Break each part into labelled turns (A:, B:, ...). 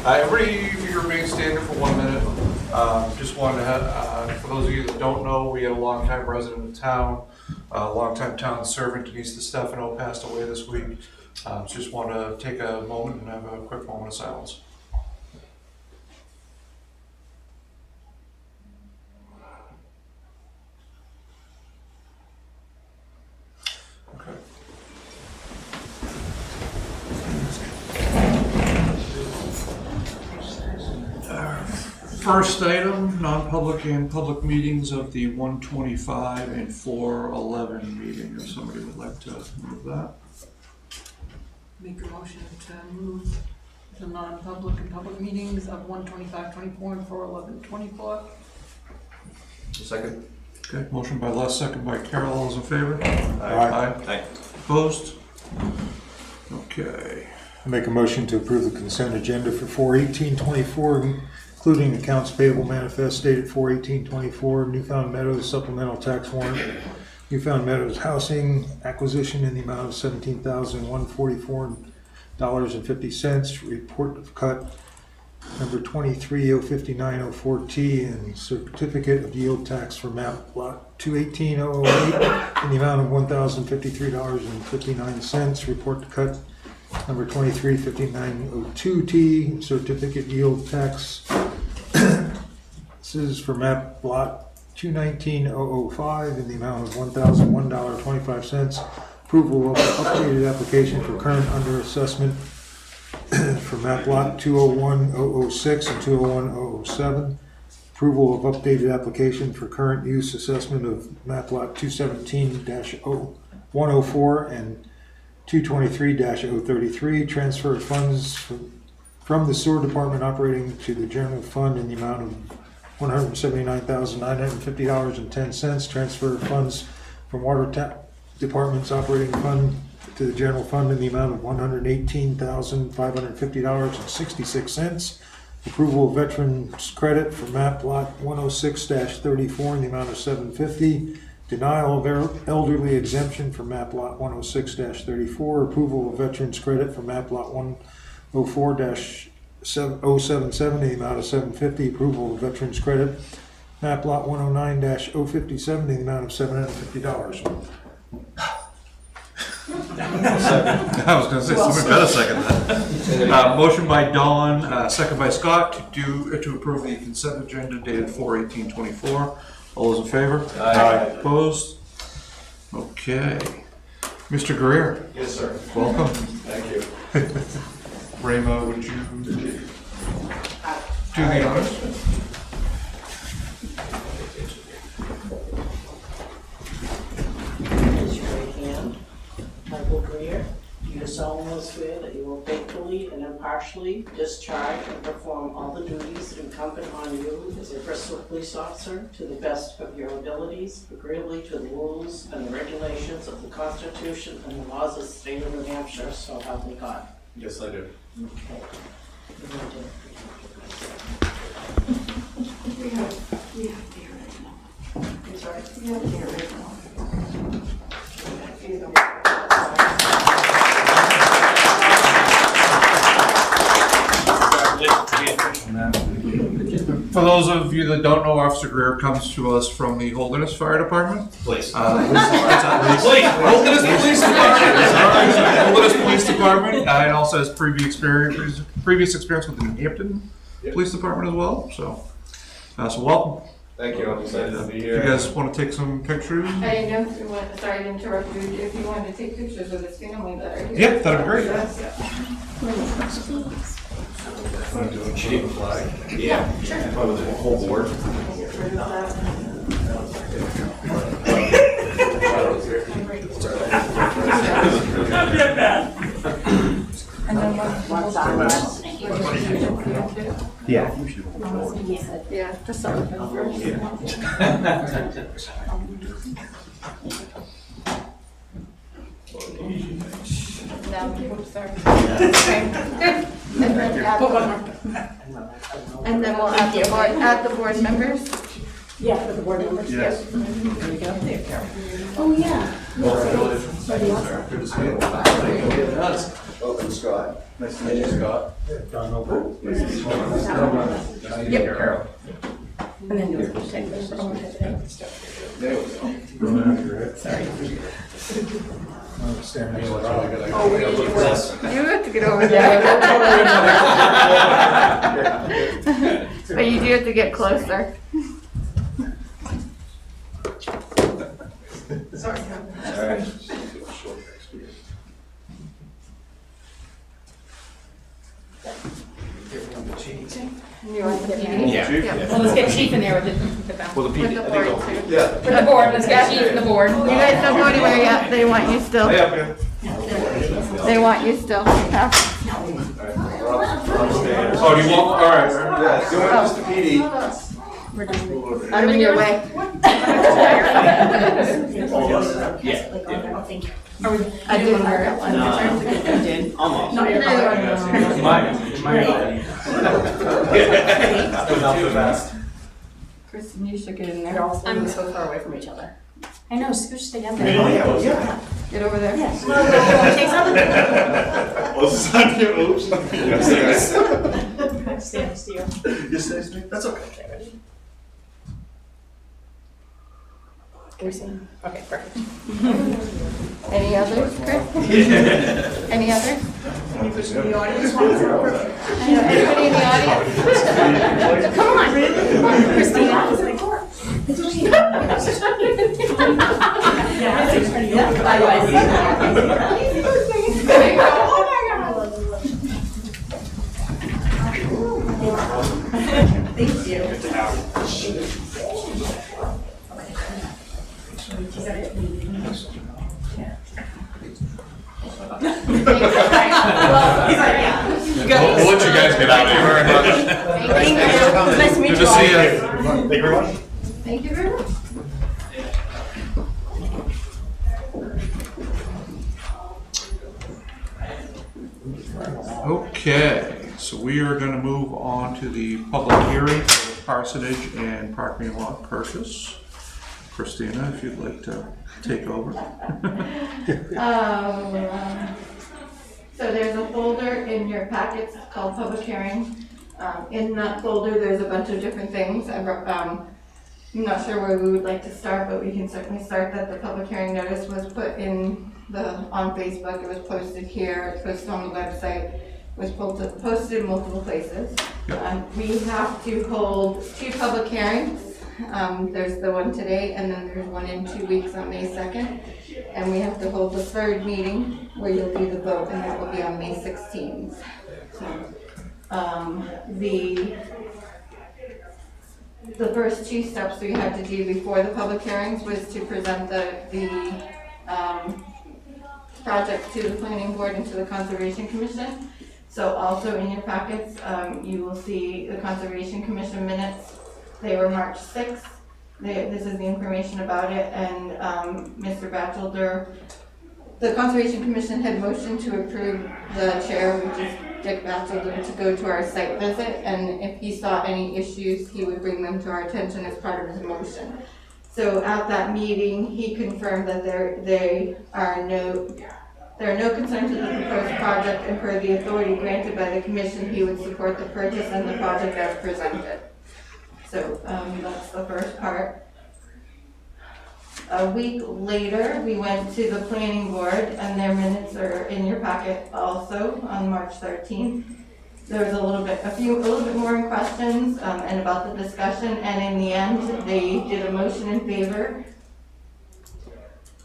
A: Everybody, if you remain standing for 1 minute. Just wanted to have, for those of you that don't know, we had a longtime resident of town, a longtime town servant, Denise DeStefano, passed away this week. Just want to take a moment and have a quick moment of silence. Okay. First item, non-public and public meetings of the 125 and 411 meeting. If somebody would like to move that.
B: Make a motion to move the non-public and public meetings of 125-24 and 411-24.
C: Second.
A: Okay, motion by Les, second by Carol. All those in favor?
C: Aye.
A: Aye. Opposed? Okay.
D: I make a motion to approve the consent agenda for 4/18/24, including accounts payable manifest dated 4/18/24, Newfound Meadows supplemental tax warrant, Newfound Meadows housing acquisition in the amount of $17,144.50, report of cut number 2305904T, and certificate of yield tax for map lot 218008 in the amount of $1,053.59, report to cut number 235902T, certificate yield tax. This is for map lot 219005 in the amount of $1,001.25. Approval of updated application for current under assessment for map lot 201006 and 201007. Approval of updated application for current use assessment of map lot 217-104 and 223-033, transfer of funds from the sewer department operating to the general fund in the amount of $179,950.10, transfer of funds from water tap department's operating fund to the general fund in the amount of $118,550.66, approval of veterans credit for map lot 106-34 in the amount of $750, denial of elderly exemption for map lot 106-34, approval of veterans credit for map lot 104-077 in the amount of $750, approval of veterans credit map lot 109-057 in the amount of $750.
A: I was going to say, somebody better second that. Motion by Dawn, second by Scott to approve the consent agenda dated 4/18/24. All those in favor?
C: Aye.
A: Opposed? Okay. Mr. Greer,
C: Yes, sir.
A: welcome.
C: Thank you.
A: Rayma, would you do the honors?
E: Raise your right hand. Michael Greer, do you solemnly swear that you will faithfully and impartially discharge and perform all the duties incumbent on you as a Bristol police officer to the best of your abilities, agreeably to the rules and the regulations of the Constitution and the laws of the state of New Hampshire, so help me God?
C: Yes, I do.
E: Okay. You're gonna do it.
B: We have the original.
E: I'm sorry.
B: We have the original.
A: For those of you that don't know, Officer Greer comes to us from the Holderness Fire Department.
C: Please.
A: Holderness Police Department. And also has previous experience with the New Hampton Police Department as well. So welcome.
C: Thank you. I'm excited to be
A: If
C: here.
A: you guys want to take some pictures?
F: I didn't know if you want, sorry to interrupt you, if you wanted to take pictures with his family that are here.
A: Yeah, that'd be great.
C: Want to do a cheap flag?
F: Yeah, sure.
C: Probably the whole board.
F: And then one side.
C: Yeah.
F: Yeah, just so. No, oops, sorry. Okay, good. And then we'll add the board members.
E: Yeah, for the board members.
A: Yes.
E: There you go. There, Carol.
F: Oh, yeah.
C: Good to see you. Welcome, Scott. Nice to meet you, Scott.
D: John Noble.
C: Nice to meet you. Nice to meet you, Carol.
E: And then you'll take this.
C: There we go.
E: Sorry.
D: Stand
C: You
D: next
C: know
D: to
C: what's really
D: Rob.
C: good? I
B: Oh,
C: got
B: we-
C: a little less.
F: You have to get over there. But you do have to get closer.
B: Sorry.
C: All right.
F: You want the PD?
C: Yeah.
F: Yeah.
G: Well, let's get Chief in there with the bound.
C: Well, the
F: With
C: PD,
F: the
C: I
F: board
C: think
F: too.
C: Yeah.
G: With the board, let's get Chief and the board.
F: You guys don't go anywhere yet, they want you still. They want you still. Yeah.
A: Oh, do you want, all right.
C: Yeah, doing just the PD.
F: I'm in your way. I did her.
E: Almost.
G: Not your
F: Kristen, you should get in there.
G: I'm so far away from each other. I know, scooch together.
F: Get over there.
G: Yes. Stand next to you.
C: That's okay.
G: Can we see him? Okay, perfect.
F: Any others, Chris? Any others?
B: Anybody in the audience?
F: Anybody in the audience?
G: Come on, Christina.
F: There you go.
E: Thank you.
A: We'll let you guys get out of here.
F: Thank you.
G: Nice to meet
A: Good
G: you
A: to
G: all.
A: see you.
C: Thank you very much.
F: Thank you very much.
A: Okay, so we are gonna move on to the public hearing for the parsonage and parking lot purchase. Christina, if you'd like to take over.
F: So there's a folder in your packets called public hearing. In that folder, there's a bunch of different things. I'm not sure where we would like to start, but we can certainly start that the public hearing notice was put on Facebook, it was posted here, it's posted on the website, it was posted in multiple places. We have to hold 2 public hearings. There's the one today, and then there's one in 2 weeks on May 2nd. And we have to hold the 3rd meeting where you'll do the vote, and that will be on May 16th. The first 2 steps we had to do before the public hearings was to present the project to the planning board and to the conservation commission. So also in your packets, you will see the conservation commission minutes. They were March 6th. This is the information about it, and Mr. Batchelder, the Conservation Commission had motioned to approve the chair, which is Dick Batchelder, to go to our site visit, and if he saw any issues, he would bring them to our attention as part of his motion. So at that meeting, he confirmed that there are no concerns with the proposed project, and per the authority granted by the commission, he would support the purchase and the project as presented. So that's the first part. A week later, we went to the planning board, and their minutes are in your packet also on March 13th. There was a little bit more questions and about the discussion, and in the end, they did a motion in favor.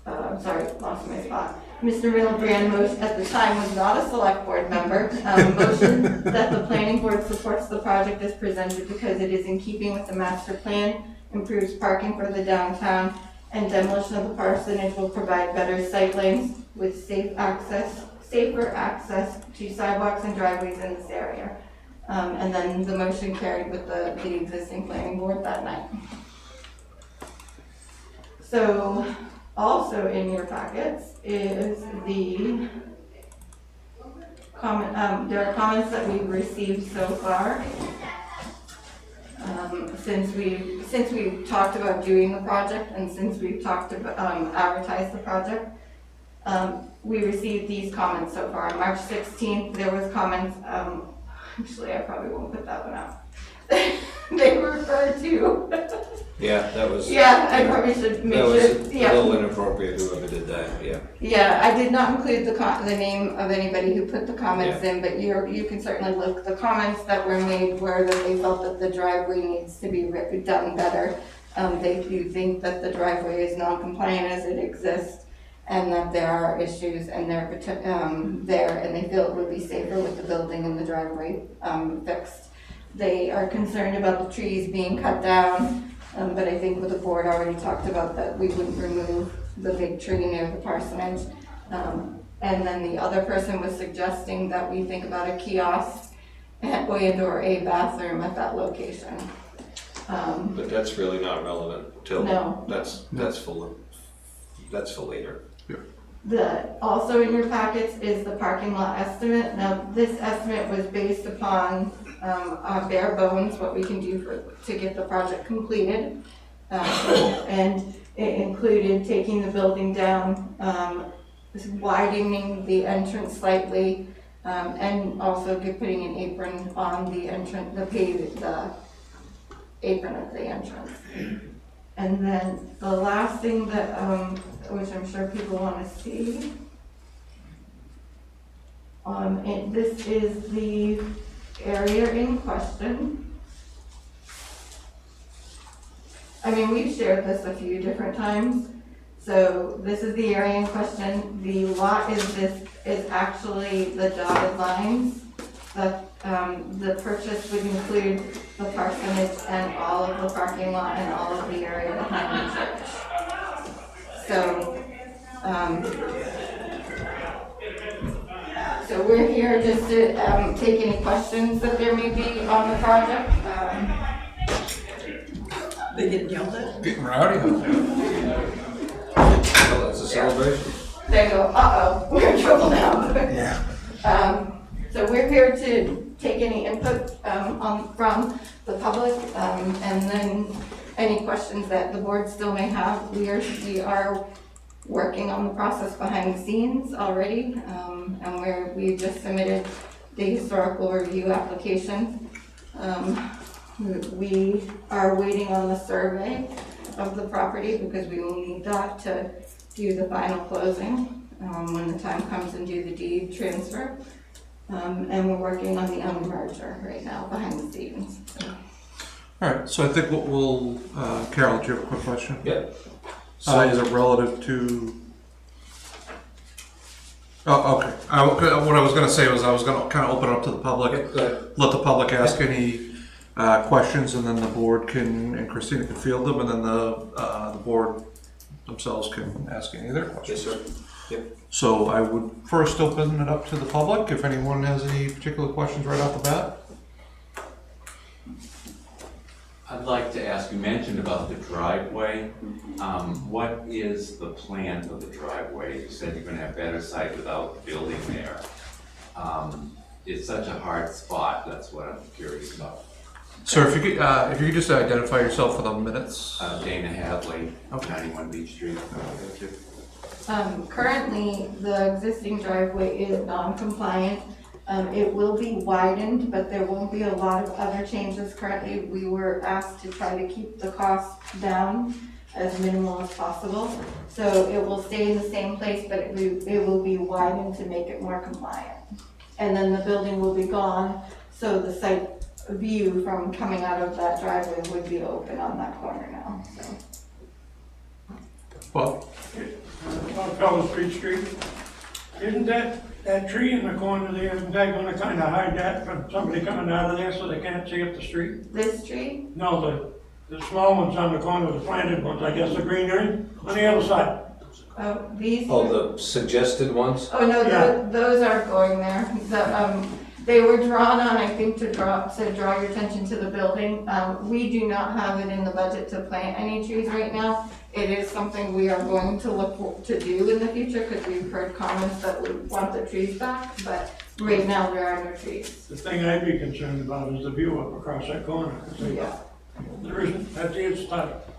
F: Sorry, lost my spot. Mr. Middlebrand, at the time, was not a select board member, motioned that the planning board supports the project as presented because it is in keeping with the master plan, improves parking for the downtown, and demolition of the parsonage will provide better sight lanes with safer access to sidewalks and driveways in this area. And then the motion carried with the existing planning board that night. So, also in your packets is the comment, there are comments that we've received so far. Since we've talked about doing the project and since we've talked about, advertised the project. We received these comments so far. On March 16th, there was comments, actually, I probably won't put that one out. They refer to,
H: Yeah, that was.
F: yeah, I probably should make
H: That was
F: sure,
H: a
F: yeah.
H: little inappropriate, whoever did that, yeah.
F: Yeah, I did not include the name of anybody who put the comments in, but you can certainly look. The comments that were made were that they felt that the driveway needs to be done better. They do think that the driveway is non-compliant as it exists, and that there are issues, and they're there, and they feel it would be safer with the building and the driveway fixed. They are concerned about the trees being cut down, but I think what the board already talked about, that we wouldn't remove the big tree near the parsonage. And then the other person was suggesting that we think about a kiosk or a bathroom at that location.
H: But that's really not relevant till,
F: No.
H: that's for later.
F: Also in your packets is the parking lot estimate. Now, this estimate was based upon our bare bones, what we can do to get the project completed. And it included taking the building down, widening the entrance slightly, and also putting an apron on the entrance, the apron of the entrance. And then the last thing that, which I'm sure people want to see, this is the area in question. I mean, we've shared this a few different times. So this is the area in question. The lot is actually the dotted lines. The purchase would include the parsonage and all of the parking lot and all of the area behind the church. So, so we're here just to take any questions that there may be on the project.
B: They get yelled at?
A: Getting rowdy out there.
H: Oh, that's a celebration?
F: They go, uh-oh, we're in trouble now.
D: Yeah.
F: So we're here to take any input from the public, and then any questions that the board still may have. We are working on the process behind the scenes already, and we just submitted the historical review application. We are waiting on the survey of the property because we will need that to do the final closing when the time comes and do the deed transfer. And we're working on the merger right now behind the scenes.
A: All right, so I think what we'll, Carol, do you have a quick question?
H: Yeah.
A: Is it relative to? Oh, okay. What I was gonna say was I was gonna kind of open it up to the public,
H: Go ahead.
A: let the public ask any questions, and then the board and Christina can field them, and then the board themselves can ask any of their questions.
H: Yes, sir. Yep.
A: So I would first open it up to the public, if anyone has any particular questions right off the bat.
I: I'd like to ask, you mentioned about the driveway. What is the plan for the driveway? You said you're gonna have better sight without the building there. It's such a hard spot, that's what I'm curious about.
A: Sir, if you could just identify yourself for the minutes.
I: Dana Hadley,
A: Okay.
I: 91 Beach Street.
F: Currently, the existing driveway is non-compliant. It will be widened, but there won't be a lot of other changes currently. We were asked to try to keep the cost down as minimal as possible. So it will stay in the same place, but it will be widened to make it more compliant. And then the building will be gone, so the site view from coming out of that driveway would be open on that corner now, so.
A: Well,
J: On Fellow Street, isn't that tree in the corner there, isn't that gonna kinda hide that from somebody coming out of there so they can't see up the street?
F: This tree,
J: No, the small ones on the corner, the planted ones, I guess the greenery, on the other side.
F: these.
H: Oh, the suggested ones?
F: Oh, no,
J: Yeah.
F: those aren't going there. They were drawn on, I think, to draw your attention to the building. We do not have it in the budget to plant any trees right now. It is something we are going to look to do in the future, because we've heard comments that we want the trees back, but right now there are no trees.
J: The thing I'd be concerned about is the view up across that corner. 'Cause
F: Yeah.
J: there isn't, that's its type.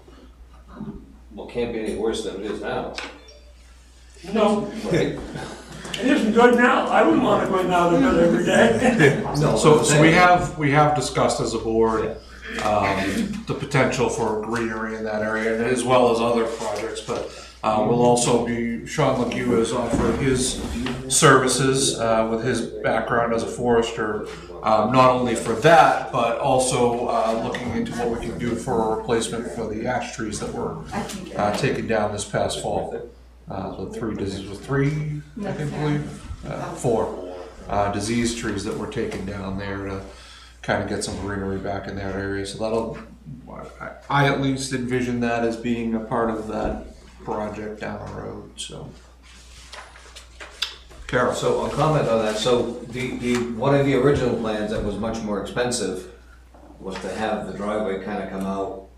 H: Well, can't be any worse than it is now.
J: No, it isn't good now. I wouldn't want to go in out of it every day.
A: So we have discussed as a board, the potential for greenery in that area, and as well as other projects, but we'll also be, Sean LeGue has offered his services with his background as a forester, not only for that, but also looking into what we can do for a replacement for the ash trees that were taken down this past fall. The three, I think, believe, four disease trees that were taken down there to kind of get some greenery back in that area. So that'll, I at least envision that as being a part of that project down the road, so. Carol?
K: So a comment on that, so the one of the original plans that was much more expensive was to have the driveway kind of come out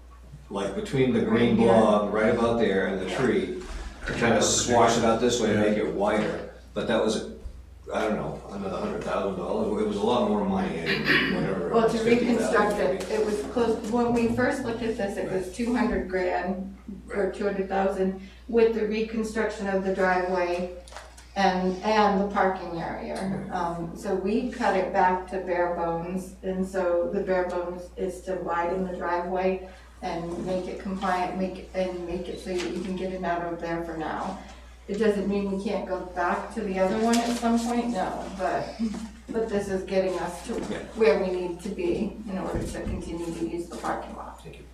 K: like between the green blob right about there and the tree, to kind of swash it out this way and make it wider. But that was, I don't know, another $100,000. It was a lot more money, whatever.
F: Well, to
K: 50,000
F: reconstruct
K: maybe.
F: it was close, when we first looked at this, it was 200 grand or 200,000 with the reconstruction of the driveway and the parking area. So we cut it back to bare bones, and so the bare bones is to widen the driveway and make it compliant, make it so you can get it out of there for now. It doesn't mean we can't go back to the other one at some point, no, but this is getting us to where we need to be in order to continue to use the parking lot.
K: Thank you.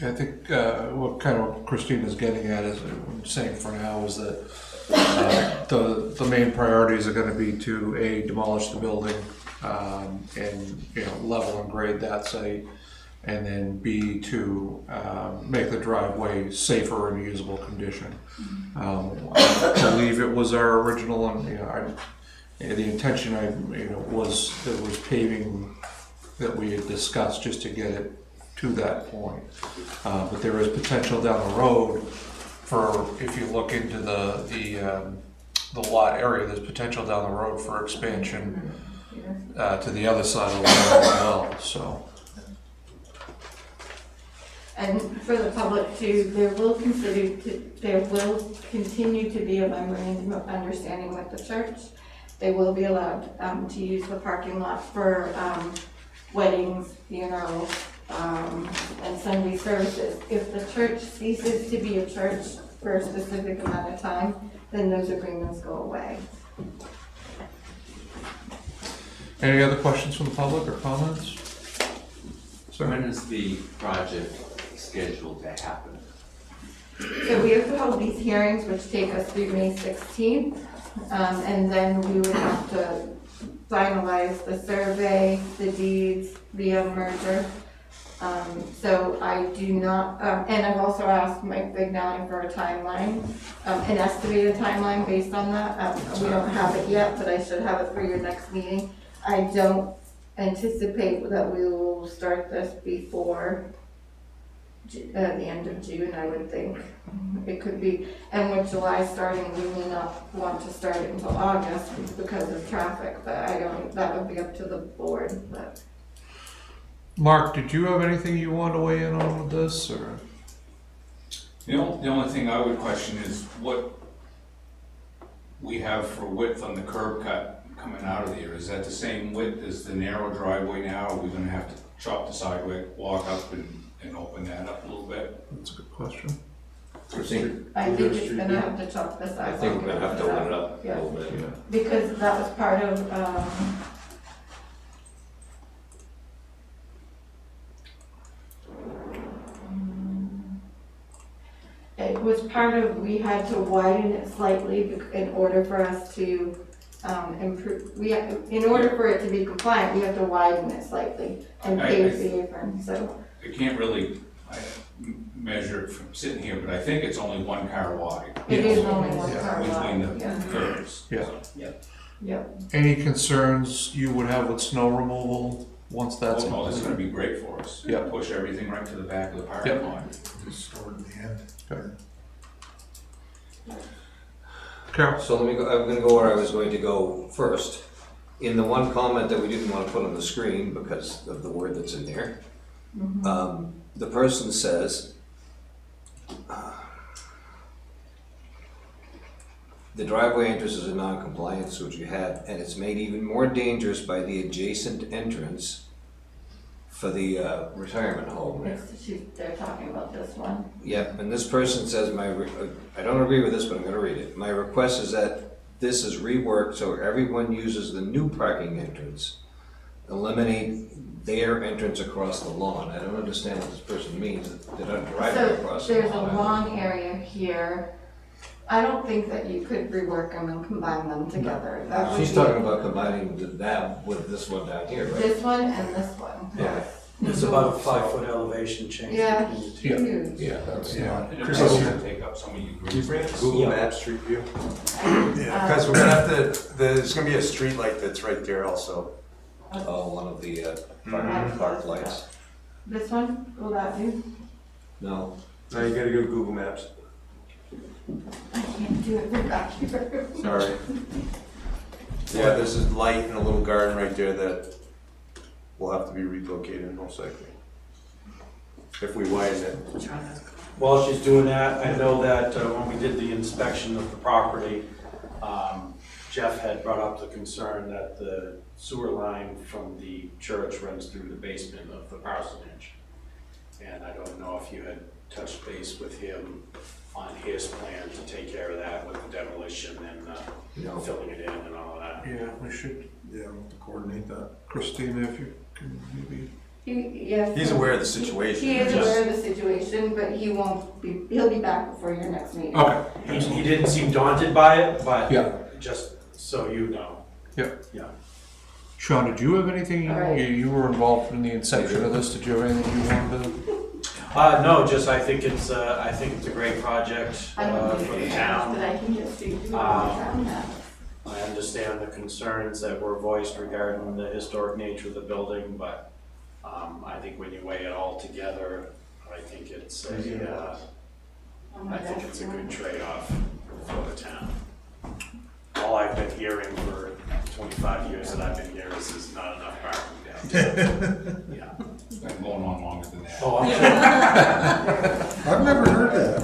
A: I think what kind of Christina's getting at is, I'm saying for now, is that the main priorities are gonna be to A, demolish the building, and, level and grade that site, and then B, to make the driveway safer and usable condition. I believe it was our original, and the intention was there was paving that we had discussed just to get it to that point. But there is potential down the road for, if you look into the lot area, there's potential down the road for expansion to the other side of the lot as well, so.
F: And for the public too, there will continue to be a memorandum of understanding with the church. They will be allowed to use the parking lot for weddings, funerals, and Sunday services. If the church ceases to be a church for a specific amount of time, then those agreements go away.
A: Any other questions from the public or comments?
I: So when is the project scheduled to happen?
F: So we have to hold these hearings, which take us through May 16th, and then we would have to finalize the survey, the deeds, the merger. So I do not, and I've also asked Mike Vignani for a timeline, an estimated timeline based on that. We don't have it yet, but I should have it for your next meeting. I don't anticipate that we will start this before the end of June, I would think. It could be, and with July starting, we may not want to start it until August because of traffic, but that would be up to the board, but.
A: Mark, did you have anything you wanted to weigh in on with this, or?
L: The only thing I would question is what we have for width on the curb cut coming out of there. Is that the same width as the narrow driveway now? Are we gonna have to chop the sidewalk up and open that up a little bit?
A: That's a good question.
K: I think
F: it's gonna have to chop the sidewalk.
K: I think we're gonna have to open it up a
F: Yeah.
K: little bit.
A: Yeah.
F: Because that was part of, it was part of, we had to widen it slightly in order for us to improve, in order for it to be compliant, we have to widen it slightly and pave the apron, so.
L: I can't really measure it from sitting here, but I think it's only 1 car wide.
F: It is only 1 car
L: Between
F: wide,
L: the
F: yeah.
L: curves.
A: Yeah.
F: Yep.
A: Any concerns you would have with snow removal once that's?
L: Oh, no, that's gonna be great for us.
A: Yeah.
L: Push everything right to the back of the parking
A: Yep.
L: lot.
D: Just stored in the end.
A: Carol?
K: So let me go, I'm gonna go where I was going to go first. In the one comment that we didn't want to put on the screen because of the word that's in there, the person says, the driveway entrance is a non-compliance, which you have, and it's made even more dangerous by the adjacent entrance for the retirement home there.
F: They're talking about this one.
K: Yep, and this person says, I don't agree with this, but I'm gonna read it. My request is that this is reworked so everyone uses the new parking entrance. Eliminate their entrance across the lawn. I don't understand what this person means, they're not driving across
F: So
K: the
F: there's a
K: lawn.
F: long area here. I don't think that you could rework them and combine them together. That would
K: She's
F: be-
K: talking about combining that with this one down here, right?
F: This one and this one.
K: Yeah.
M: It's about a 5-foot elevation change.
F: Yeah,
A: Yeah.
F: huge.
A: Yeah.
L: And
A: Chris,
L: it's
A: is
L: gonna take up some of your green space.
C: Google Maps Street View.
F: Yeah,
C: Because we're gonna have to, there's gonna be a street light that's right there also.
K: Oh, one of the park lights.
F: This one, will that do?
K: No,
C: Now you gotta go to Google Maps.
F: I can't do it from back here.
C: Sorry. Yeah, there's a light and a little garden right there that will have to be relocated most likely. If we widen it.
M: While she's doing that, I know that when we did the inspection of the property, Jeff had brought up the concern that the sewer line from the church runs through the basement of the parsonage. And I don't know if you had touched base with him on his plan to take care of that with the demolition and filling it in and all that.
A: Yeah, we should,
D: Yeah, we'll have to coordinate that.
A: Christina, if you can maybe.
F: Yes.
C: He's aware of the situation.
F: He is
C: Just-
F: aware of the situation, but he'll be back before your next meeting.
A: Okay.
M: He didn't seem daunted by it, but
A: Yeah.
M: just so you know.
A: Sean, did you have anything,
F: All right.
A: you were involved in the inception of this, did you have anything you wanted to?
M: No, just I think it's a great project
F: I don't
M: for
F: think
M: the
F: it's
M: town.
F: that I can just do it around that.
M: I understand the concerns that were voiced regarding the historic nature of the building, but I think when you weigh it all together, I think it's a good trade-off for the town. All I've been hearing for 25 years that I've been here is there's not enough parking downtown. Yeah.
L: It's been going on longer than that.
M: Oh, I'm sure.
D: I've never heard that.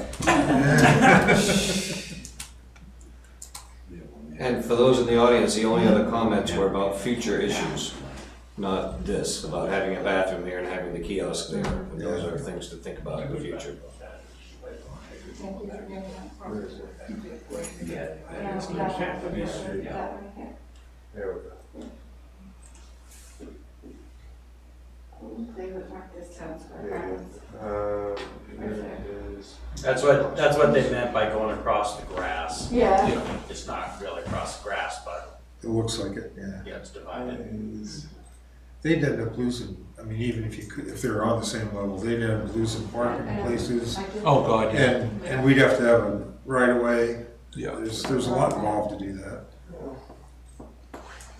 K: and for those in the audience, the only other comments were about future issues, not this, about having a bathroom there and having the kiosk there. And those are things to think about in the future.
F: Thank you for doing that for me.
C: Yeah.
F: Yeah,
C: It's
F: that
C: gonna
F: one,
C: have to be
F: that
C: straight.
F: one, that one here.
C: There we go.
F: They would mark this town square.
C: There it is.
M: That's what they meant by going across the grass.
F: Yeah.
M: It's not really across the grass, but
D: It looks like it, yeah.
M: yeah, it's divided.
D: They'd end up losing, I mean, even if they were on the same level, they'd end up losing parking places.
A: Oh, God, yeah.
D: And we'd have to have a right of way.
A: Yeah.
D: There's a lot involved to do that.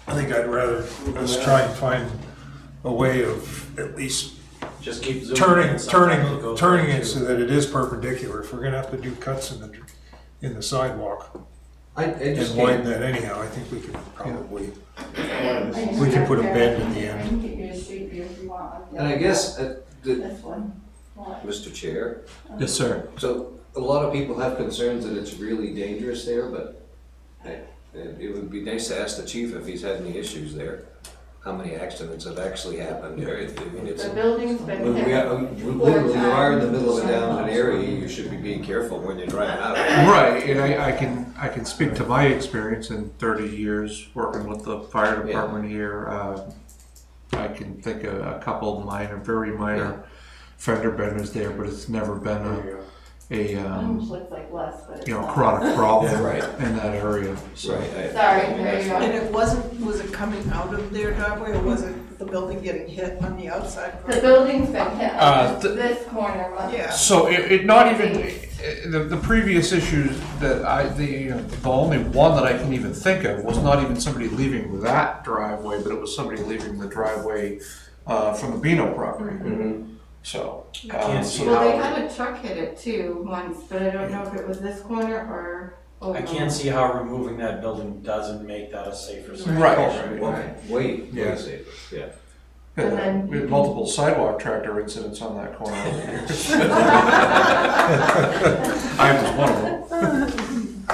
D: I think I'd rather us try and find a way of at least
M: Just keep zooming in. Sometimes it goes
D: turning
M: right
D: it
M: to-
D: so that it is perpendicular. If we're gonna have to do cuts in the sidewalk
K: I just
D: and widen
K: can't,
D: that anyhow, I think we could probably,
F: I
D: we can put a
F: just
D: bend in the
F: I
D: end.
F: can get you a street view if you want. of the
K: and I
F: other
K: guess,
F: This one. What?
K: Mr. Chair,
A: Yes, sir.
K: so a lot of people have concerns that it's really dangerous there, but it would be nice to ask the chief if he's had any issues there. How many accidents have actually happened there? I mean, it's,
F: The building's been
K: we
F: hit.
K: literally, you are in the middle of a downtown area, you should be being careful when you're driving out.
A: Right, and I can speak to my experience in 30 years working with the fire department here. I can think of a couple minor, very minor fender benders there, but it's never been
F: Almost looks like less, but it's not.
A: chronic problem
K: Yeah, right.
A: in that area. So.
K: Right.
F: Sorry, there you
B: And
F: go.
B: it wasn't, was it coming out of their driveway or was it the building getting hit on the outside?
F: The building's been hit on
A: th-
F: this corner. But
B: Yeah.
A: So it not even the previous issues that the only one that I can even think of was not even somebody leaving that driveway, but it was somebody leaving the driveway from the Beano property.
K: Mhm.
A: So
M: I can't see
F: Well, they
M: how,
F: had a truck hit it too once, but I don't know if it was this corner or over.
M: I can't see how removing that building doesn't make that a safer site.
A: Right.
K: Way
A: Yeah.
K: safer, yeah.
F: And then-
A: we had multiple sidewalk tractor incidents on that corner. I was one of them.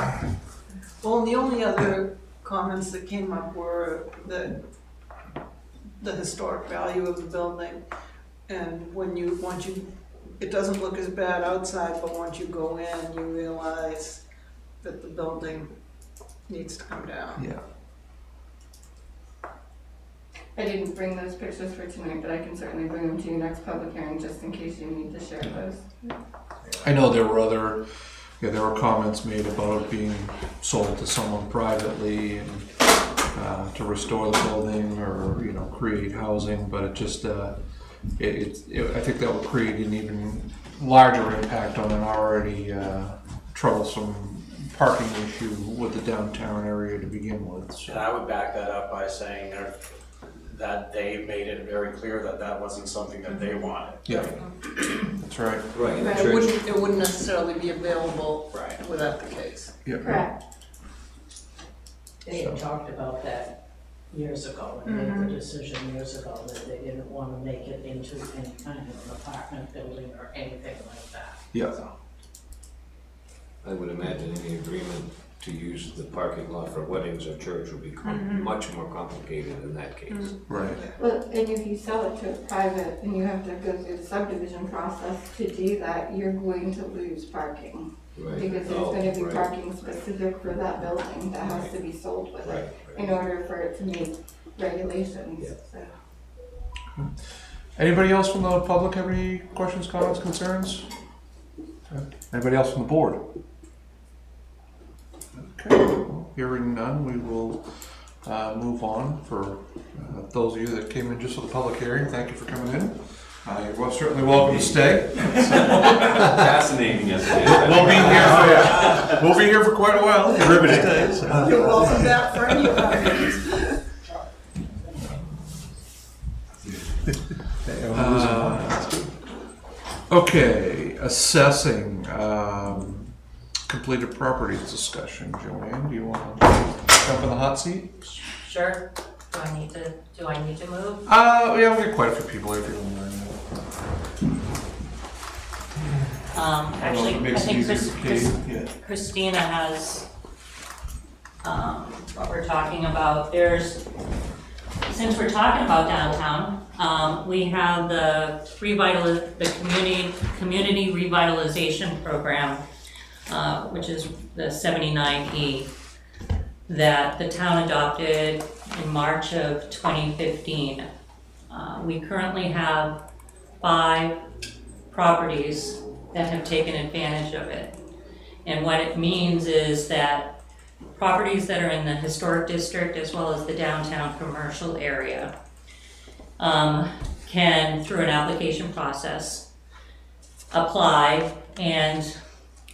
B: Well, and the only other comments that came up were the historic value of the building. And it doesn't look as bad outside, but once you go in, you realize that the building needs to come down.
A: Yeah.
F: I didn't bring those pictures for tonight, but I can certainly bring them to you next public hearing, just in case you need to share those.
A: I know there were comments made about it being sold to someone privately and to restore the building or, create housing, but it just, I think that would create an even larger impact on an already troublesome parking issue with the downtown area to begin with. So.
M: And I would back that up by saying that they made it very clear that that wasn't something that they wanted.
A: Yeah, that's right.
K: Right, and the
B: Right,
K: church,
B: it wouldn't necessarily be available
M: Right.
B: without the case.
A: Yeah.
F: Correct.
E: They had talked about that years ago, and made the decision years ago that they didn't want to make it into any kind of an apartment building or anything like that.
A: Yeah.
E: So,
K: I would imagine any agreement to use the parking lot for weddings or church would be much more complicated in that case.
A: Right.
F: Well, and if you sell it to a private and you have to go through the subdivision process to do that, you're going to lose parking.
K: Right.
F: Because there's
K: Oh,
F: gonna be
K: right.
F: parking specific for that building that has to be sold with
K: Right,
F: it
K: right.
F: in order for it to meet regulations,
K: Yeah.
F: so.
A: Anybody else from the public have any questions, comments, concerns? Anybody else from the board? Okay, well, hearing none, we will move on. For those of you that came in just for the public hearing, thank you for coming in. You're certainly welcome to stay.
H: Fascinating as it is.
A: We'll be here for quite a while. Riveting.
B: You're welcome back for any comments.
A: Okay, assessing completed properties discussion. Joanne, do you want to jump in the hot seat?
G: Sure. Do I need to move?
A: Yeah, we got quite a few people here if you want to.
G: Actually, I
A: Makes it
G: think
A: easier for Katie.
G: Christina has, what we're talking about. Since we're talking about downtown, we have the community revitalization program, which is the 79E, that the town adopted in March of 2015. We currently have 5 properties that have taken advantage of it. And what it means is that properties that are in the historic district as well as the downtown commercial area can, through an application process, apply, and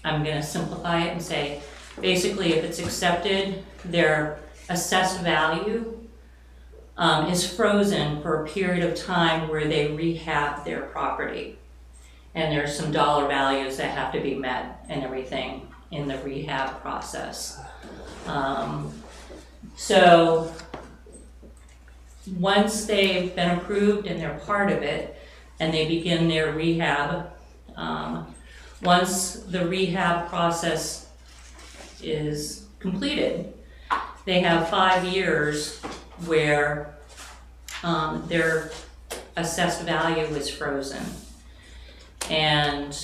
G: I'm gonna simplify it and say, basically if it's accepted, their assessed value is frozen for a period of time where they rehab their property. And there's some dollar values that have to be met and everything in the rehab process. So once they've been approved and they're part of it and they begin their rehab, once the rehab process is completed, they have 5 years where their assessed value is frozen. And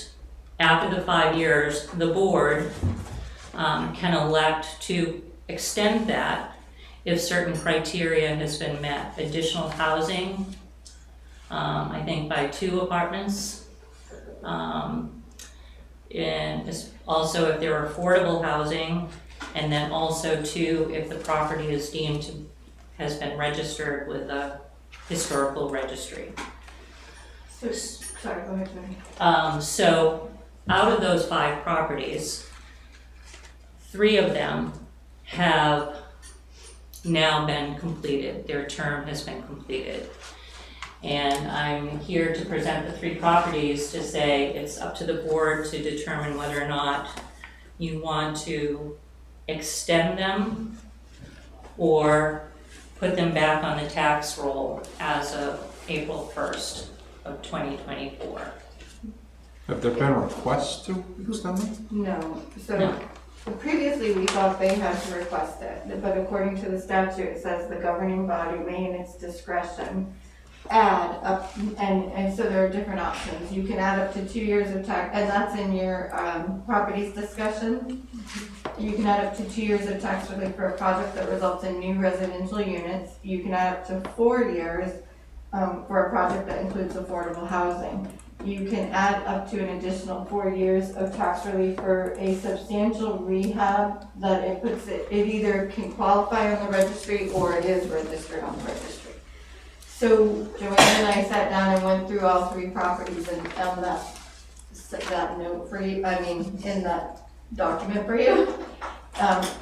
G: after the 5 years, the board can elect to extend that if certain criteria has been met. Additional housing, I think by 2 apartments. And also if they're affordable housing, and then also 2, if the property is deemed to, has been registered with a historical registry.
F: So, sorry, go ahead, Jenny.
G: So out of those 5 properties, 3 of them have now been completed. Their term has been completed. And I'm here to present the 3 properties to say it's up to the board to determine whether or not you want to extend them or put them back on the tax roll as of April 1st of 2024.
A: Have there been requests to extend them?
F: No, so
G: No.
F: Previously, we thought they had to request it, but according to the statute, it says the governing body may in its discretion add up, and so there are different options. You can add up to 2 years of tax, and that's in your properties discussion. You can add up to 2 years of tax relief for a project that results in new residential units. You can add up to 4 years for a project that includes affordable housing. You can add up to an additional 4 years of tax relief for a substantial rehab that it either can qualify on the registry or it is registered on the registry. So Joanne and I sat down and went through all 3 properties and found that note for you, in that document for you.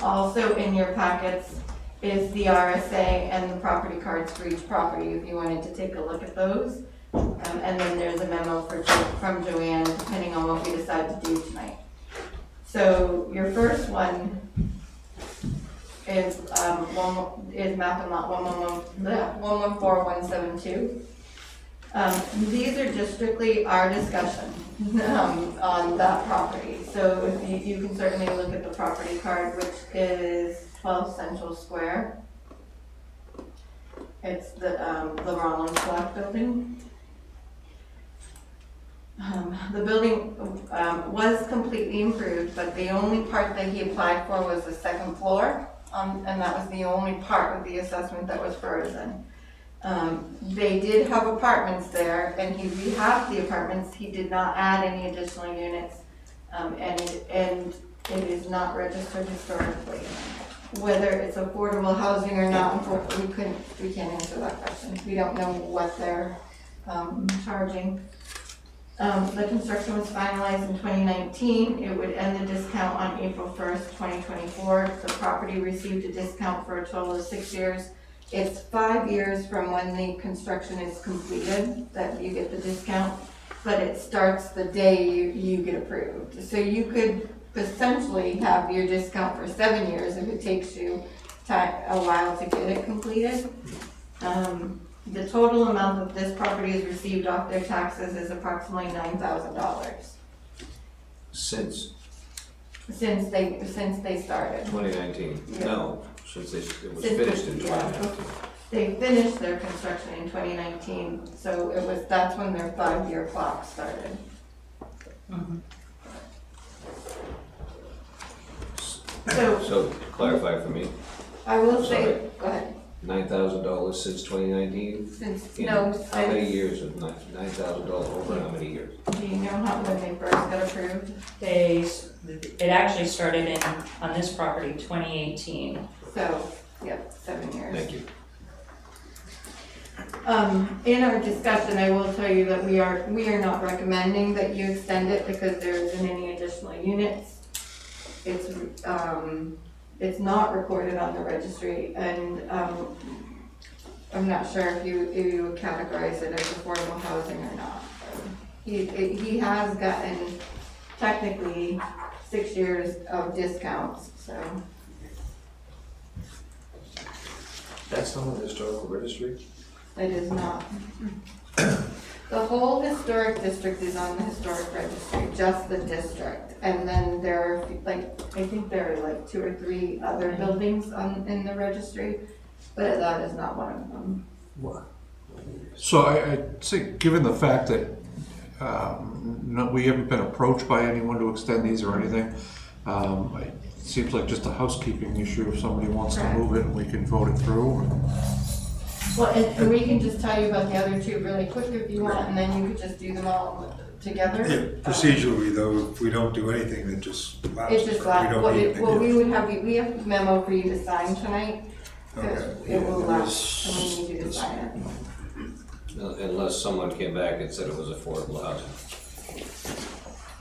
F: Also in your packets is the RSA and the property cards for each property if you wanted to take a look at those. And then there's a memo from Joanne, depending on what we decide to do tonight. So your first one is map and lot 114172. These are just strictly our discussion on that property. So if you can certainly look at the property card, which is 12 Central Square. It's the Rollins Block building. The building was completely improved, but the only part that he applied for was the second floor, and that was the only part of the assessment that was frozen. They did have apartments there, and he rehabbed the apartments. He did not add any additional units, and it is not registered historically. Whether it's affordable housing or not, we can't answer that question. We don't know what they're charging. The construction was finalized in 2019. It would end the discount on April 1st, 2024. The property received a discount for a total of 6 years. It's 5 years from when the construction is completed that you get the discount, but it starts the day you get approved. So you could essentially have your discount for 7 years if it takes you a while to get it completed. The total amount that this property has received off their taxes is approximately $9,000
K: Since
F: since they started.
K: 2019?
F: Yeah.
K: No, since it was
F: Since
K: finished in
F: yeah.
K: 2019.
F: They finished their construction in 2019, so that's when their 5-year clock started.
K: So to clarify for me,
F: I will say,
K: Sorry.
F: go ahead.
K: $9,000 since 2019? How many years of $9,000 over how many years?
F: Do you know when they first got approved?
G: It actually started on this property, 2018.
F: So, yep, 7 years.
K: Thank you.
F: In our discussion, I will tell you that we are not recommending that you extend it because there isn't any additional units. It's not recorded on the registry, and I'm not sure if you would categorize it as affordable housing or not. He has gotten technically 6 years of discounts, so.
C: That's not on the historical registry?
F: It is not. The whole historic district is on the historic registry, just the district. And then there are, I think there are 2 or 3 other buildings in the registry, but that is not one of them.
A: So I'd say, given the fact that we haven't been approached by anyone to extend these or anything, it seems like just a housekeeping issue. If somebody wants to move it, we can vote it through.
F: Well, and we can just tell you about the other 2 really quick if you want, and then you could just do them all together.
D: Yeah, procedurally though, if we don't do anything, it just lapses.
F: It just
D: right? We don't need it.
F: we have a memo for you to sign tonight, so
D: Okay.
F: it will lapse, and we need you to sign it.
K: Unless someone came back and said it was affordable housing.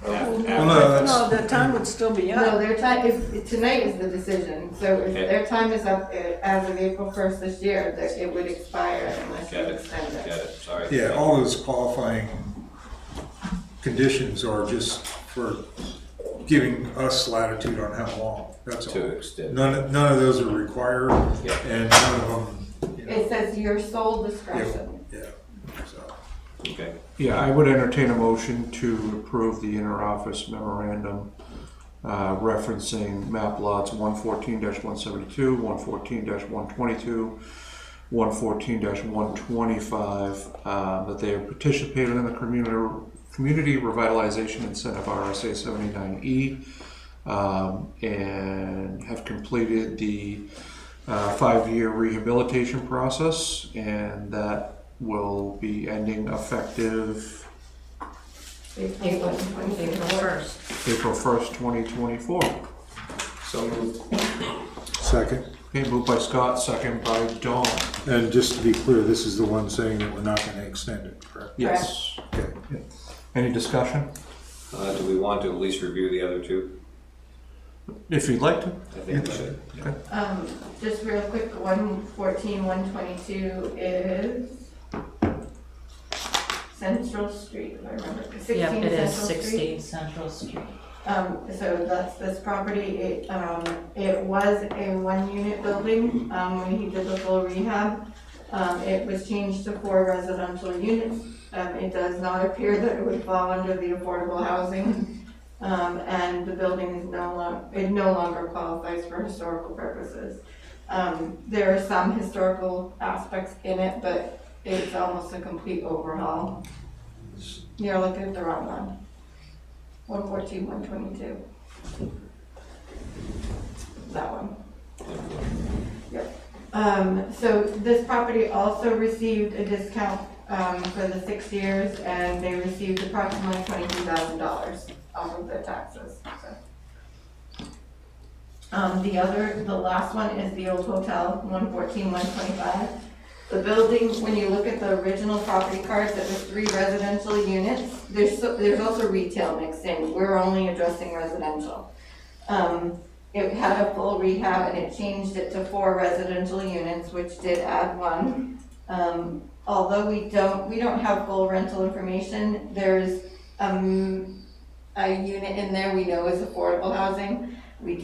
D: Well, no, that's,
B: No, the time would still be
F: No,
B: up.
F: their time, tonight is the decision, so if
K: Okay.
F: their time is up as of April 1st this year, that it would expire unless you
K: Got it,
F: extend it.
K: got it, sorry.
D: yeah, all those qualifying conditions are just for giving us latitude on how long, that's all.
K: To extend.
D: None of those are required,
K: Yeah.
D: and none of them,
F: It says your sole discretion.
D: yeah, so.
K: Okay.
A: Yeah, I would entertain a motion to approve the inter-office memorandum referencing map lots 114-172, 114-122, 114-125, that they have participated in the Community Revitalization Incentive RSA 79E, and have completed the 5-year rehabilitation process, and that will be ending effective
F: April 1st.
A: April 1st, 2024.
C: So moved.
D: Second.
A: Okay, moved by Scott, second by Dawn.
D: And just to be clear, this is the one saying that we're not going to extend it, correct?
A: Yes. Okay. Any discussion?
K: Do we want to at least review the other two?
A: If you'd like to.
K: I think we should.
A: Okay.
F: Just real quick, 114, 122 is Central Street, if I remember. 16
G: Yep, it is
F: Central
G: 60
F: Street.
G: Central Street.
F: So that's this property. It was a 1-unit building, when he did the full rehab. It was changed to 4 residential units. It does not appear that it would fall under the affordable housing. And the building is no longer qualifies for historical purposes. There are some historical aspects in it, but it's almost a complete overhaul. You're looking at the wrong one. 114, 122. That one. Yep. So this property also received a discount for the 6 years, and they received approximately $22,000 off of their taxes. So. The last one is the old hotel, 114, 125. The building, when you look at the original property cards, it was 3 residential units. There's also retail mixed in. We're only addressing residential. It had a full rehab, and it changed it to 4 residential units, which did add 1. Although we don't have full rental information, there's a unit in there we know is affordable housing. We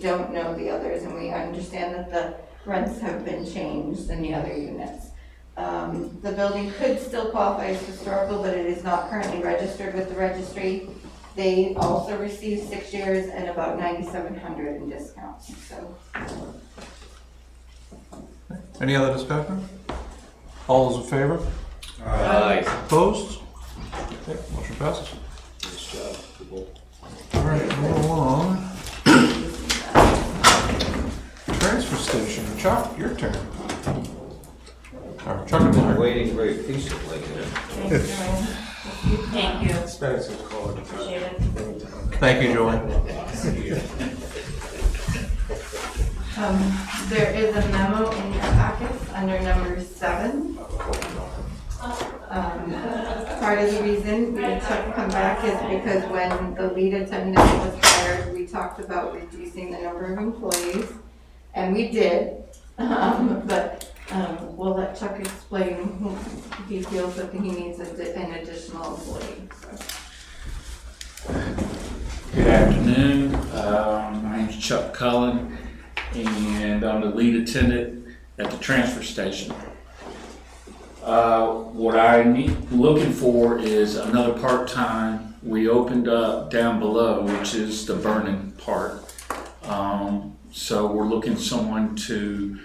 F: don't know the others, and we understand that the rents have been changed in the other units. The building could still qualify as historical, but it is not currently registered with the registry. They also received 6 years and about $9,700 in discounts. So.
A: Any other discussion? All those in favor?
K: Aye.
A: Opposed? Okay, motion passes.
K: Nice job, people.
A: All right, move along. Transfer station. Chuck, your turn. All right, Chuck and
K: I'm
A: Larry.
K: waiting very patiently here.
G: Thank you.
C: Spence is calling.
G: Appreciate it.
A: Thank you, Joanne.
F: There is a memo in your packets under number 7. Part of the reason we took come back is because when the lead attendant was hired, we talked about reducing the number of employees, and we did. But we'll let Chuck explain if he feels that he needs an additional employee. So.
N: Good afternoon. My name's Chuck Cullen, and I'm the lead attendant at the transfer station. What I'm looking for is another part-time. We opened up down below, which is the burning part. So we're looking for someone to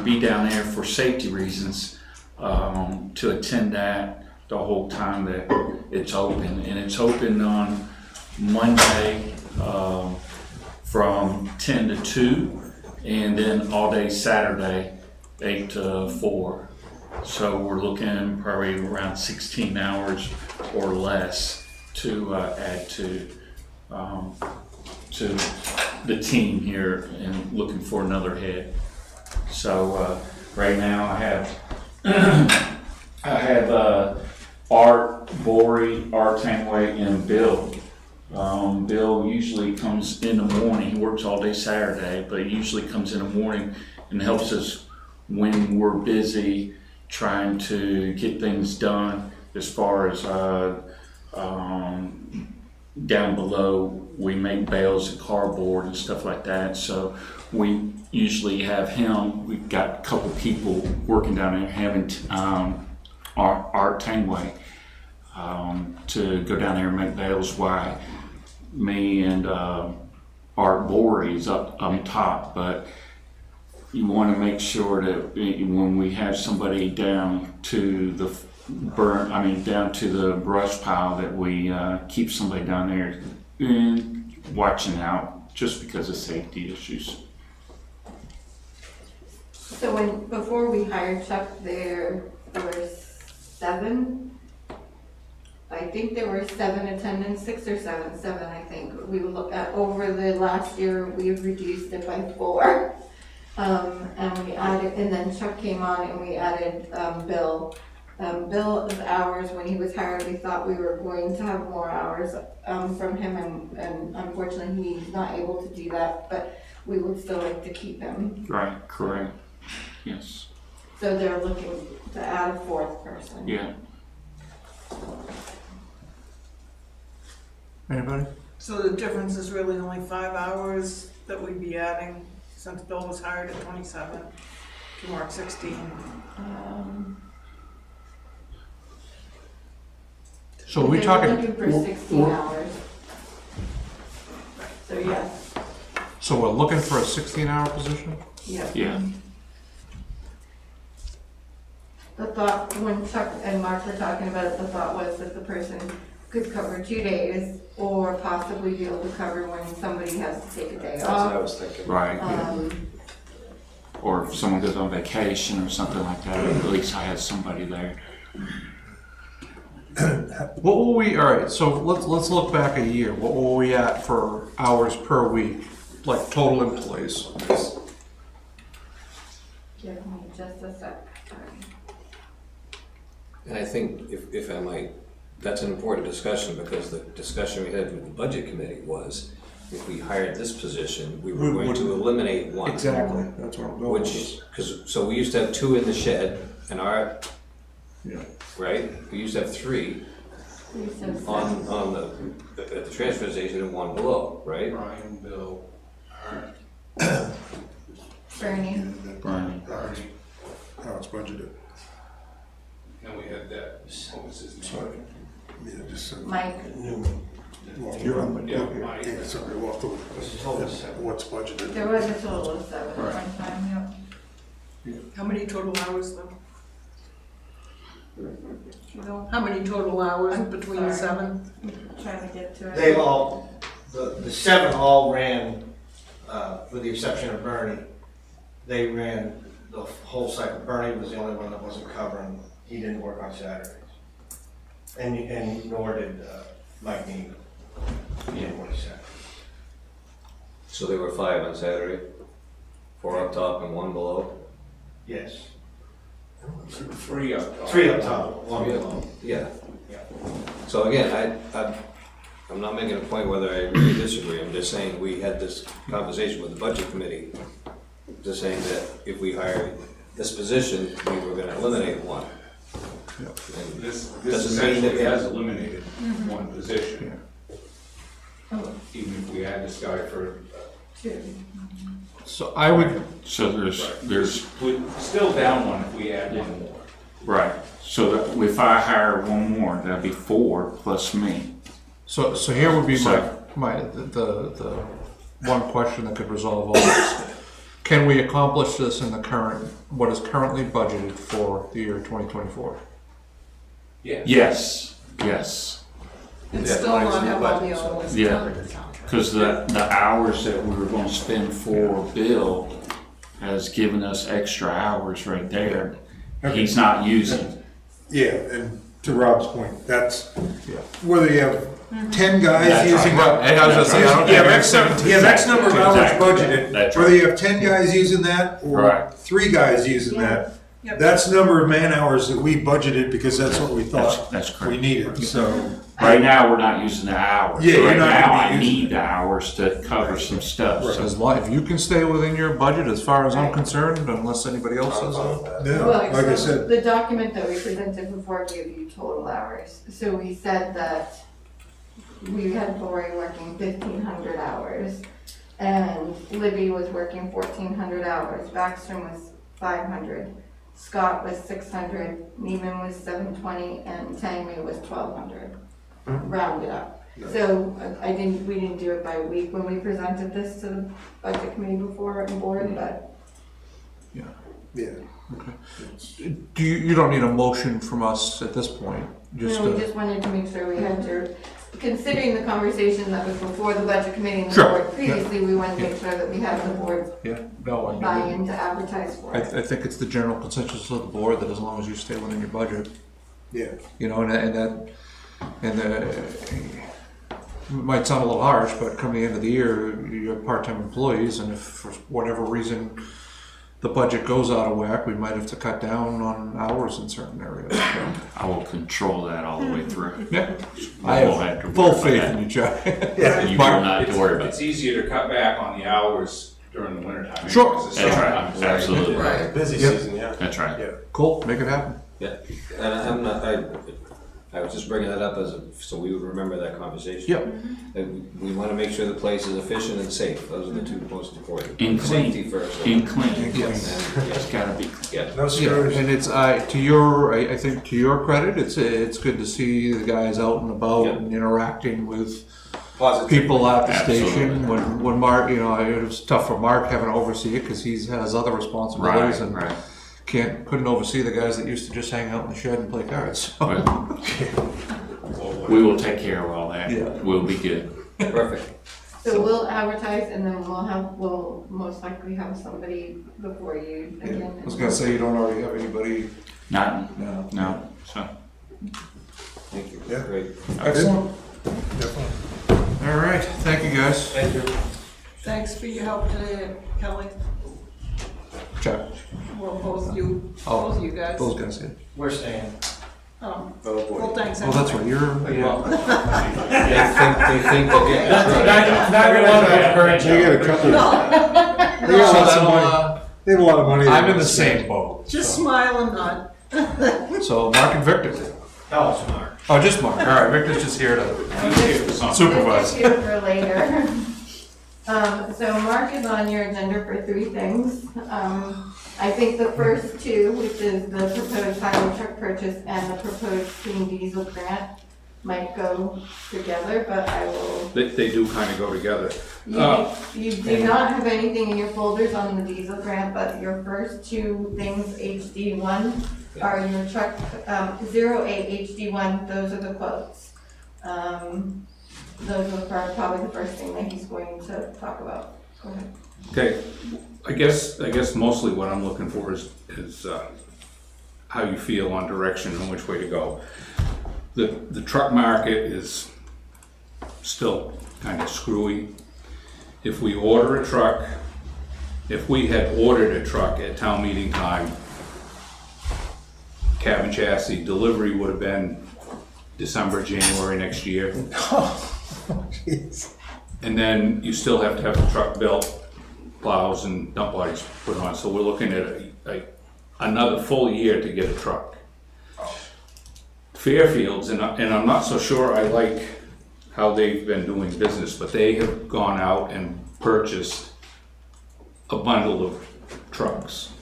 N: be down there for safety reasons, to attend that the whole time that it's open. And it's open on Monday from 10 to 2, and then all day Saturday, 8 to 4. So we're looking probably around 16 hours or less to add to the team here, and looking for another head. So right now I have Art Bory, Art Tanway, and Bill. Bill usually comes in the morning. He works all day Saturday, but he usually comes in the morning and helps us when we're busy trying to get things done. As far as down below, we make bales of cardboard and stuff like that. So we usually have him. We've got a couple people working down there, having Art Tanway to go down there and make bales while me and Art Voorhees up top, but you want to make sure that when we have somebody down to the down to the brush pile, that we keep somebody down there and watching out, just because of safety issues.
F: So before we hired Chuck, there were 7. I think there were 7 attendants, 6 or 7, I think. We look at, over the last year, we've reduced it by 4. And we added, and then Chuck came on and we added Bill. Bill's hours, when he was hired, we thought we were going to have more hours from him, and unfortunately he's not able to do that, but we would still like to keep him.
N: Right, correct. Yes.
F: So they're looking to add a 4th person.
N: Yeah.
A: Anybody?
B: So the difference is really only 5 hours that we'd be adding since Bill was hired at 27 to mark 16.
A: So we
F: They were
A: talking,
F: looking for 16 hours. So yes,
A: so we're looking for a 16-hour position?
F: yeah.
N: Yeah.
F: The thought, when Chuck and Mark were talking about it, the thought was that the person could cover 2 days, or possibly be able to cover when somebody has to take a day
C: That's what I
F: off.
C: was thinking.
N: Right. Or if someone goes on vacation or something like that, at least I had somebody there.
A: What were we, all right, so let's look back a year. What were we at for hours per week, like total employees?
F: Give me just a sec.
K: And I think, if I might, that's an important discussion, because the discussion we had with the budget committee was, if we hired this position, we were going to eliminate 1.
A: Exactly, that's where I'm going.
K: So we used to have 2 in the shed, and
A: Yeah.
K: right? We used to have 3 on at the transfer station and 1 below, right?
L: Brian, Bill,
F: Bernie.
N: Brian.
D: How it's budgeted.
L: and we had that, what was his name?
D: Yeah, just,
F: Mike.
D: well, you're on,
L: Yeah, Mike.
D: yeah, sorry, we'll have to, what's budgeted.
F: There was a total of 7 at one time,
B: How many total hours though? How many total hours
F: I'm
B: between the
F: sorry.
B: 7?
F: I'm trying to get to it.
O: They all, the 7 all ran, with the exception of Bernie. They ran the whole cycle. Bernie was the only one that wasn't covering. He didn't work on Saturdays. And nor did Mike Neal. He didn't work Saturdays.
K: So there were 5 on Saturday, 4 up top and 1 below?
O: Yes.
L: 3 up top.
O: 3 up top, 1 below.
K: Yeah. So again, I'm not making a point whether I agree or disagree, I'm just saying, we had this conversation with the budget committee, just saying that if we hired this position, we were gonna eliminate 1. And
L: This
K: doesn't mean
L: essentially
K: that-
L: has eliminated 1 position.
F: Oh,
L: Even if we add this guy for,
F: 2.
A: So I would,
N: So there's
L: we're still down 1 if we add 1 more.
N: right. So that if I hire 1 more, that'd be 4 plus me.
A: so here would be
N: So-
A: the one question that could resolve all this. Can we accomplish this in the current, what is currently budgeted for the year 2024?
L: Yeah.
N: Yes, yes.
B: And
K: Yeah,
B: still
K: mine's
B: not
K: in the
B: have all
K: budget,
B: the
K: so-
B: hours
N: Yeah.
B: covered.
N: Because the hours that we were gonna spend for Bill has given us extra hours right there. He's not using.
D: Yeah, and to Rob's point, that's,
A: Yeah.
D: whether you have 10 guys
N: That's
D: using.
N: right.
A: And I was just saying, I don't
D: You have
A: think
D: X number of hours
N: Exactly.
D: budgeted,
N: That's
D: whether
N: right.
D: you have 10 guys using that, or
N: Right.
D: 3 guys using that.
B: Yep.
D: That's the number of man hours that we budgeted, because that's what we
N: That's
D: thought
N: correct.
D: we needed, so.
N: Right now, we're not using the hours.
D: Yeah, you're
N: Right
D: not
N: now,
D: gonna be
N: I
D: using
N: need the hours to cover some stuff. So
A: As long, if you can stay within your budget, as far as I'm concerned, unless anybody else does.
D: No,
F: Well,
D: like I
F: so
D: said,
F: the document that we presented before gave you total hours. So we said that we had Lori working 1,500 hours, and Libby was working 1,400 hours, Backstrom was 500, Scott was 600, Neiman was 720, and Tangme was 1,200, rounded up. So we didn't do it by week when we presented this to the budget committee before and board, but
D: Yeah.
A: You don't need a motion from us at this point, just,
F: we just wanted to make sure we had to, considering the conversation that was before the budget committee and the
A: Sure,
F: board previously, we wanted to make sure that we had the board's
A: yeah, no, I
F: buy-in to advertise for
A: I
F: it.
A: think it's the general consensus of the board that as long as you stay within your budget,
D: Yeah.
A: you know, it might sound a little harsh, but come the end of the year, you have part-time employees, and if for whatever reason the budget goes out of whack, we might have to cut down on hours in certain areas. So,
N: I will control that all the way through.
A: yeah,
N: I
A: I
N: won't have to
A: have full
N: worry
A: faith
N: about
A: in you, Chuck.
N: that. You will not have to worry about
L: It's
N: it.
L: easier to cut back on the hours during the winter time.
A: Sure.
L: because the
N: That's right,
L: summertime is actually-
N: absolutely.
B: Right.
C: Busy
A: Yep.
C: season, yeah.
N: That's right.
A: Cool, make it happen.
K: Yeah, and I'm not, I was just bringing that up so we would remember that conversation.
A: Yep.
K: And we wanna make sure the place is efficient and safe, those are the two most important.
N: And clean.
K: Safety first.
N: And clean.
A: Yes.
K: And,
N: It's gotta be clean.
K: yeah,
C: No
A: Yeah,
C: screws.
A: and it's, I think to your credit, it's good to see the guys out and about
K: Yeah.
A: and interacting with
C: Positive.
A: people at the
N: Absolutely.
A: station. When Mark, it was tough for Mark having to oversee it because he has other responsibilities and
N: Right.
A: couldn't oversee the guys that used to just hang out in the shed and play cards. So,
N: But we will take care of all that.
A: Yeah.
N: We'll be good.
K: perfect.
F: So we'll advertise and then we'll most likely have somebody before you again.
A: I was gonna say, you don't already have anybody.
N: Not,
A: No.
N: no, so.
K: Thank you,
C: Yeah.
K: great.
A: Excellent.
C: Definitely.
A: All right, thank you guys.
C: Thank you.
B: Thanks for your help today, Kelly.
A: Chuck,
B: Well, both you guys.
A: those guys, yeah.
O: We're staying.
B: Oh,
C: Oh, boy.
B: well, thanks.
A: Oh, that's right, you're,
K: Well, they think they're getting a truck.
O: Not gonna want to encourage
D: They got a couple,
B: No,
D: they got
A: So
D: lots of
A: that'll,
D: money, they have a lot of money.
A: I'm in the same boat.
B: just smile and nod.
A: So Mark and Victor.
O: Oh, it's Mark.
A: Oh, just Mark. All right, Victor's just here to supervise.
F: Thank you for later. So Mark is on your agenda for three things. I think the first two, which is the proposed highway truck purchase and the proposed clean diesel grant, might go together, but I will.
L: They do kind of go together.
F: You do not have anything in your folders on the diesel grant, but your first two things, HD1, are your truck, 08 HD1, those are the quotes. Those are probably the first thing that he's going to talk about. Go ahead.
L: Okay, I guess mostly what I'm looking for is how you feel on direction and which way to go. The truck market is still kind of screwy. If we order a truck, if we had ordered a truck at town meeting time, cab and chassis delivery would have been December, January next year.
D: Jeez.
L: And then you still have to have the truck built, plows and dump bodies put on, so we're looking at another full year to get a truck. Fairfields, and I'm not so sure I like how they've been doing business, but they have gone out and purchased a bundle of trucks.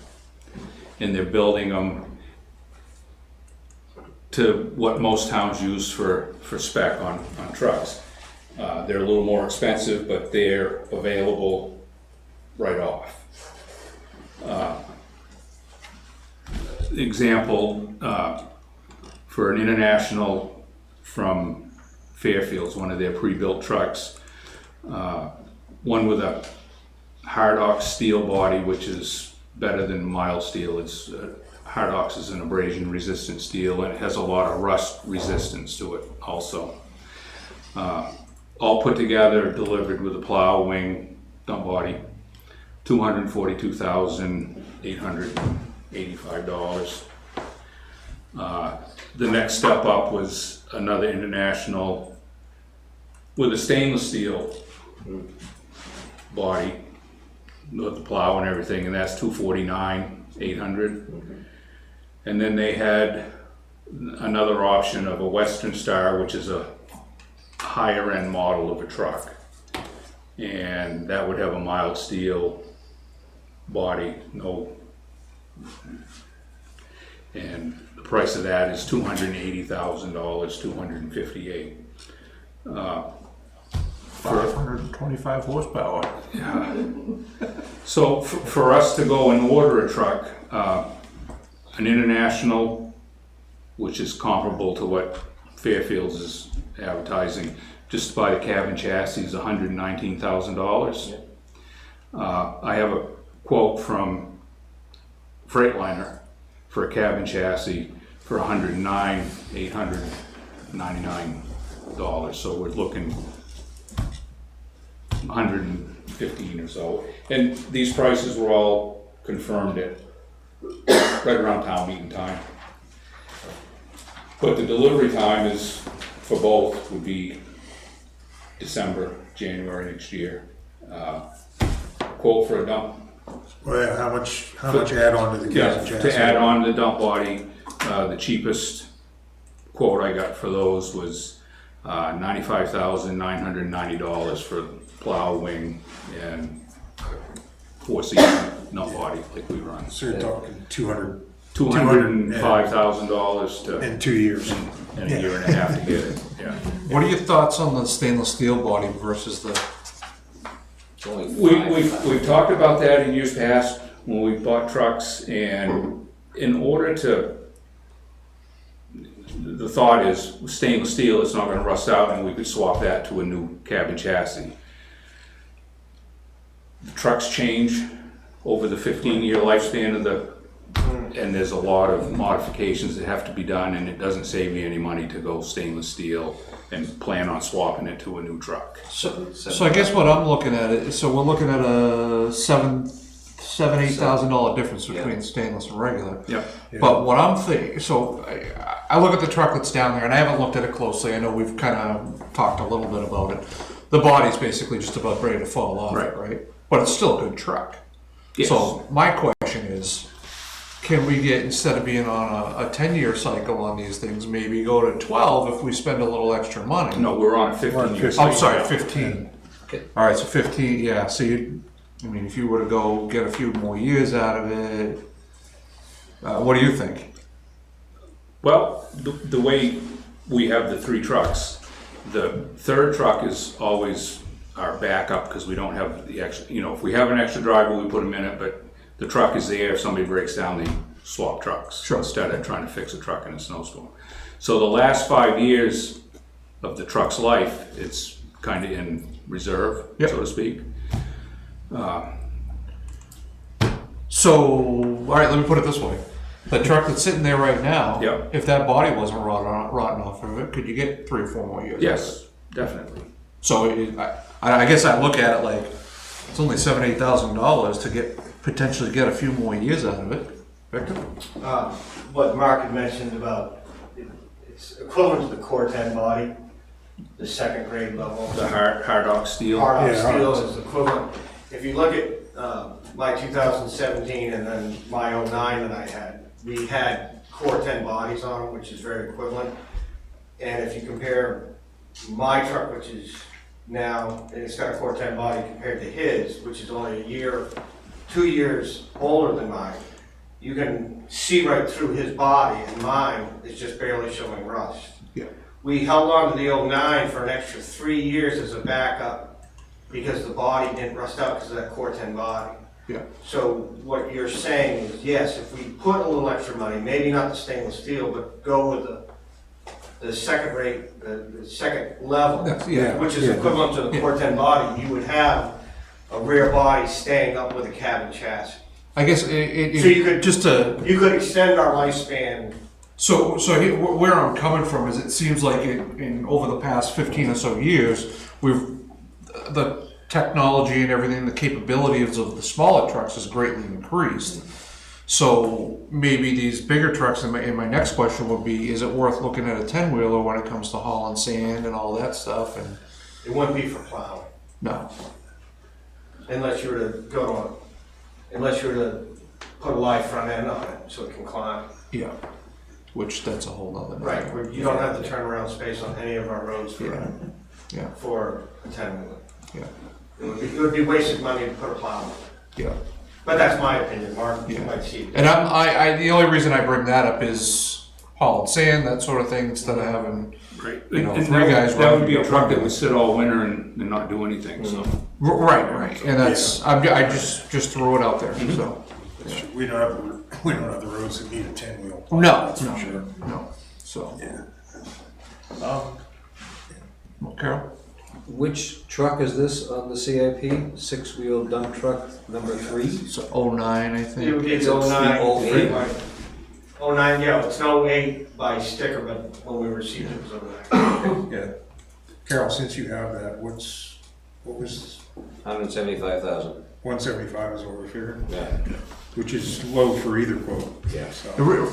L: And they're building them to what most towns use for spec on trucks. They're a little more expensive, but they're available right off. Example, for an International from Fairfields, one of their pre-built trucks, one with a Hardox steel body, which is better than mild steel. It's Hardox is an abrasion resistant steel, and it has a lot of rust resistance to it also. All put together, delivered with a plow, wing, dump body, $242,885. The next step up was another International with a stainless steel body with the plow and everything, and that's $249,800. And then they had another option of a Western Star, which is a higher end model of a truck, and that would have a mild steel body, and the price of that is $280,000, $258,000.
A: 525 horsepower.
L: So for us to go and order a truck, an International, which is comparable to what Fairfields is advertising, just to buy the cabin chassis is $119,000. I have a quote from Freightliner for a cabin chassis for $109,899. So we're looking 115 or so. And these prices were all confirmed at right around town meeting time. But the delivery time is, for both, would be December, January next year. Quote for a dump.
D: Well, how much add on to the cabin chassis?
L: To add on the dump body, the cheapest quote I got for those was $95,990 for plow, wing, and 4-seat dump body like we run.
D: So you're talking
L: $205,000 to
D: in 2 years.
L: in a year and a half to get it. Yeah.
A: What are your thoughts on the stainless steel body versus the?
L: We've talked about that in years past when we bought trucks, and in order to, the thought is stainless steel, it's not going to rust out, and we could swap that to a new cabin chassis. The trucks change over the 15-year lifespan of the, and there's a lot of modifications that have to be done, and it doesn't save me any money to go stainless steel and plan on swapping it to a new truck.
A: So I guess what I'm looking at is, so we're looking at a $8,000 difference between stainless and regular.
L: Yeah.
A: But what I'm thinking, so I look at the truck that's down there, and I haven't looked at it closely. I know we've kind of talked a little bit about it. The body's basically just about ready to fall off, right? But it's still a good truck.
L: Yes.
A: So my question is, can we get, instead of being on a 10-year cycle on these things, maybe go to 12 if we spend a little extra money?
L: No, we're on a 15-year.
A: I'm sorry, 15. All right, so 15, yeah. So you, I mean, if you were to go get a few more years out of it, what do you think?
L: Well, the way we have the 3 trucks, the third truck is always our backup because we don't have the extra, if we have an extra driver, we put them in it, but the truck is there. If somebody breaks down, they swap trucks instead of trying to fix a truck in a snowstorm. So the last 5 years of the truck's life, it's kind of in reserve, so to speak.
A: So, all right, let me put it this way. The truck that's sitting there right now, if that body wasn't rotten off of it, could you get 3 or 4 more years?
L: Yes, definitely.
A: So I guess I look at it like it's only $7,000 to $8,000 to potentially get a few more years out of it. Victor?
O: What Mark had mentioned about, it's equivalent to the Core 10 body, the second grade level.
L: The hard steel.
O: Hard steel is equivalent. If you look at my 2017 and then my 09 that I had, we had Core 10 bodies on them, which is very equivalent. And if you compare my truck, which is now, and it's got a Core 10 body compared to his, which is only 2 years older than mine, you can see right through his body, and mine is just barely showing rust.
A: Yeah.
O: We held on to the 09 for an extra 3 years as a backup because the body didn't rust out because of that Core 10 body.
A: Yeah.
O: So what you're saying is, yes, if we put a little extra money, maybe not the stainless steel, but go with the second rate, the second level, which is equivalent to the Core 10 body, you would have a rear body staying up with a cabin chassis.
A: I guess
O: So you could you could extend our lifespan.
A: So where I'm coming from is it seems like in over the past 15 or so years, the technology and everything, the capabilities of the smaller trucks has greatly increased. So maybe these bigger trucks, and my next question would be, is it worth looking at a 10-wheeler when it comes to hauling sand and all that stuff? And
O: it wouldn't be for plowing.
A: No.
O: Unless you were to put a live front end on it so it can climb.
A: Yeah. Which that's a whole nother.
O: Right. You don't have the turnaround space on any of our roads for a 10-wheeler.
A: Yeah.
O: It would be wasted money to put a plow on it.
A: Yeah.
O: But that's my opinion, Mark. You might see it.
A: And I the only reason I bring that up is hauling sand, that sort of thing, instead of having,
L: Right.
A: you know,
L: And
A: three
L: that-
A: guys
L: That would
A: running
L: be a
A: the
L: truck that
A: truck.
L: would sit all winter and not do anything, so.
A: Right, and that's, I just threw it out there, so.
D: We don't have the roads that need a 10-wheel.
A: No,
D: That's for
A: no,
D: sure.
A: no, so.
D: Yeah.
A: Well, Carol?
K: Which truck is this on the CIP? Six-wheel dump truck number 3?
A: So 09, I
O: It
A: think.
O: would be
K: It's
O: the
K: a
O: 09.
K: 08.
O: 09, yeah, it's an 08 by sticker, but when we received it, it was 09.
D: Yeah. Carol, since you have that, what was
K: 175,000.
D: 175 is what we're figuring?
K: Yeah.
D: Which is low for either quote.
K: Yeah.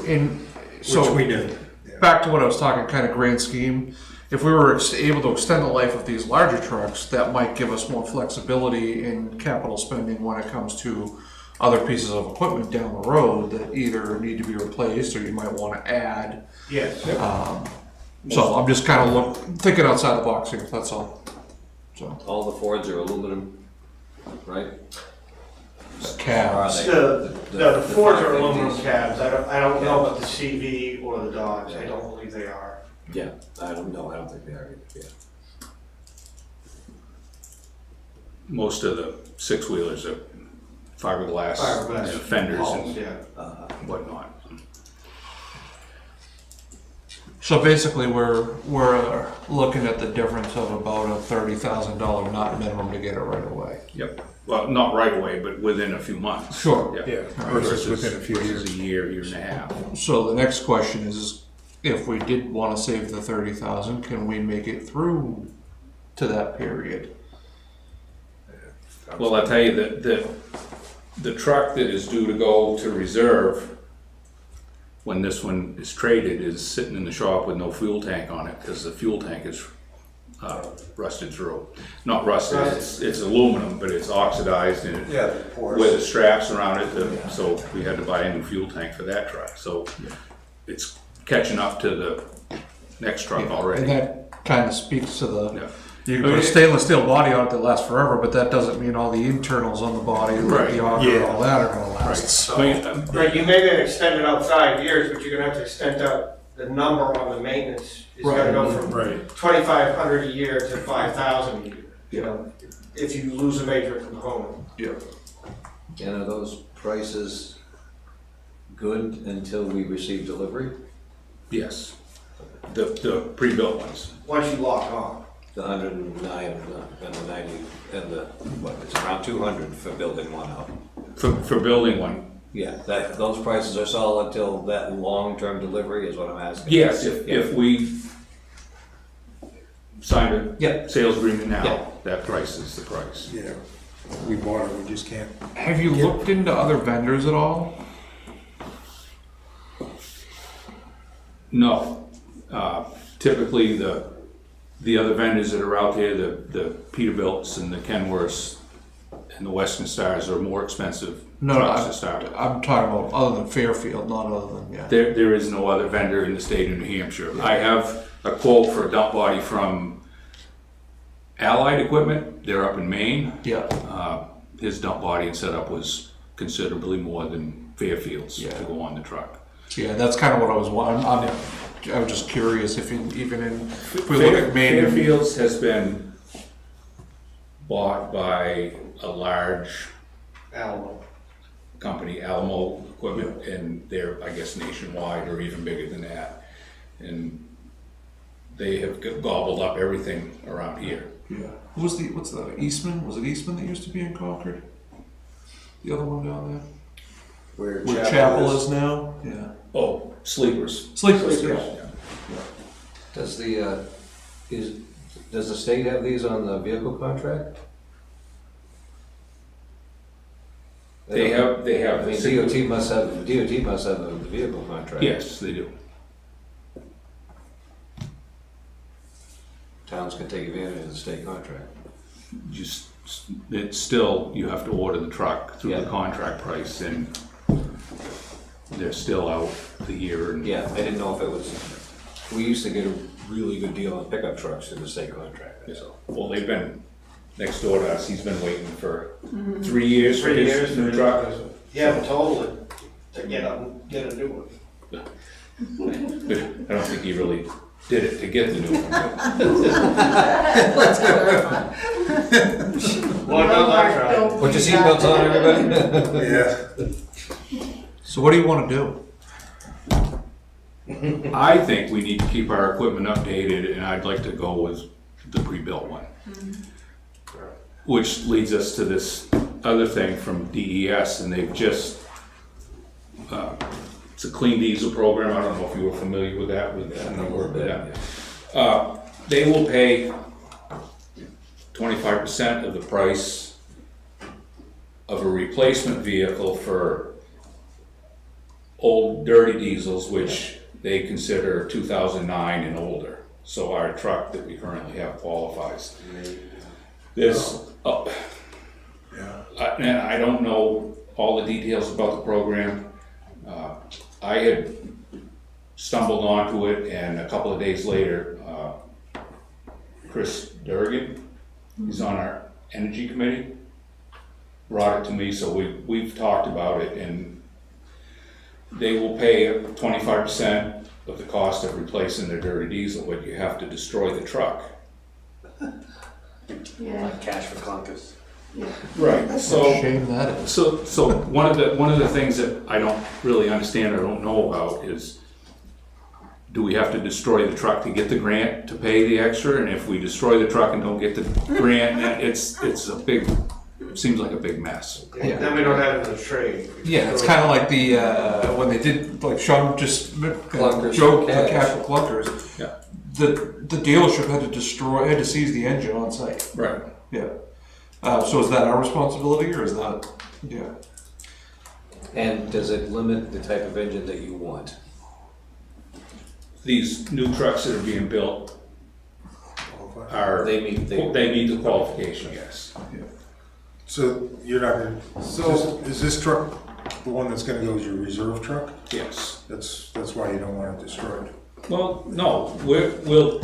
A: And
D: Which
A: so,
D: we did. Yeah.
A: back to what I was talking, kind of grand scheme, if we were able to extend the life of these larger trucks, that might give us more flexibility in capital spending when it comes to other pieces of equipment down the road that either need to be replaced or you might want to add.
O: Yes.
A: So I'm just kind of thinking outside the box here, that's all. So,
K: All the Fords are aluminum, right?
A: cabs.
O: The Fords are aluminum cabs. I don't know about the CV or the Dodge. I don't believe they are.
K: Yeah, I don't think they are either, yeah.
L: Most of the six-wheelers are fiberglass,
O: Fiberglass
L: you know, fenders
O: hulls,
L: and
O: yeah.
L: whatnot.
A: So basically, we're looking at the difference of about a $30,000 not minimum to get it right away.
L: Yep. Well, not right away, but within a few months.
A: Sure.
L: Yeah.
D: Versus within a few
L: versus
D: years.
L: a year and a half.
A: So the next question is, if we did want to save the 30,000, can we make it through to that period?
L: Well, I'll tell you that the truck that is due to go to reserve when this one is traded is sitting in the shop with no fuel tank on it because the fuel tank is rusted through. Not rusted, it's aluminum, but it's oxidized and
C: Yeah, the pores.
L: with the straps around it, so we had to buy a new fuel tank for that truck. So it's catching up to the next truck already.
A: And that kind of speaks to the,
L: Yeah.
A: you can put a stainless steel body on it that lasts forever, but that doesn't mean all the internals on the body, like
L: Right.
A: the auger and all that are gonna last.
L: Right.
A: So,
L: I mean,
O: Right, you may be able to extend it out 5 years, but you're gonna have to extend out the number on the maintenance. It's gonna go from 2,500 a year to 5,000 a year, you know, if you lose a major component.
A: yeah.
K: And are those prices good until we receive delivery?
L: yes, the pre-built ones.
O: Once you lock on.
K: The 109 and the 90 and the, what, it's around 200 for building one out.
L: For building one,
K: Yeah, those prices are solid until that long-term delivery is what I'm asking.
L: yes, if we signed
K: Yeah.
L: a sales agreement
K: Yeah.
L: now, that price is the price.
D: Yeah. We bought it, we just can't.
A: Have you looked into other vendors at all?
L: No, typically the other vendors that are out there, the Peterbilts and the Kenworths and the Western Stars are more expensive
A: No,
L: trucks to start with.
A: I'm talking about other than Fairfield, not other than, yeah.
L: There is no other vendor in the state of New Hampshire. I have a quote for a dump body from Allied Equipment, they're up in Maine.
A: Yeah.
L: His dump body and setup was considerably more than Fairfield's
A: Yeah.
L: to go on the truck.
A: Yeah, that's kind of what I was wondering. I was just curious if if we look at Maine.
L: Fairfields has been bought by a large
O: Alamo.
L: company, Alamo Equipment, and they're, I guess, nationwide or even bigger than that. And they have gobbled up everything around here.
A: Yeah. What's the Eastman? Was it Eastman that used to be in Concord? The other one down there?
C: Where
A: Where Chapel is now? Yeah.
L: Oh, sleepers.
A: Sleepers, yeah.
K: Does does the state have these on the vehicle contract?
L: They have.
K: I mean, DOT must have a vehicle contract.
L: Yes, they do.
K: Towns can take advantage of the state contract.
L: Just, it's still, you have to order the truck through the
K: Yeah.
L: contract price, and they're still out the year. And
K: Yeah, I didn't know if it was, we used to get a really good deal on pickup trucks through the state contract, so.
L: Well, they've been next door to us. He's been waiting for 3 years for
O: 3
L: his
O: years.
L: new truck.
O: Yeah, totally. To get a new one.
L: But I don't think he really did it to get the new one.
B: Let's clarify.
O: Well, no, that's right.
K: Put your seatbelts on, everybody.
D: Yeah.
A: So what do you want to do?
L: I think we need to keep our equipment updated, and I'd like to go with the pre-built one. Which leads us to this other thing from DES, and they've just, it's a clean diesel program. I don't know if you were familiar with that, they will pay 25% of the price of a replacement vehicle for old dirty diesels, which they consider 2009 and older. So our truck that we currently have qualifies. This, and I don't know all the details about the program. I had stumbled onto it, and a couple of days later, Chris Durgan, he's on our energy committee, brought it to me, so we've talked about it, and they will pay 25% of the cost of replacing the dirty diesel, but you have to destroy the truck.
F: Yeah.
M: Like cash for clunkers.
L: Right. So
A: Shame that is.
L: So one of the things that I don't really understand or don't know about is, do we have to destroy the truck to get the grant to pay the extra? And if we destroy the truck and don't get the grant, it's a big, seems like a big mess.
A: Yeah.
O: Then we don't have it in the trade.
A: Yeah, it's kind of like the, when they did, like Sean just
K: Clunkers
A: joked,
K: for
A: the
K: cash.
A: cash for clunkers.
L: Yeah.
A: The dealership had to seize the engine on site.
L: Right.
A: Yeah. So is that our responsibility, or is that, yeah?
K: And does it limit the type of engine that you want?
L: These new trucks that are being built are,
K: They meet the.
L: they meet the qualification, yes.
D: So you're not gonna, is this truck the one that's gonna go as your reserve truck?
L: Yes.
D: That's why you don't want it destroyed.
L: Well, no, we'll,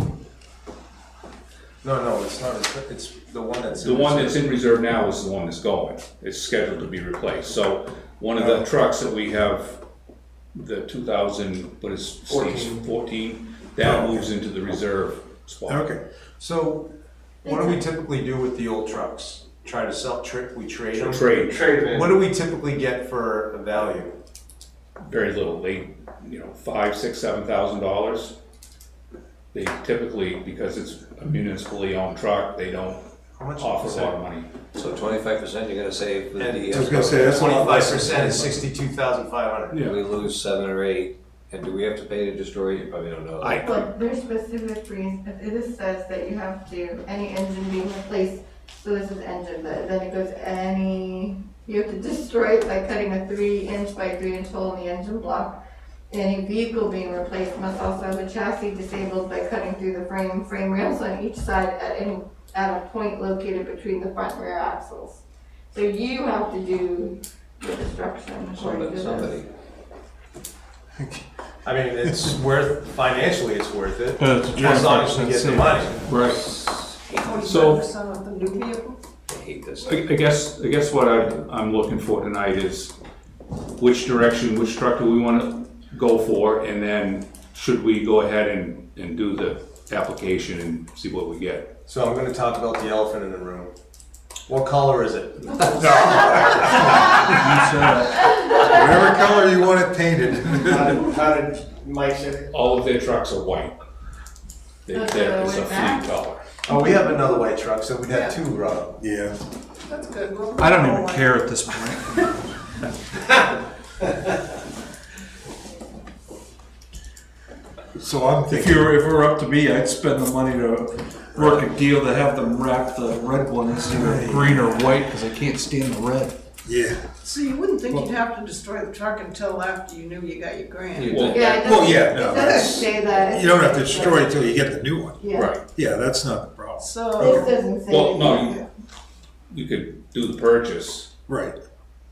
C: No, it's not, it's the one that's.
L: the one that's in reserve now is the one that's going. It's scheduled to be replaced. So one of the trucks that we have, the 2000, what is Steve's, 14, that moves into the reserve spot.
D: Okay.
C: So, what do we typically do with the old trucks? Try to sell, we trade them?
L: Trade,
O: Trade them.
C: What do we typically get for a value?
L: very little, they, $5,000, $6,000, $7,000. They typically, because it's a municipally owned truck, they don't
C: How much
L: offer
C: is
L: a lot
C: that?
L: of money.
K: So 25% you're gonna save for the
C: And
K: DES.
D: I was gonna say, that's a lot
C: 25%
D: less.
C: is 62,500.
K: We lose 7 or 8, and do we have to pay to destroy it? You probably don't know.
F: Well, there's specific reasons, this says that you have to, any engine being replaced, so this is engine, but then it goes you have to destroy it by cutting a 3-inch by 3-inch hole in the engine block. Any vehicle being replaced must also have a chassis disabled by cutting through the frame rails on each side at a point located between the front and rear axles. So you have to do the destruction according to this.
K: Somebody.
C: I mean, it's financially it's worth it,
A: It's
C: as long as we get the money.
L: Right.
B: 25% of the new vehicle?
K: I hate this.
L: I guess what I'm looking for tonight is which truck do we want to go for, and then should we go ahead and do the application and see what we get?
C: So I'm gonna talk about the elephant in the room. What color is it?
D: Whatever color you want it painted.
O: How did Mike say it?
L: All of their trucks are white. It's a fleet color.
C: Oh, we have another white truck, so we'd have 2, Rob.
D: Yeah.
B: That's good.
A: I don't even care at this point.
D: So I'm
A: If
D: thinking,
A: it were up to me, I'd spend the money to work a deal to have them wrap the red ones either green or white, because I can't stand the red.
D: yeah.
B: So you wouldn't think you'd have to destroy the truck until after you knew you got your grant?
L: Well,
F: Yeah, it
D: Well,
F: doesn't,
D: yeah,
F: it
D: no,
F: doesn't
D: that's-
F: say that.
D: You don't have to destroy it till you get the new one.
F: Yeah,
L: Right.
D: Yeah, that's not the problem.
B: So,
F: this doesn't say.
L: Well, no,
F: anything.
L: you could do the purchase,
D: Right.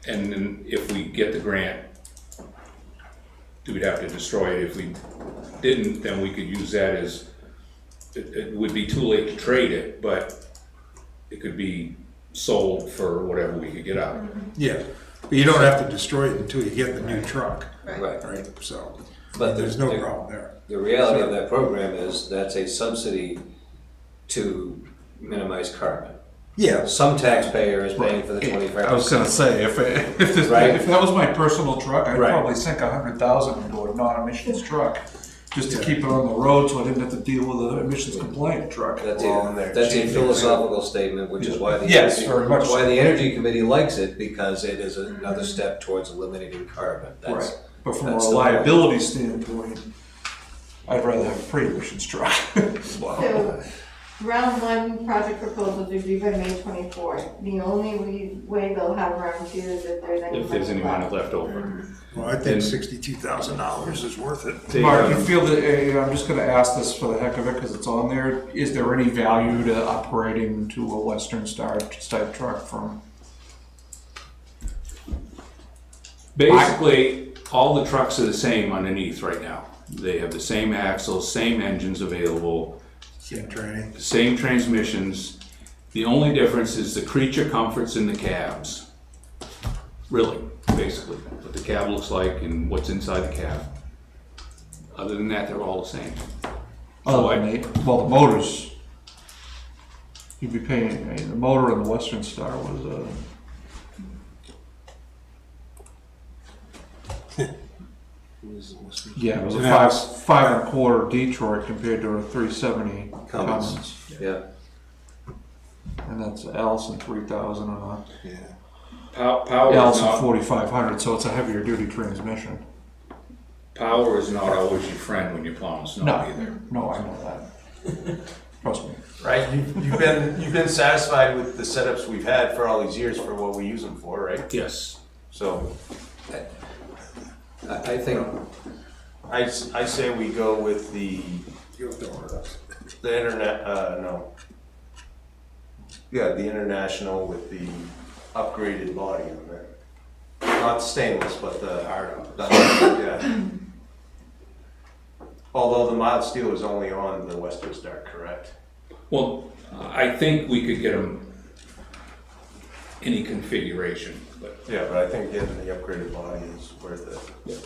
L: and then if we get the grant, we'd have to destroy it. If we didn't, then we could use that as, it would be too late to trade it, but it could be sold for whatever we could get out.
D: Yeah. But you don't have to destroy it until you get the new truck.
B: right.
K: Right.
D: Right, so.
K: But
D: there's no problem there.
K: The reality of that program is that's a subsidy to minimize carbon.
D: Yeah,
K: Some taxpayer is paying for the 25%.
A: I was gonna say, if
K: Right.
A: if that was my personal truck, I'd
K: Right.
A: probably sink 100,000 into a non-emissions truck, just to keep it on the road, so I didn't have to deal with an emissions compliant truck.
K: That's
C: Well, and they're
K: that's a
C: cheap.
K: philosophical statement, which is why the
A: Yes,
K: energy,
A: very much
K: why
A: so.
K: the Energy Committee likes it, because it is another step towards eliminating carbon. That's,
A: Right, but from a
K: that's the point.
A: reliability standpoint, I'd rather have a pre-emissions truck.
F: So, round one project proposals are due by May 24th. The only way they'll have round two is if there's any.
L: If there's any money left over.
D: well, I think
L: And-
D: $62,000 is worth it.
A: Mark, you feel that, I'm just gonna ask this for the heck of it, because it's on there, is there any value to upgrading to a Western Star type truck from?
L: Basically, all the trucks are the same underneath right now. They have the same axles, same engines available,
D: Same training.
L: same transmissions. The only difference is the creature comforts in the cabs. Really, basically, what the cab looks like and what's inside the cab. Other than that, they're all the same.
A: Well, the motors, you'd be paying, the motor in the Western Star was, yeah, it was a five and a quarter Detroit compared to a 370 Cummins.
K: Yeah.
A: And that's Allison 3000 and a
D: Yeah.
L: Power is
A: Allison
L: not,
A: 4500, so it's a heavier duty transmission.
L: power is not always your friend when you're plowing snow
A: No,
L: either.
A: no, I know that. Trust me.
C: Right, you've been satisfied with the setups we've had for all these years for what we use them for, right?
L: Yes.
C: So,
K: I think,
C: I say we go with the internet, no. Yeah, the International with the upgraded body on there. Not stainless, but the hard, yeah. Although the mild steel is only on the Western Star, correct?
L: Well, I think we could get them any configuration, but
C: Yeah, but I think getting the upgraded body is worth it.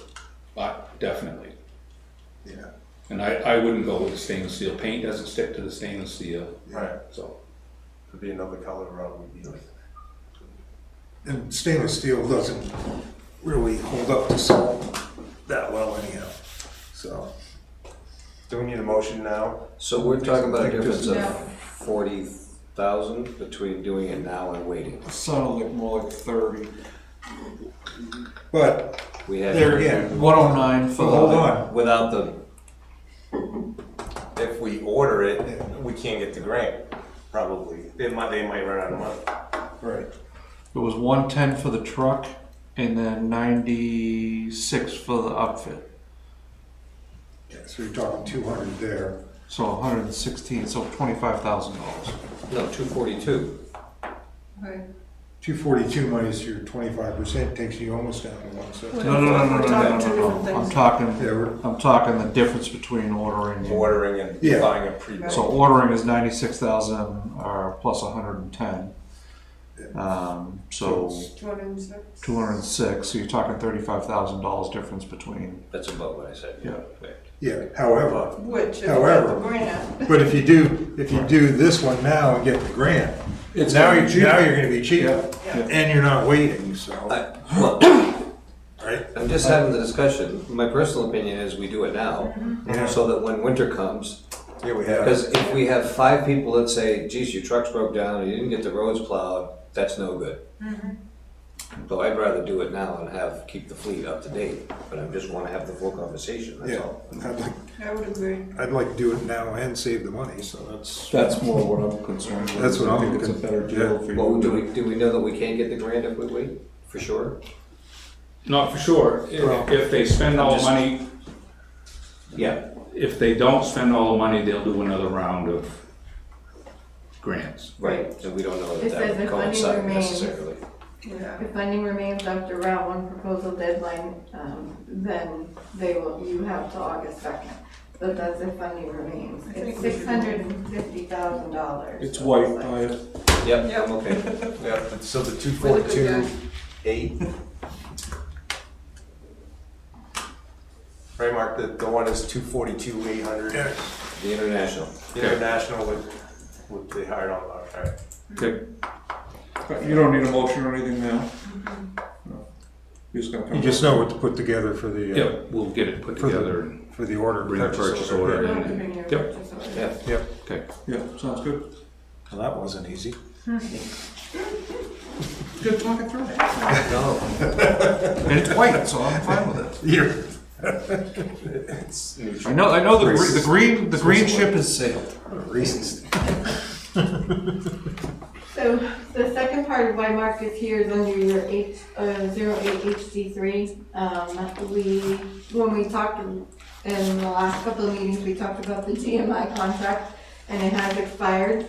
L: definitely.
D: Yeah.
L: And I wouldn't go with the stainless steel. Paint doesn't stick to the stainless steel,
C: Right,
L: so.
C: could be another color rod would be like.
D: And stainless steel doesn't really hold up to salt that well anyhow, so.
C: Do we need a motion now?
K: so we're talking about a
D: Like
K: difference
D: just-
K: of 40,000 between doing it now and waiting.
A: It sounded like more like 30.
D: But
K: We have.
D: there again,
A: 109 for
D: hold on.
K: Without the,
C: If we order it, we can't get the grant, probably. They might run out of money.
D: Right.
A: It was 110 for the truck and then 96 for the upfit.
D: Yeah, so you're talking 200 there.
A: So 116, so $25,000.
K: no, 242.
B: Right.
D: 242 minus your 25% takes you almost down to 170.
A: No, no, no, no,
B: We're
A: no,
B: talking
A: no,
B: two
A: no,
B: different
A: no. I'm
B: things.
A: talking,
D: Yeah, we're-
A: I'm talking the difference between ordering and.
C: Ordering and
D: Yeah.
C: buying a pre-built.
A: So ordering is 96,000 or plus 110. So
B: 206.
A: 206, so you're talking $35,000 difference between.
K: That's about what I said.
A: Yeah.
D: Yeah, however,
B: Which, if you
D: However-
B: get the grant,
D: but if you do this one now and get the grant,
A: It's
D: now
A: gonna
D: you're,
A: be cheaper.
D: now you're gonna be cheaper.
B: Yeah.
D: And you're not waiting, so,
K: Well,
D: right?
K: I'm just having the discussion. My personal opinion is we do it now,
D: Yeah.
K: so that when winter comes,
C: Yeah, we have.
K: because if we have 5 people that say, geez, your truck's broke down, you didn't get the roads plowed, that's no good. So I'd rather do it now and keep the fleet up to date, but I just wanna have the full conversation, that's
D: Yeah,
K: all.
B: I would agree.
D: I'd like to do it now and save the money, so
A: That's more what I'm concerned with.
D: That's what
A: I
D: I'm
A: think it's a
D: looking-
A: better deal for you.
K: Well, do we know that we can't get the grant if we wait, for sure?
L: Not for sure. If they spend all the money,
K: Yeah.
L: if they don't spend all the money, they'll do another round of grants.
K: Right, and we don't know
F: It
K: that
F: says
K: that
F: if
K: would
F: funding
K: coincide
F: remains.
K: necessarily.
B: Yeah.
F: If funding remains after round one proposal deadline, then you have till August 2nd. But that's if funding remains.
B: I think
F: It's
B: we should-
F: $650,000.
A: It's white by it.
K: Yep,
B: Yep.
K: I'm okay.
C: Yeah, but so the
B: Really good
C: 242, 8. Right, Mark, the one is 242,800.
K: The international.
C: International with the hired on lot, right?
L: Okay. But you don't need a motion or anything now? No. You're just gonna come.
D: You just know what to put together for the,
L: Yeah, we'll get it put
D: for the-
L: together and
D: for the order.
L: bring the purchase order
F: You'll
L: in.
F: have to bring your
L: Yep.
F: purchase order.
K: Yeah.
D: Yep,
L: Okay, yeah, sounds good.
D: well, that wasn't easy.
A: Good talking through it.
K: No,
A: And it's white, so I'm fine with it.
D: You're,
C: It's neutral.
A: I know the green ship has sailed.
D: racist.
F: So the second part of why Mark is here is under your 08 HD3. When we talked in the last couple of meetings, we talked about the GMI contract and it has expired.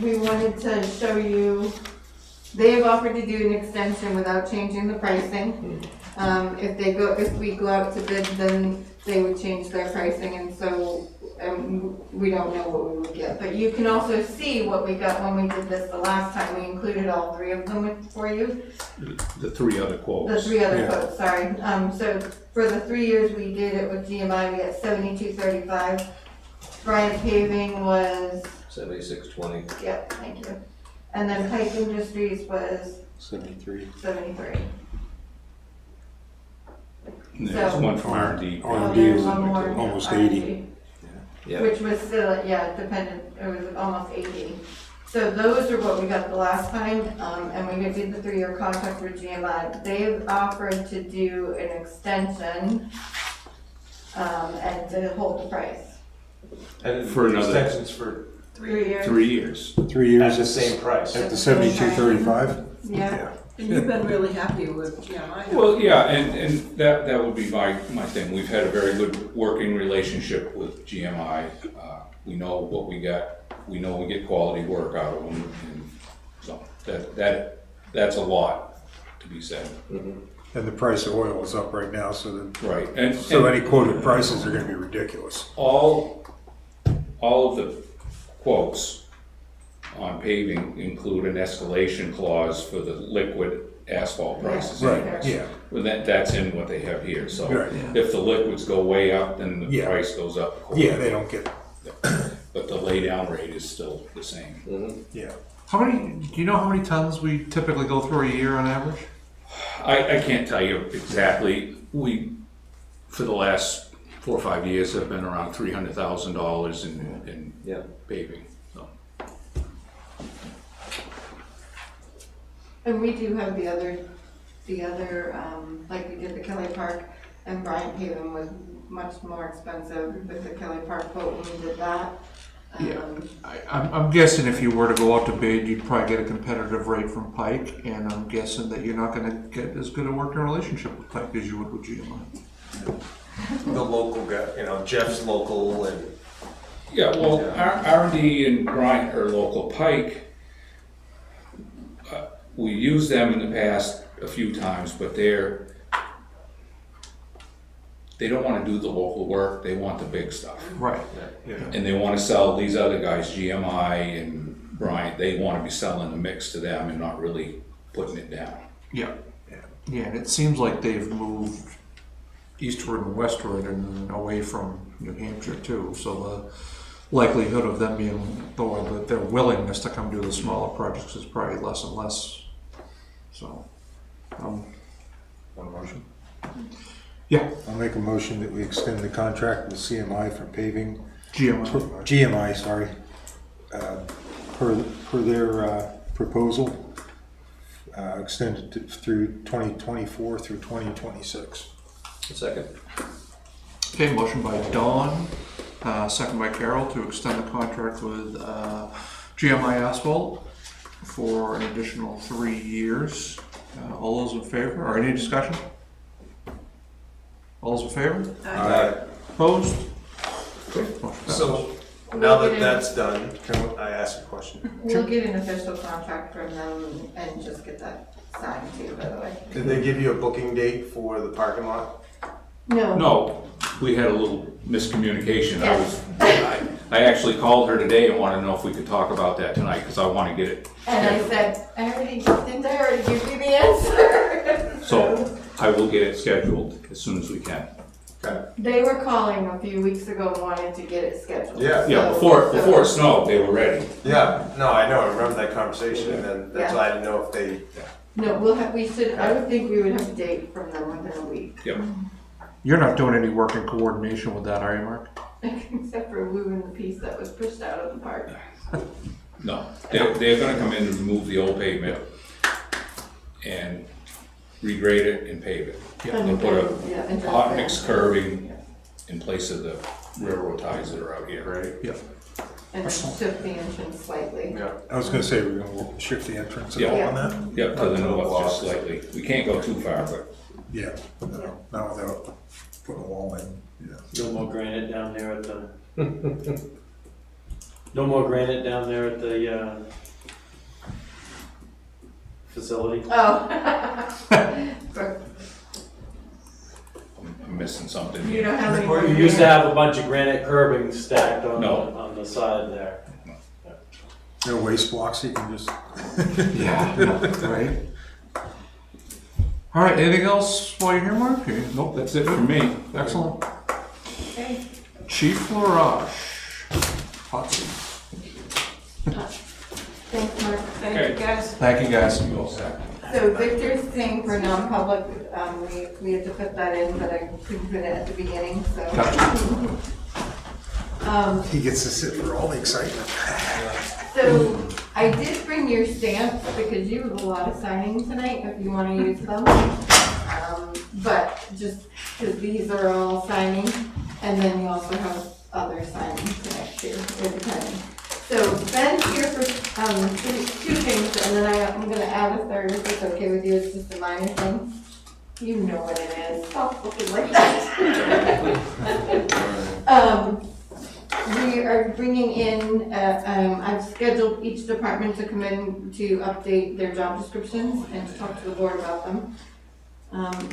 F: We wanted to show you, they have offered to do an extension without changing the pricing. If we go out to bid, then they would change their pricing, and so we don't know what we would get. But you can also see what we got when we did this the last time. We included all three of them for you.
L: The three other quotes.
F: The three other
D: Yeah.
F: quotes, sorry. So for the 3 years we did it with GMI, we got $72.35. Bryant Paving was,
K: 7620.
F: yep, thank you. And then Pike Industries was
D: 73.
F: 73.
L: And there's
F: So-
L: one from R&D.
D: R&D
F: there's
D: is
F: one more
D: almost
F: R&D,
D: 80.
K: Yeah.
F: Which was still, yeah, dependent, it was almost 80. So those are what we got the last time, and we did the 3-year contract with GMI. They've offered to do an extension, and to hold the price.
C: And
L: For
C: the
L: another-
C: extensions for
F: 3 years.
L: 3 years.
D: 3 years
C: at the
D: at
C: same price.
D: At the 72.35?
F: Yeah.
B: And you've been really happy with GMI.
L: Well, yeah, and that would be my thing. We've had a very good working relationship with GMI. We know what we got, we know we get quality work out of them, and so that's a lot to be said.
D: And the price of oil is up right now, so
L: Right,
D: so any quoted prices are gonna be ridiculous.
L: all of the quotes on paving include an escalation clause for the liquid asphalt prices.
D: Right,
L: anyways.
D: yeah.
L: Well, that's in what they have here, so
D: Right.
L: if the liquids go way up, then the
D: Yeah.
L: price goes up.
D: Yeah, they don't get,
L: But the laydown rate is still the same.
D: yeah.
A: Do you know how many tons we typically go through a year on average?
L: I can't tell you exactly. We, for the last 4 or 5 years, have been around $300,000 in
K: Yeah.
L: paving, so.
F: And we do have the other, like we did the Kelly Park, and Bryant Paving was much more expensive with the Kelly Park quote when we did that.
A: Yeah. I'm guessing if you were to go out to bid, you'd probably get a competitive rate from Pike, and I'm guessing that you're not gonna get as good a working relationship with Pike as you would with GMI.
C: The local guy, Jeff's local and.
L: Yeah, well, R&D and Bryant are local. Pike, we used them in the past a few times, but they don't wanna do the local work, they want the big stuff.
A: Right.
C: Yeah.
L: And they wanna sell these other guys, GMI and Bryant, they wanna be selling the mix to them and not really putting it down.
A: Yeah. Yeah, and it seems like they've moved eastward and westward and away from New Hampshire too, so the likelihood of them being, their willingness to come do the smaller projects is probably less and less, so.
C: One motion.
A: Yeah.
D: I'll make a motion that we extend the contract with CMI for paving.
A: GMI.
D: Sorry. Per their proposal, extended through 2024 through 2026.
K: Second.
A: Okay, motion by Dawn, second by Carol to extend the contract with GMI Asphalt for an additional 3 years. All those in favor, or any discussion? All those in favor? Opposed? Okay, motion passes.
C: So now that that's done, can I ask a question?
F: We'll get an official contract from them and just get that signed too, by the way.
C: Did they give you a booking date for the parking lot?
F: No.
L: No, we had a little miscommunication. I actually called her today and wanted to know if we could talk about that tonight, because I want to get it.
F: And I said, didn't I already give you the answer?
L: So I will get it scheduled as soon as we can.
F: They were calling a few weeks ago, wanting to get it scheduled.
C: Yeah.
L: Yeah,
F: So-
L: before it snowed, they were ready.
C: Yeah, no, I know, I remember that conversation, and then that's
F: Yeah.
C: why I didn't know if they,
F: No, I would think we would have a date from them within a week.
L: Yep.
A: You're not doing any work in coordination with that, are you, Mark?
F: Except for moving the piece that was pushed out of the park.
L: No, they're gonna come in and remove the old pavement and regrade it and pave it. They'll put
F: And
L: a hot mix curbing in place of the railroad ties that are out here.
C: right?
A: Yep.
F: And shift the entrance slightly.
C: Yeah.
D: I was gonna say, we're gonna shift the entrance at all
L: Yeah.
D: on that?
L: Yep, to the north, just slightly. We can't go too far, but
D: Yeah, no, not without putting a wall in, yeah.
M: No more granite down there at the, no more granite down there at the, facility.
F: Oh.
L: I'm missing something.
F: You don't have any.
M: Or you used to have a bunch of granite curbing stacked on,
L: No.
M: on the side there.
D: No waste blocks, you can just.
A: Yeah, right. All right, anything else while you're here, Mark?
L: Nope, that's it for me.
A: Excellent.
F: Okay.
A: Chief LaRoche. Hot seat.
F: Thanks, Mark.
B: Thank you, guys.
A: Thank you, guys.
L: You all set?
F: So Victor's thing for non-public, we had to put that in, but I couldn't put it at the beginning, so.
D: He gets to sit for all the excitement.
F: So I did bring your stamps because you have a lot of signing tonight if you want to use them. But just because these are all signing, and then you also have other signing for next year, depending. So Ben's here for two things, and then I'm going to add a third if it's okay with you. It's just a minor thing. You know what it is. Stop looking like that. We are bringing in, I've scheduled each department to come in to update their job descriptions and to talk to the board about them.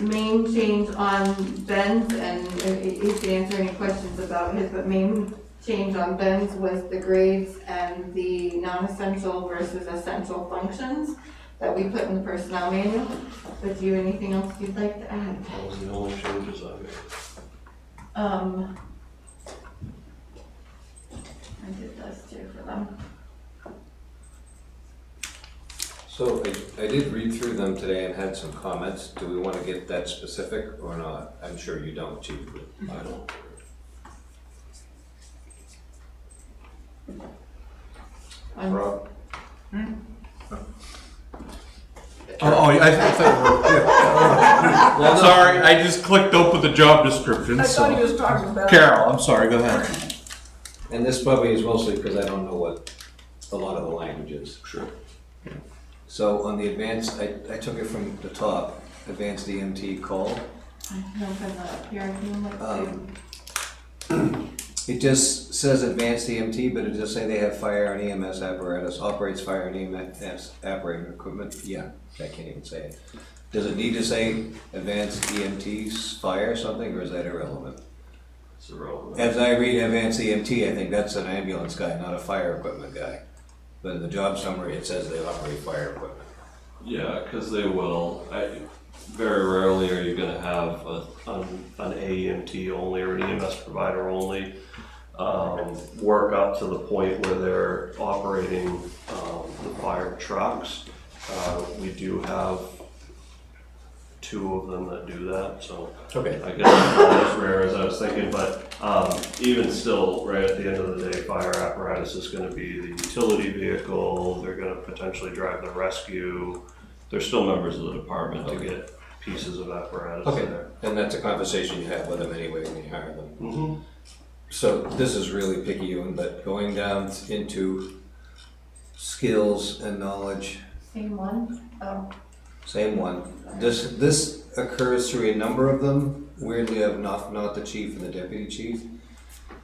F: Main change on Ben's, and he can answer any questions about his, but main change on Ben's was the grades and the non-essential versus essential functions that we put in the personnel manual. But do you have anything else you'd like to add?
H: That was the only changes I made.
F: I did those two for them.
K: So I did read through them today and had some comments. Do we want to get that specific or not? I'm sure you don't, Chief, but I don't.
C: Rob?
A: I thought you were, sorry, I just clicked open the job description,
B: I thought he
A: so.
B: was talking about.
A: Carol, I'm sorry, go ahead.
K: And this probably is mostly because I don't know what a lot of the language is.
H: Sure.
K: So on the advanced, I took it from the top, advanced EMT call.
F: I can open that up here, if you like to.
K: It just says advanced EMT, but it does say they have fire and EMS apparatus, operates fire and EMS operating equipment. Yeah, I can't even say it. Does it need to say advanced EMTs fire or something, or is that irrelevant?
H: It's irrelevant.
K: As I read advanced EMT, I think that's an ambulance guy, not a fire equipment guy. But in the job summary, it says they operate fire equipment.
H: Yeah, because they will. Very rarely are you going to have an AEMT only or an EMS provider only work up to the point where they're operating the fire trucks. We do have 2 of them that do that, so
K: Okay.
H: I guess it's not as rare as I was thinking, but even still, right at the end of the day, fire apparatus is going to be the utility vehicle. They're going to potentially drive the rescue. They're still members of the department to get pieces of apparatus
K: Okay,
H: there.
K: and that's a conversation you have with them anyway when you hire them.
H: Mm-hmm.
K: So this is really picayune, but going down into skills and knowledge,
F: Same one? Oh,
K: same one. This occurs through a number of them, weirdly enough, not the chief and the deputy chief.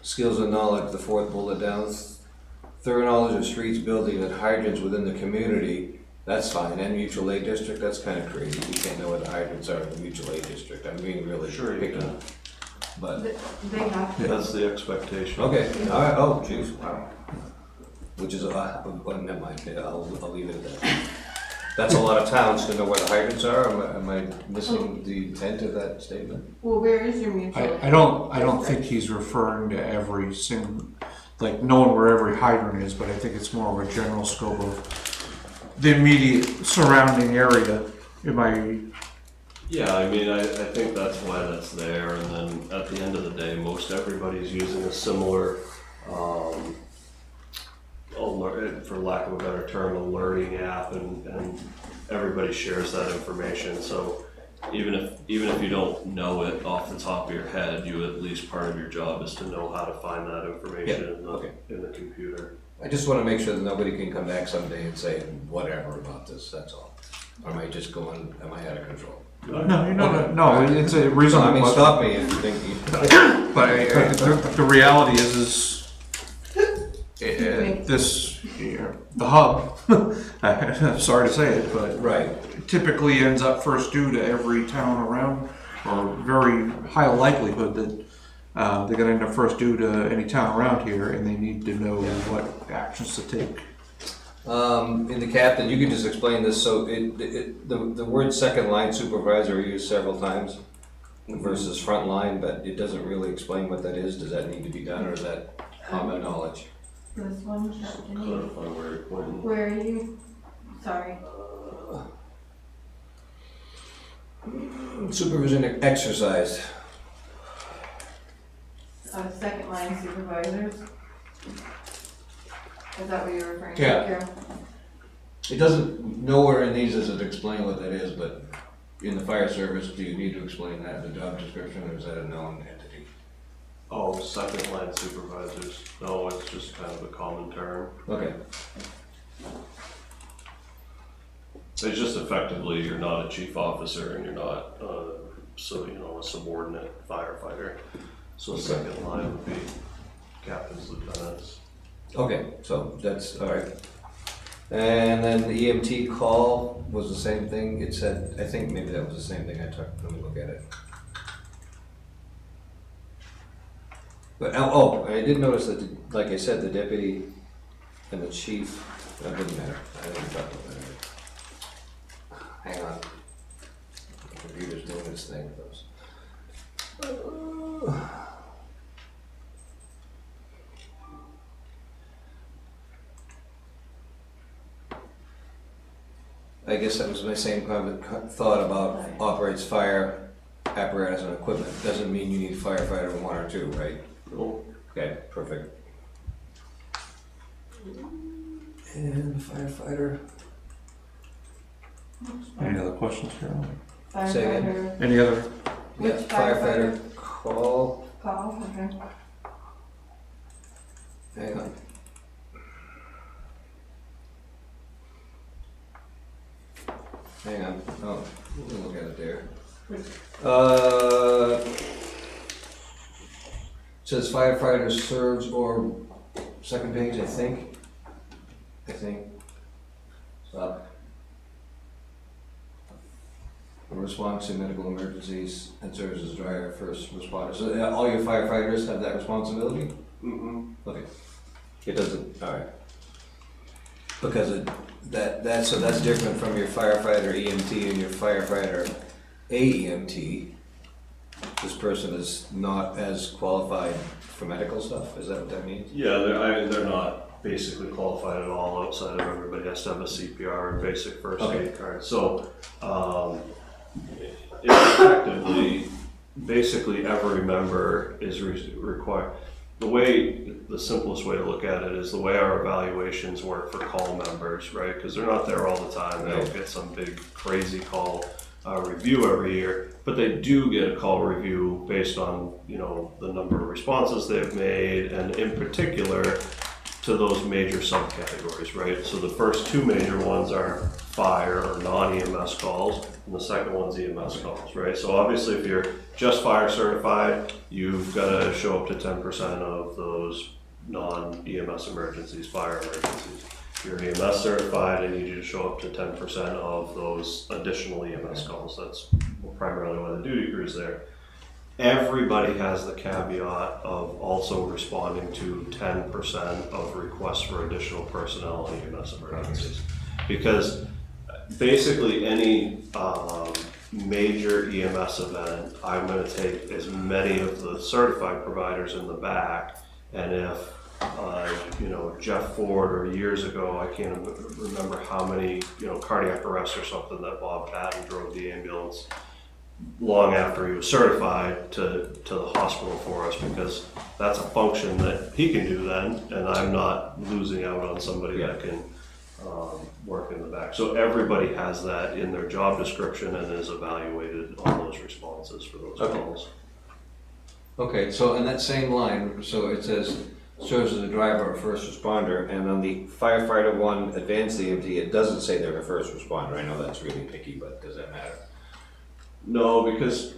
K: Skills and knowledge, the 4th bullet down. Thorough knowledge of streets, buildings, and hydrants within the community. That's fine, and mutual aid district, that's kind of crazy. You can't know what the hydrants are in the mutual aid district. I'm being really
H: Sure you
K: picky.
H: can.
K: But,
F: they have to.
H: That's the expectation.
K: okay, all right, oh, jeez, wow. Which is, well, never mind, yeah, I'll leave it at that. That's a lot of towns to know where the hydrants are. Am I missing the intent of that statement?
F: Well, where is your mutual?
A: I don't think he's referring to every single, like knowing where every hydrant is, but I think it's more of a general scope of the immediate surrounding area. Am I?
H: Yeah, I mean, I think that's why that's there, and then at the end of the day, most everybody's using a similar, for lack of a better term, alerting app, and everybody shares that information. So even if you don't know it off the top of your head, you at least part of your job is to know how to find that information in the computer.
K: I just want to make sure that nobody can come back someday and say whatever about this, that's all. Or am I just going, am I out of control?
A: No, you're not. No, it's a reasonable.
K: I mean,
A: question.
K: stop me if you think
A: But the reality is this, the hub, I'm sorry to say it, but
K: right.
A: typically ends up first due to every town around, or very high likelihood that they're going to end up first due to any town around here, and they need to know what actions to take.
K: In the captain, you could just explain this. So the word second line supervisor are used several times versus front line, but it doesn't really explain what that is. Does that need to be done, or is that common knowledge?
F: This one,
H: Clarify where you're pointing.
F: where are you? Sorry.
K: Supervision exercised.
F: Second line supervisors. Is that what you're referring to,
K: Yeah.
F: Carol?
K: It doesn't, nowhere in these does it explain what that is, but in the fire service, do you need to explain that in the job description, or is that a known entity?
H: Oh, second line supervisors. No, it's just kind of a common term.
K: Okay.
H: It's just effectively, you're not a chief officer and you're not, a subordinate firefighter. So second line would be captains, lieutenants.
K: Okay, so that's, all right. And then the EMT call was the same thing. It said, I think maybe that was the same thing I took. Let me look at it. But, I did notice that, like I said, the deputy and the chief, that didn't matter. I didn't talk about that. Hang on. The computer's doing its thing with those. I guess that was my same kind of thought about operates fire apparatus and equipment. Doesn't mean you need firefighter one or two, right?
H: Cool.
K: Okay, perfect. And firefighter.
A: Any other questions, Carol?
K: Say again?
F: Firefighter.
A: Any other?
F: Which
K: Yeah, firefighter call.
F: Call, okay.
K: Hang on. Hang on. Oh, we'll look at it there. Says firefighter serves, or second page, I think. Stop. Response to medical emergencies and serves as driver first responder. So all your firefighters have that responsibility?
H: Mm-hmm.
K: Okay. It doesn't, all right. Because that's different from your firefighter EMT and your firefighter AEMT. This person is not as qualified for medical stuff, is that what that means?
H: Yeah, they're not basically qualified at all outside of everybody has to have a CPR and basic first aid card. So, effectively, basically every member is required. The simplest way to look at it is the way our evaluations work for call members, right? Because they're not there all the time. They don't get some big crazy call review every year, but they do get a call review based on, the number of responses they've made, and in particular to those major subcategories, right? So the first two major ones are fire or non-EMS calls, and the second one's EMS calls, right? So obviously if you're just fire certified, you've got to show up to 10% of those non-EMS emergencies, fire emergencies. If you're EMS certified, I need you to show up to 10% of those additional EMS calls. That's primarily why the duty crew is there. Everybody has the caveat of also responding to 10% of requests for additional personnel in EMS emergencies. Because basically any major EMS event, I'm gonna take as many of the certified providers in the back, and if, Jeff Ford, or years ago, I can't remember how many, cardiac arrests or something that Bob Patton drove the ambulance long after he was certified to the hospital for us, because that's a function that he can do then, and I'm not losing out on somebody that can work in the back. So everybody has that in their job description and is evaluated on those responses for those calls.
K: Okay, so in that same line, so it says, serves as a driver or first responder, and on the firefighter one advanced EMT, it doesn't say they're a first responder. I know that's really picky, but does that matter?
H: No, because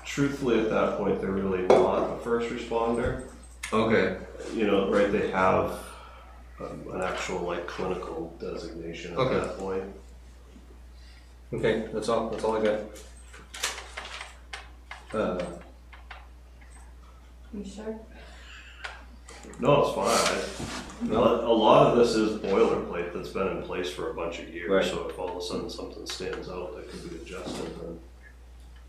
H: truthfully at that point, they're really not a first responder.
K: Okay.
H: Right, they have an actual clinical designation at that point.
K: Okay, that's all I got.
F: You sure?
H: No, it's fine. A lot of this is boilerplate that's been in place for a bunch of years.
K: Right.
H: So if all of a sudden something stands out that could be adjusted, then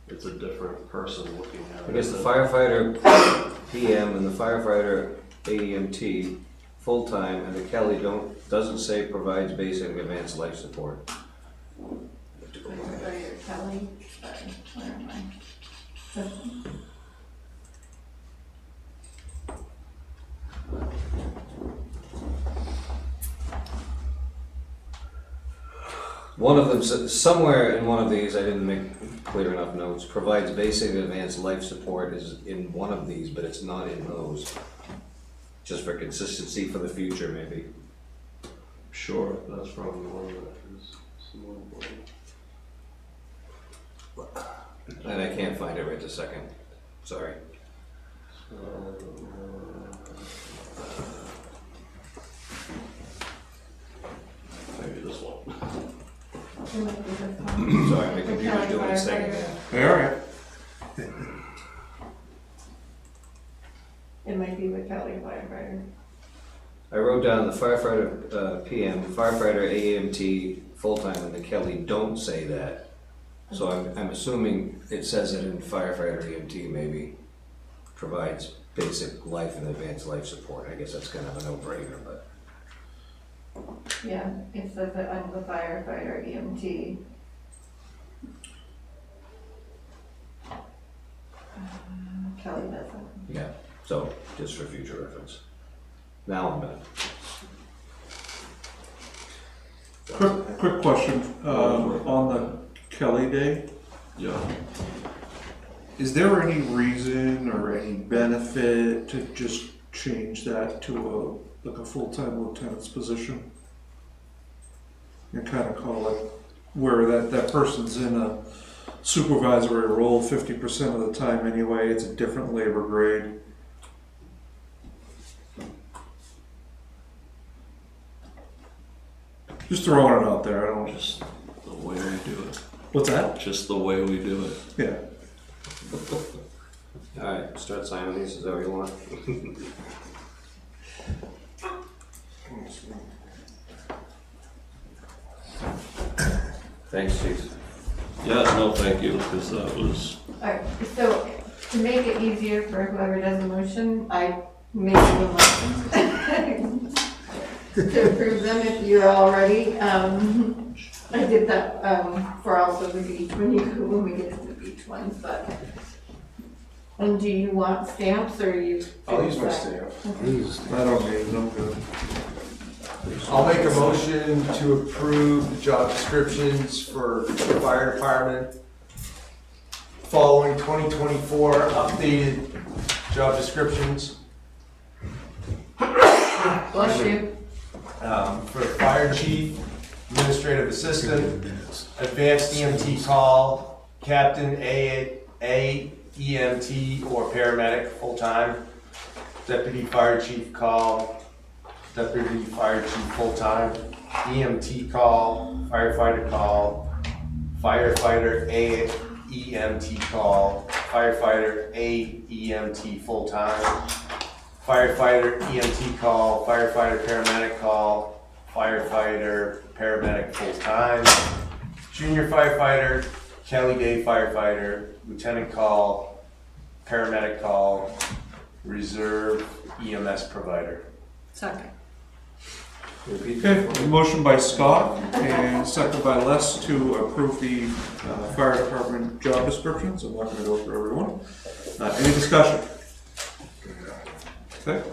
H: it's a different person looking at it.
K: I guess the firefighter PM and the firefighter AEMT full-time, and the Kelly doesn't say provides basic advanced life support.
F: Firefighter Kelly, sorry, where am I?
K: One of them, somewhere in one of these, I didn't make clear enough notes, provides basic and advanced life support is in one of these, but it's not in those. Just for consistency for the future, maybe.
H: Sure, that's probably one that is more important.
K: And I can't find it right this second. Sorry.
H: Maybe this one.
K: Sorry, my computer's doing its thing again.
A: All right.
F: It might be with Kelly firefighter.
K: I wrote down the firefighter PM, firefighter AEMT full-time, and the Kelly don't say that. So I'm assuming it says it in firefighter EMT maybe provides basic life and advanced life support. I guess that's kind of a no-brainer, but.
F: Yeah, it says it under the firefighter EMT. Kelly doesn't.
K: Yeah, so just for future reference. Now I'm done.
A: Quick question, on the Kelly Day,
H: Yeah.
A: is there any reason or any benefit to just change that to a full-time lieutenant's position? And kind of call it where that person's in a supervisory role 50% of the time anyway, it's a different labor grade. Just throwing it out there, I don't
H: Just the way we do it.
A: What's that?
H: Just the way we do it.
A: Yeah.
K: All right, start signing these, is that what you want? Thanks, Chief.
H: Yeah, no, thank you, because that was,
F: Alright, so to make it easier for whoever does the motion, I made the motion to approve them if you're all ready. I did that for also the beach when we get to the beach ones, but. And do you want stamps or you?
C: I'll use my stamp.
A: I don't need them, good.
C: I'll make a motion to approve the job descriptions for the fire department following 2024 updated job descriptions.
F: Bless you.
C: For the fire chief, administrative assistant, advanced EMT call, captain EMT or paramedic full-time, deputy fire chief call, deputy fire chief full-time, EMT call, firefighter AEMT call, firefighter AEMT full-time, firefighter EMT call, firefighter paramedic call, firefighter paramedic full-time, junior firefighter, Kelly Day firefighter, lieutenant call, paramedic call, reserve EMS provider.
B: Second.
A: Okay, motion by Scott and second by Les to approve the fire department job descriptions. I'm not gonna go through everyone. Any discussion? Okay,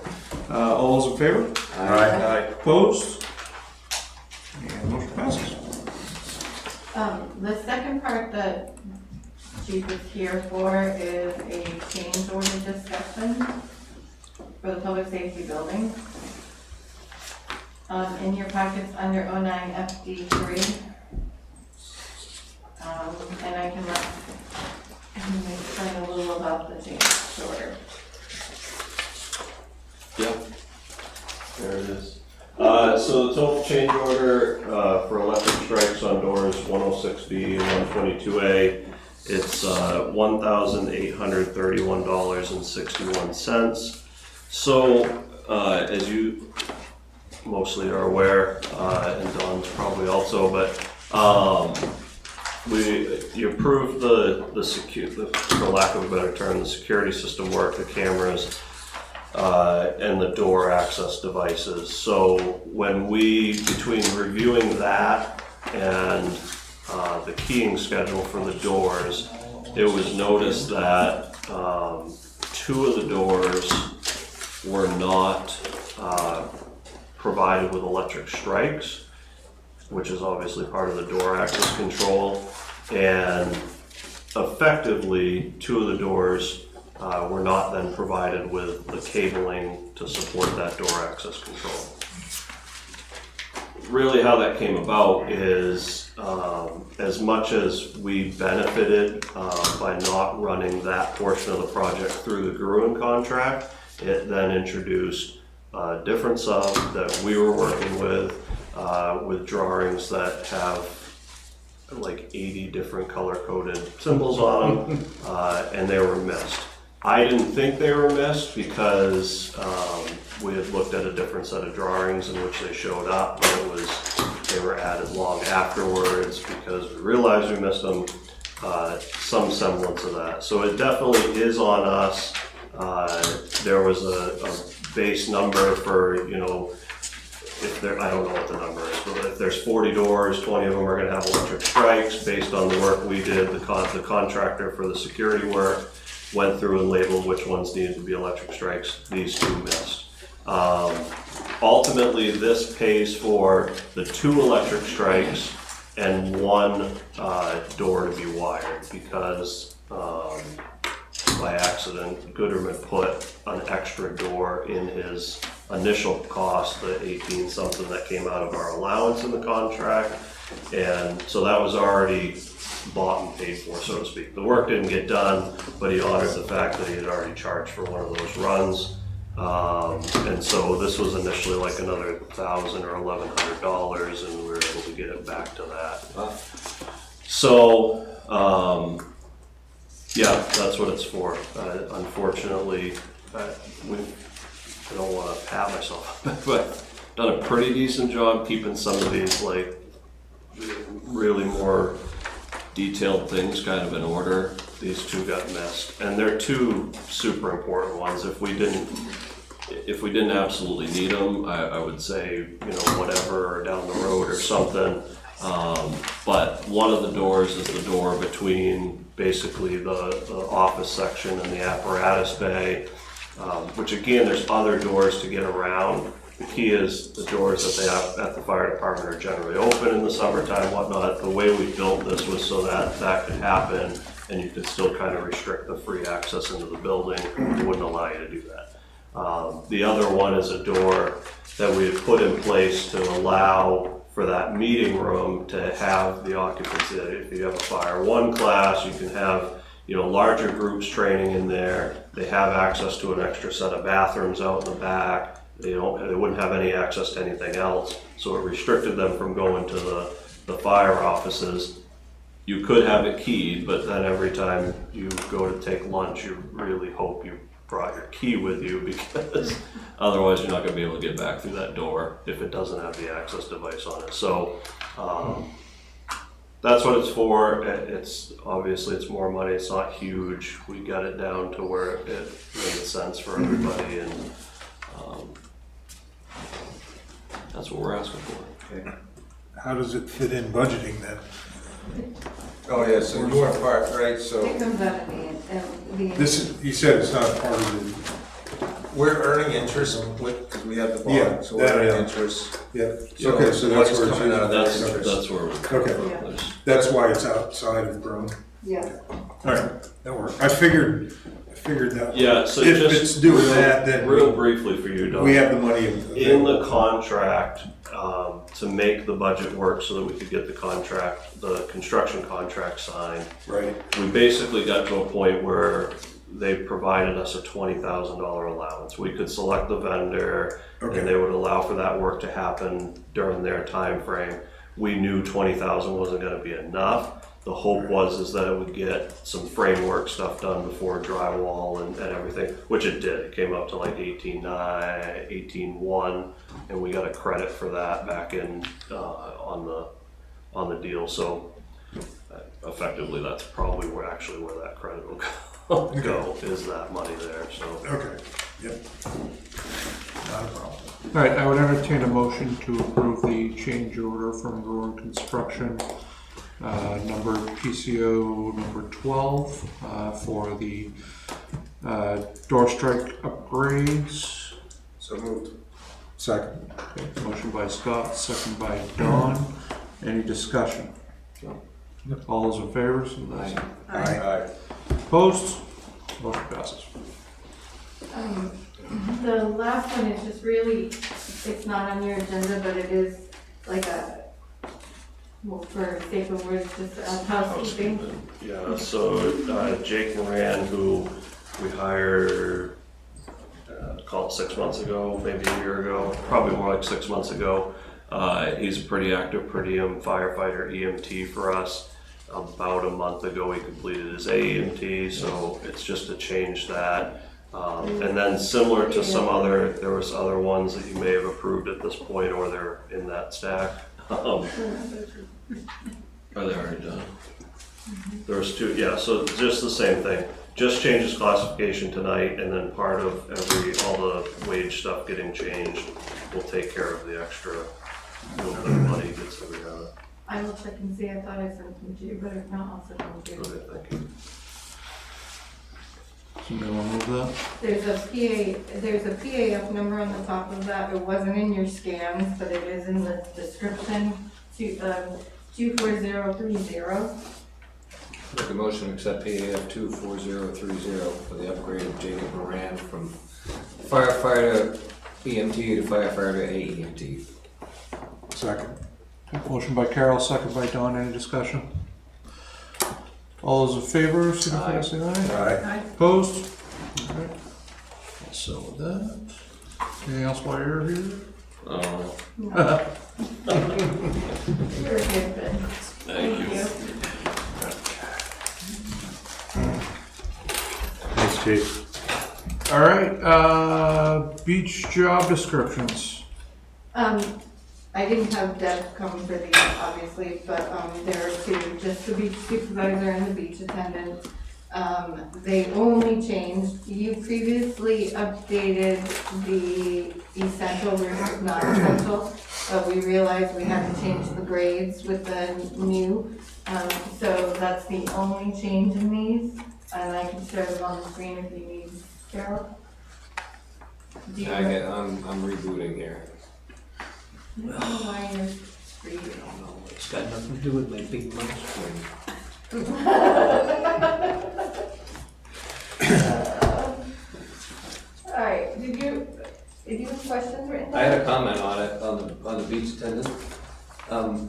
A: all those in favor?
C: Aye.
A: Opposed? And motion passes.
F: The second part that Chief is here for is a change order discussion for the public safety building. In your packets under 09 FD3. And I can explain a little about the change order.
H: Yep. There it is. So the total change order for electric strikes on doors 106B and 122A, it's $1,831.61. So as you mostly are aware, and Don's probably also, but you approved the for lack of a better term, the security system work, the cameras, and the door access devices. So when between reviewing that and the keying schedule for the doors, it was noticed that 2 of the doors were not provided with electric strikes, which is obviously part of the door access control, and effectively 2 of the doors were not then provided with the cabling to support that door access control. Really how that came about is as much as we benefited by not running that portion of the project through the Gruen contract, it then introduced a different sub that we were working with drawings that have like 80 different color-coded symbols on them, and they were missed. I didn't think they were missed because we had looked at a different set of drawings in which they showed up, but they were added long afterwards because we realized we missed them, some semblance of that. So it definitely is on us. There was a base number for, if there, I don't know what the number is, but if there's 40 doors, 20 of them are gonna have electric strikes based on the work we did. The contractor for the security work went through and labeled which ones needed to be electric strikes. These 2 missed. Ultimately, this pays for the 2 electric strikes and 1 door to be wired because by accident, Gooderman put an extra door in his initial cost, the 18 something that came out of our allowance in the contract. And so that was already bought and paid for, so to speak. The work didn't get done, but he honored the fact that he had already charged for one of those runs. And so this was initially like another $1,000 or $1,100, and we were able to get it back to that. So, yeah, that's what it's for. Unfortunately, I don't want to pat myself, but done a pretty decent job keeping some of these like really more detailed things kind of in order. These 2 got missed, and they're 2 super important ones. If we didn't absolutely need them, I would say, whatever, or down the road or something. But one of the doors is the door between basically the office section and the apparatus bay, which again, there's other doors to get around. The key is the doors that they have at the fire department are generally open in the summertime, whatnot. The way we built this was so that that could happen and you could still kind of restrict the free access into the building. It wouldn't allow you to do that. The other one is a door that we had put in place to allow for that meeting room to have the occupancy. If you have a Fire 1 class, you can have larger groups training in there. They have access to an extra set of bathrooms out in the back. They wouldn't have any access to anything else. So it restricted them from going to the fire offices. You could have it keyed, but then every time you go to take lunch, you really hope you brought your key with you because otherwise you're not going to be able to get back through that door if it doesn't have the access device on it. So That's what it's for. It's obviously it's more money. It's not huge. We got it down to where it made sense for everybody, and that's what we're asking for.
C: Okay.
D: How does it fit in budgeting then?
C: Oh, yeah, so you want part, right, so
F: It comes out of the.
D: This is, you said it's not part of the,
C: we're earning interest because we have the
D: Yeah,
C: bond, so we're
D: that I
C: earning
D: know.
C: interest.
D: yeah,
C: So
D: okay, so that's
C: what's
D: where it's
C: coming out of that
D: used.
C: interest?
H: That's where we're.
D: Okay, that's why it's outside of Brome.
F: Yeah.
D: All right, that works. I figured that.
H: Yeah, so
D: If
H: just
D: it's doing that, then
H: real briefly for you, Don.
D: we have the money.
H: In the contract, to make the budget work so that we could get the construction contract signed,
D: Right,
H: we basically got to a point where they provided us a $20,000 allowance. We could select the vendor
D: Okay.
H: and they would allow for that work to happen during their time frame. We knew 20,000 wasn't gonna be enough. The hope is that it would get some framework stuff done before drywall and everything, which it did. It came up to like 18.1, and we got a credit for that back in on the deal. So effectively, that's probably where that credit will go is that money there. So
D: okay, yep. Not a problem.
A: All right, I would entertain a motion to approve the change order from Roaring Construction, number PCO number 12, for the door strike upgrades.
C: So moved.
D: Second.
A: Okay, motion by Scott, second by Don. Any discussion? All those in favor? So that's-
C: Aye.
A: Opposed? Motion passes.
F: The last one is just really, it's not on your agenda, but it is like a, well, for sake of words, just a housekeeping.
H: yeah, so Jake Moran, who we hired, call it 6 months ago, maybe a year ago, probably more like 6 months ago. He's a pretty active per diem firefighter EMT for us. About a month ago, he completed his AEMT, so it's just to change that. And then similar to there was other ones that you may have approved at this point, or they're in that stack. Are they already done? There was two, yeah, so just the same thing. Just changes classification tonight, and then part of all the wage stuff getting changed will take care of the extra little bit of money gets every other.
F: I will check and see, I thought I sent them to you, but if not, I'll send them to you.
H: Okay, thank you.
A: Somebody want to move that?
F: There's a PAF number on the top of that, it wasn't in your scans, but it is in the description, 24030.
K: Make a motion to accept PAF 24030 for the upgrade of Jacob Moran from firefighter EMT to firefighter AEMT.
A: Second. Motion by Carol, second by Don. Any discussion? All those in favor, signify by saying aye.
D: Aye.
A: Opposed? Okay. So with that. Anything else while you're here?
F: You're a good Ben.
H: Thank you.
D: Thanks, Chief.
A: All right, beach job descriptions.
F: I didn't have Deb come for these, obviously, but, there are two, just the beach supervisor and the beach attendant. They only changed, you previously updated the essential versus not essential, but we realized we had to change the grades with the new. So that's the only change in these, and I can share them on the screen if you need, Carol. Do you
K: I'm rebooting here.
F: I don't know why you're screaming.
K: It's got nothing to do with my big money screen.
F: All right, did you have questions written down?
K: I had a comment on it, on the beach attendant.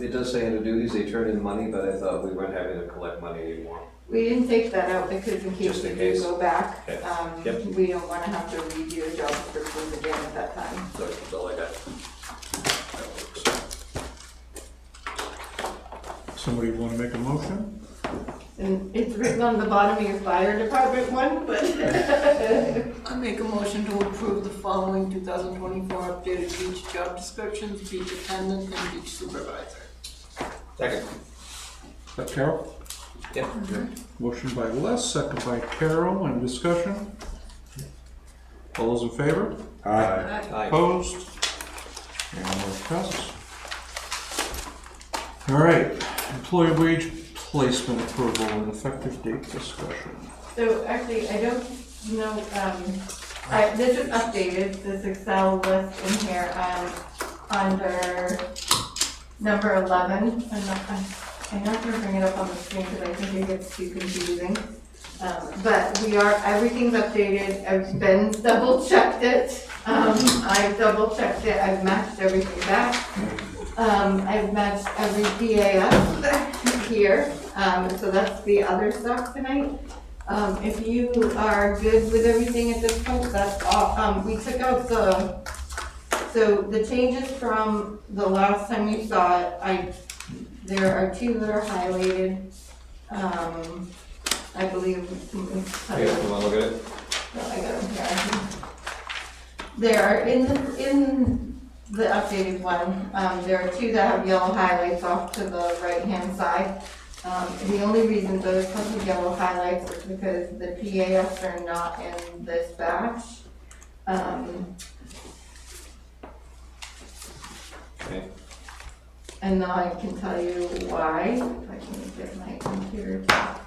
K: It does say under duties, they turn in money, but I thought we weren't having to collect money anymore.
F: We didn't take that out because in case
K: Just in
F: we
K: case.
F: do go back,
K: Okay. Yep.
F: we don't wanna have to redo the job descriptions again at that time.
K: So that's all I got.
A: Somebody want to make a motion?
F: And it's written on the bottom of your fire department one, but.
B: I make a motion to approve the following 2024 updated beach job descriptions, beach attendant and beach supervisor.
K: Second.
A: that Carol?
C: Yep.
A: Motion by Les, second by Carol. Any discussion? All those in favor?
D: Aye.
C: Aye.
A: Opposed? And motion passes. All right, employee wage placement approval and effective date discussion.
F: So actually, I don't know, this is updated, this Excel list in here, under number 11. I'm not gonna bring it up on the screen because I think it gets too confusing. But everything's updated, Ben's double checked it, I've double checked it, I've matched everything back. I've matched every PAF here, so that's the other stuff tonight. If you are good with everything at this point, that's all, we took out so the changes from the last time you saw it, there are 2 that are highlighted. I believe.
K: Here, you wanna look at it?
F: No, I got them here. They are in the updated one. There are 2 that have yellow highlights off to the right-hand side. The only reason those have the yellow highlights is because the PAFs are not in this batch.
K: Okay.
F: And now I can tell you why, if I can get my computer to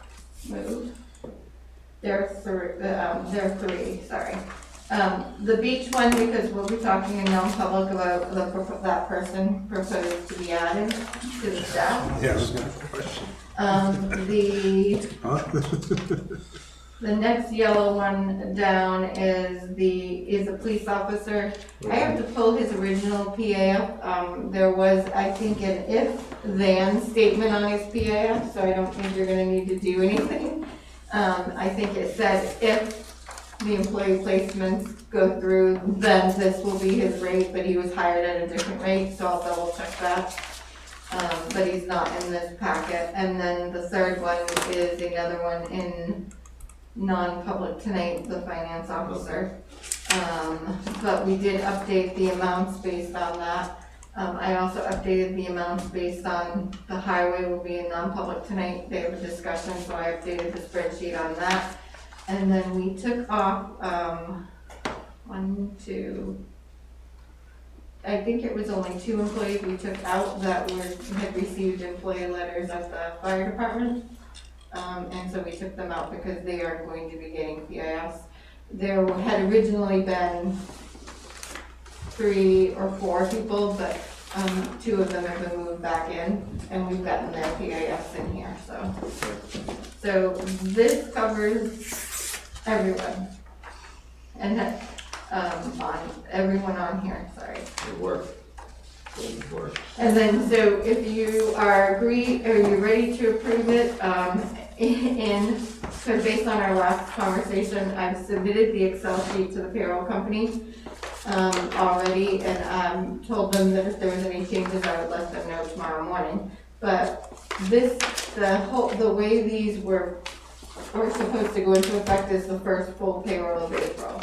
F: move. There are 3, sorry. The beach one, because we'll be talking in non-public about that person proposed to be added to the staff.
D: Yeah, I was gonna question.
F: The next yellow one down is a police officer. I have to pull his original PAF. There was, I think, an if-then statement on his PAF, so I don't think you're gonna need to do anything. I think it said if the employee placements go through, then this will be his rate, but he was hired at a different rate, so I'll double check that. But he's not in this packet. And then the third one is another one in non-public tonight, the finance officer. But we did update the amounts based on that. I also updated the amounts based on the highway will be in non-public tonight. They have a discussion, so I updated the spreadsheet on that. And then we took off, 1, 2, I think it was only 2 employees we took out that had received employee letters at the fire department. And so we took them out because they are going to be getting PIS. There had originally been 3 or 4 people, but 2 of them have been moved back in, and we've gotten their PIS in here, so this covers everyone. And on everyone on here, sorry.
K: Good work. Good work.
F: And then, so if you are you ready to approve it, so based on our last conversation, I've submitted the Excel sheet to the payroll company already, and told them that if there was any changes, I would let them know tomorrow morning. But the way these were supposed to go into effect is the first full payroll of April,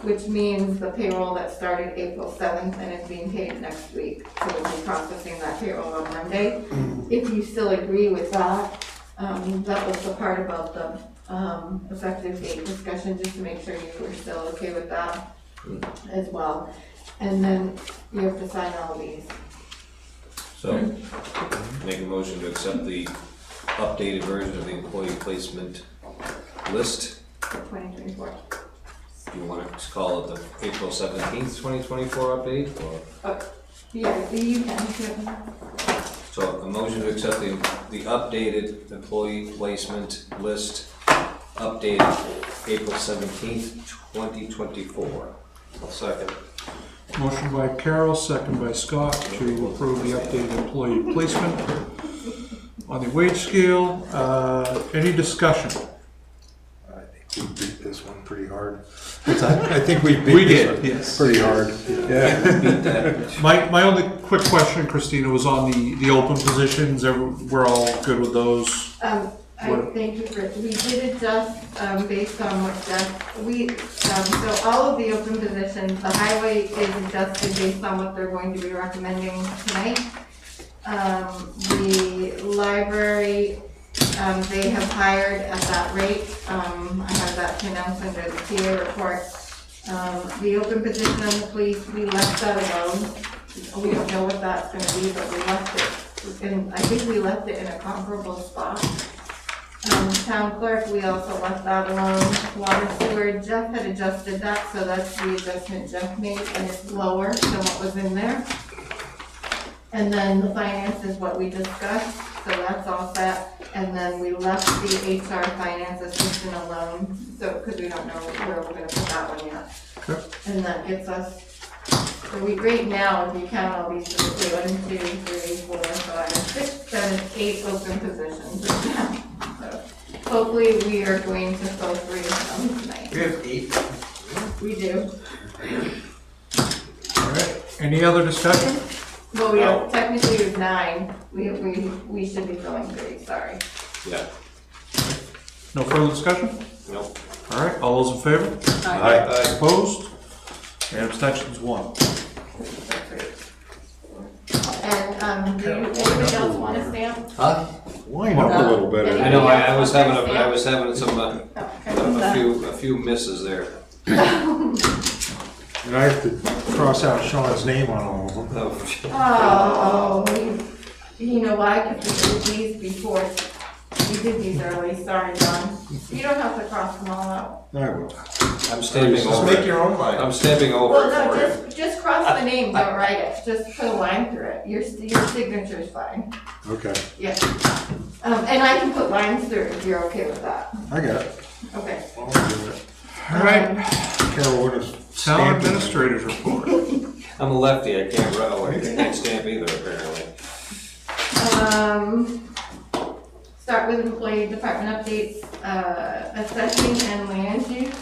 F: which means the payroll that started April 7th and is being paid next week. So we'll be processing that payroll on Monday. If you still agree with that, that was the part about the effective date discussion, just to make sure you were still okay with that as well. And then you have to sign all of these.
K: So, make a motion to accept the updated version of the employee placement list.
F: For 2024.
K: Do you want to call it the April 17th, 2024 update, or?
F: Yeah, you can.
K: So, a motion to accept the updated employee placement list, updated April 17th, 2024.
C: Second.
A: Motion by Carol, second by Scott to approve the updated employee placement on the wage scale. Any discussion?
D: I think we beat this one pretty hard.
A: What's that?
D: I think we
A: We
D: beat this
A: did,
D: one
A: yes.
D: pretty hard. Yeah.
A: My only quick question, Christina, was on the open positions. We're all good with those?
F: Thank you we did adjust, based on what so all of the open positions, the highway is adjusted based on what they're going to be recommending tonight. The library, they have hired at that rate. I have that pronounced under the TA report. The open position on the police, we left that alone. We don't know what that's gonna be, but we left it, and I think we left it in a comparable spot. Town clerk, we also left that alone. Water sewer, Jeff had adjusted that, so that's the adjustment Jeff made, and it's lower than what was in there. And then the finance is what we discussed, so that's all set. And then we left the HR finance assistant alone, so, because we don't know where we're gonna put that one yet.
D: Okay.
F: And that gets us, so we, right now, if you count all these, 1, 2, 3, 4, 5, 6, 7, 8 open positions right now. So hopefully we are going to fill 3 of them tonight.
O: We have 8.
F: We do.
A: All right, any other discussion?
F: Well, we have, technically there's 9. We should be filling 3, sorry.
C: Yeah.
A: No further discussion?
C: Nope.
A: All right, all those in favor?
C: Aye.
A: Opposed? And abstentions, 1.
F: And, do anybody else want a stamp?
K: Huh?
D: Line up a little better.
K: I know, I was having some,
F: Okay.
K: a few misses there.
D: And I have to cross out Sean's name on all of them.
F: Oh, you know why? Because we did these before. We did these early, sorry, John. You don't have to cross them all out.
D: I will.
K: I'm stamping
C: Just
K: over
C: make
K: it.
C: your own line.
K: I'm stamping over
F: Well,
K: it
F: no,
K: for you.
F: just cross the name, don't write it. Just put a line through it. Your signature's fine.
D: Okay,
F: Yeah. And I can put lines through it if you're okay with that.
D: I got it.
F: Okay.
D: I'll do it.
A: All right,
D: Carol, what is
A: town
D: stamping?
A: administrator's report.
K: I'm a lefty, I can't stamp either apparently.
F: Start with employee department updates, assessing and land use.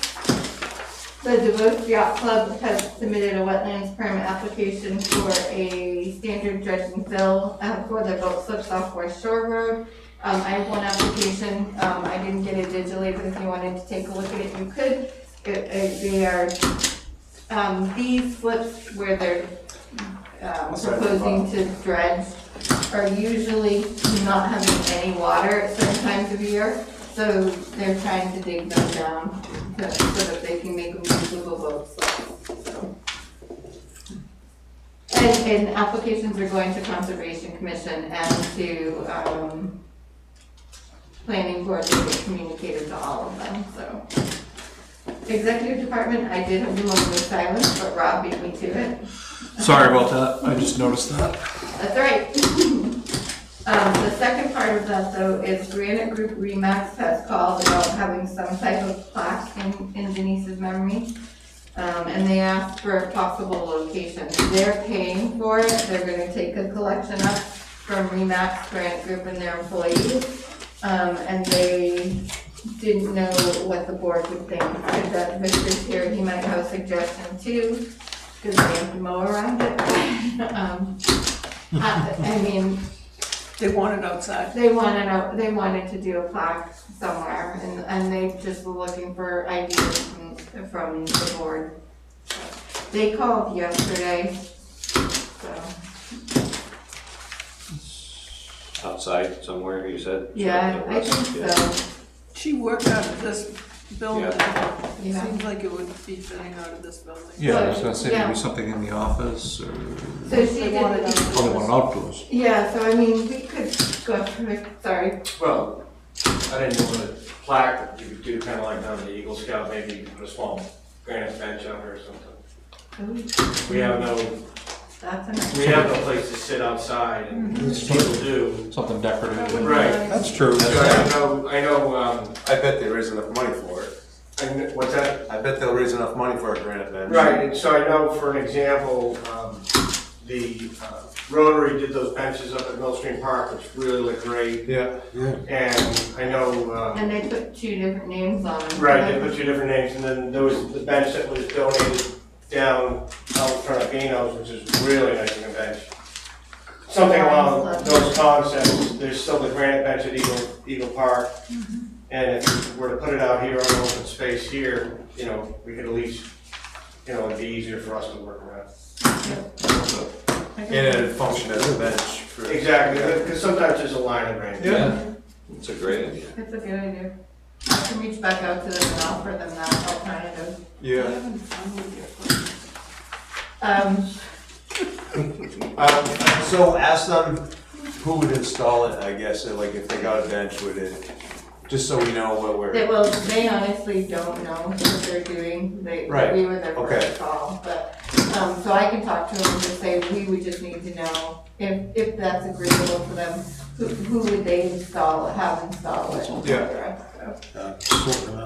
F: The DeVos Yacht Club has submitted a wetlands permit application for a standard dredge and fill for the boat slips off West Shore Road. I have one application, I didn't get it digitally, but if you wanted to take a look at it, you could. They are, these slips where they're proposing to dredge are usually not having any water at certain times of year, so they're trying to dig them down so that they can make them usable boats. So. And applications are going to Conservation Commission and to Planning Board. They get communicated to all of them. So, Executive Department, I did have the moment of silence, but Rob beat me to it.
A: Sorry about that, I just noticed that.
F: That's right. The second part of that though is Granite Group Remax has called about having some type of plaque in Denise's memory. And they asked for a possible location. They're paying for it. They're gonna take a collection up from Remax, Granite Group and their employees. And they didn't know what the board would think. If that Victor's here, he might have a suggestion too, because they have to mow around it. I mean,
B: They want it outside.
F: they wanted to do a plaque somewhere, and they just were looking for ideas from the board. They called yesterday, so,
K: Outside somewhere, you said?
F: yeah, I think so.
B: She worked out of this building.
F: Yeah.
B: Seems like it would be fitting out of this building.
A: Yeah, I was gonna say
F: Yeah.
A: maybe something in the office or,
F: So she
B: They wanted
F: did,
B: it
A: oh, they want it outdoors.
F: yeah, so I mean, we could go through it, sorry.
O: Well, I didn't know what a plaque that you could do, kind of like down the Eagle Scout, maybe you could put a small granite bench out there or something.
F: Ooh,
O: We have no,
F: that's a nice.
O: we have no place to sit outside, and people do.
A: Something decorative.
O: Right.
A: That's true.
O: So I know, I bet there is enough money for it. What's that? I bet there is enough money for a granite bench. Right, and so I know, for an example, the Rotary did those benches up at Millstream Park, which really look great. Yeah. And I know,
F: And they put 2 different names on them.
O: right, they put 2 different names, and then there was the bench that was donated down out in front of Beano's, which is really nice looking bench. Something along those concepts. There's still the granite bench at Eagle Park. And if we were to put it out here on an open space here, you know, we could at least, you know, it'd be easier for us to work around. And it'd function as a bench
A: extra.
O: Exactly, because sometimes there's a line of rain.
C: Yeah, it's a great idea.
F: It's a good idea. I can reach back out to them and offer them that alternative.
A: Yeah.
B: Having fun with your
C: So ask them who would install it, I guess, like if they got a bench, would it, just so we know what we're.
F: Well, they honestly don't know what they're doing.
C: Right.
F: We were their
C: Okay.
F: first call, but, so I can talk to them and just say, we would just need to know if that's agreeable for them, who would they have install it?
C: Yeah.
F: So.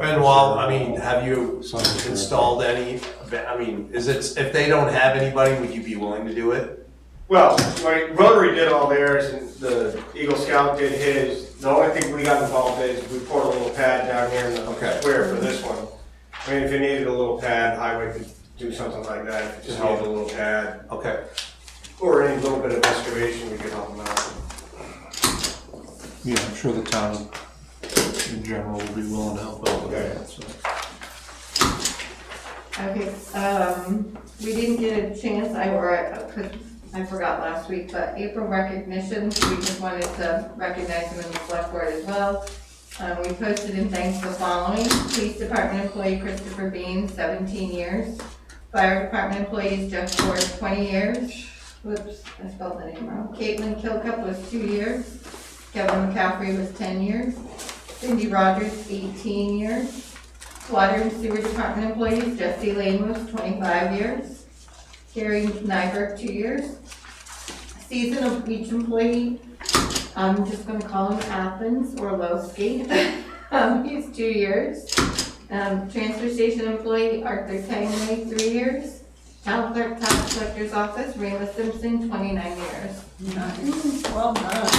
C: And while, I mean, have you installed any, I mean, is it, if they don't have anybody, would you be willing to do it?
O: Well, like Rotary did all theirs and the Eagle Scout did his. The only thing we got involved is we poured a little pad down here in the square for this one. I mean, if you needed a little pad, highway could do something like that. If you just needed a little pad.
C: Okay.
O: Or any little bit of excavation, we could help them out.
A: Yeah, I'm sure the town in general will be willing to help out with that, so.
F: Okay, we didn't get a chance, I forgot last week, but April recognitions, we just wanted to recognize them in the select board as well. We posted and thanked the following: Police Department employee Christopher Bean, 17 years. Fire Department employees Jeff Ford, 20 years. Whoops, I spelled the name wrong. Caitlin Kilcup was 2 years. Kevin McCaffrey was 10 years. Cindy Rogers, 18 years. Water and Sewer Department employees Jesse Lane was 25 years. Gary Nyberg, 2 years. Seasonal beach employee, I'm just gonna call him Athens or Lowski. He's 2 years. Transfer station employee Arthur Tangley, 3 years. Town clerk, tax collector's office, Rayla Simpson, 29 years.
B: Nice, well done.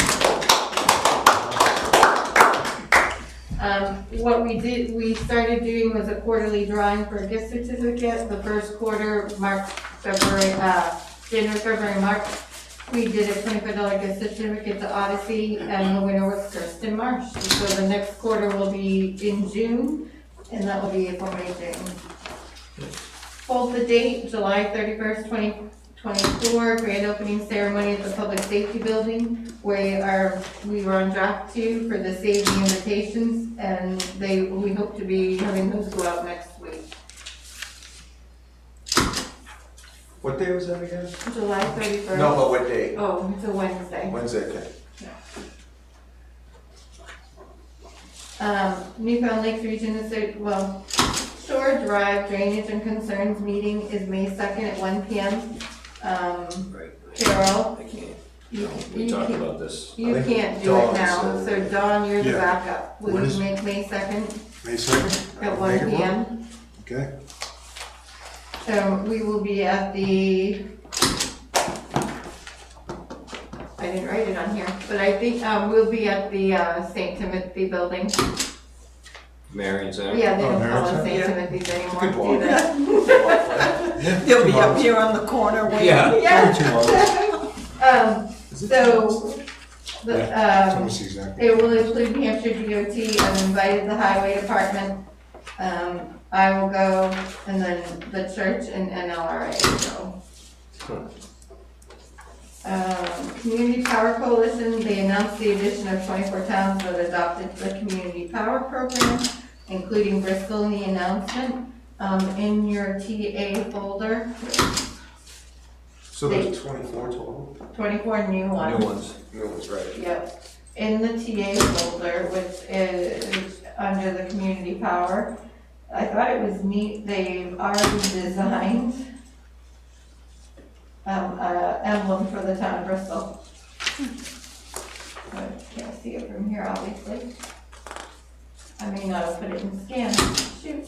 F: What we started doing was a quarterly drawing for a gift certificate. The first quarter, January, February, March, we did a $25 gift certificate to Odyssey, and the winner was Kirsten Marsh. So the next quarter will be in June, and that will be April, May, June. Hold the date, July 31st, 2024, grand opening ceremony at the Public Safety Building. We were on draft 2 for the Save the Invitations, and we hope to be having those go out next week.
C: What day was that again?
F: July 31st.
C: No, but what day?
F: Oh, it's a Wednesday.
C: Wednesday, okay.
F: Newfound Lakes Region is, Shore Drive Drainage and Concerns meeting is May 2nd at 1 p.m. Carol,
K: I can't.
F: you
K: We talked
F: can't-
K: about this.
F: you
C: I think
F: can't do it
C: Dawn
F: now,
C: said-
F: so Dawn, you're the
D: Yeah.
F: backup. Will
D: When
F: you
D: is-
F: make May 2nd
D: May 2nd?
F: at
D: Make it
F: 1
D: work.
F: p.m.?
D: Okay.
F: We will be at the, I didn't write it on here, but I think, we'll be at the, St. Timothy building.
K: Marion Center?
F: Yeah, they
D: Oh,
F: don't call
D: Marion
F: it St.
B: Center?
F: Timothy's anymore,
C: Good
F: do
C: walk.
F: they?
B: They'll be up here on the corner waiting.
K: Yeah.
F: Yeah.
D: Is it?
F: So,
D: Yeah, almost exactly.
F: it will include New Hampshire DOT. I've invited the highway department. I will go, and then the church and NLRA will go. Community Power Coalition, they announced the addition of 24 towns that adopted the Community Power Program, including Bristol in the announcement, in your TA folder,
C: So there's 24 total?
F: 24 new ones.
K: New ones.
C: New ones, right.
F: Yep, in the TA folder, which is under the Community Power. I thought it was neat, they've already designed emblem for the town of Bristol. I can't see it from here, obviously. I may not have put it in scan, shoot.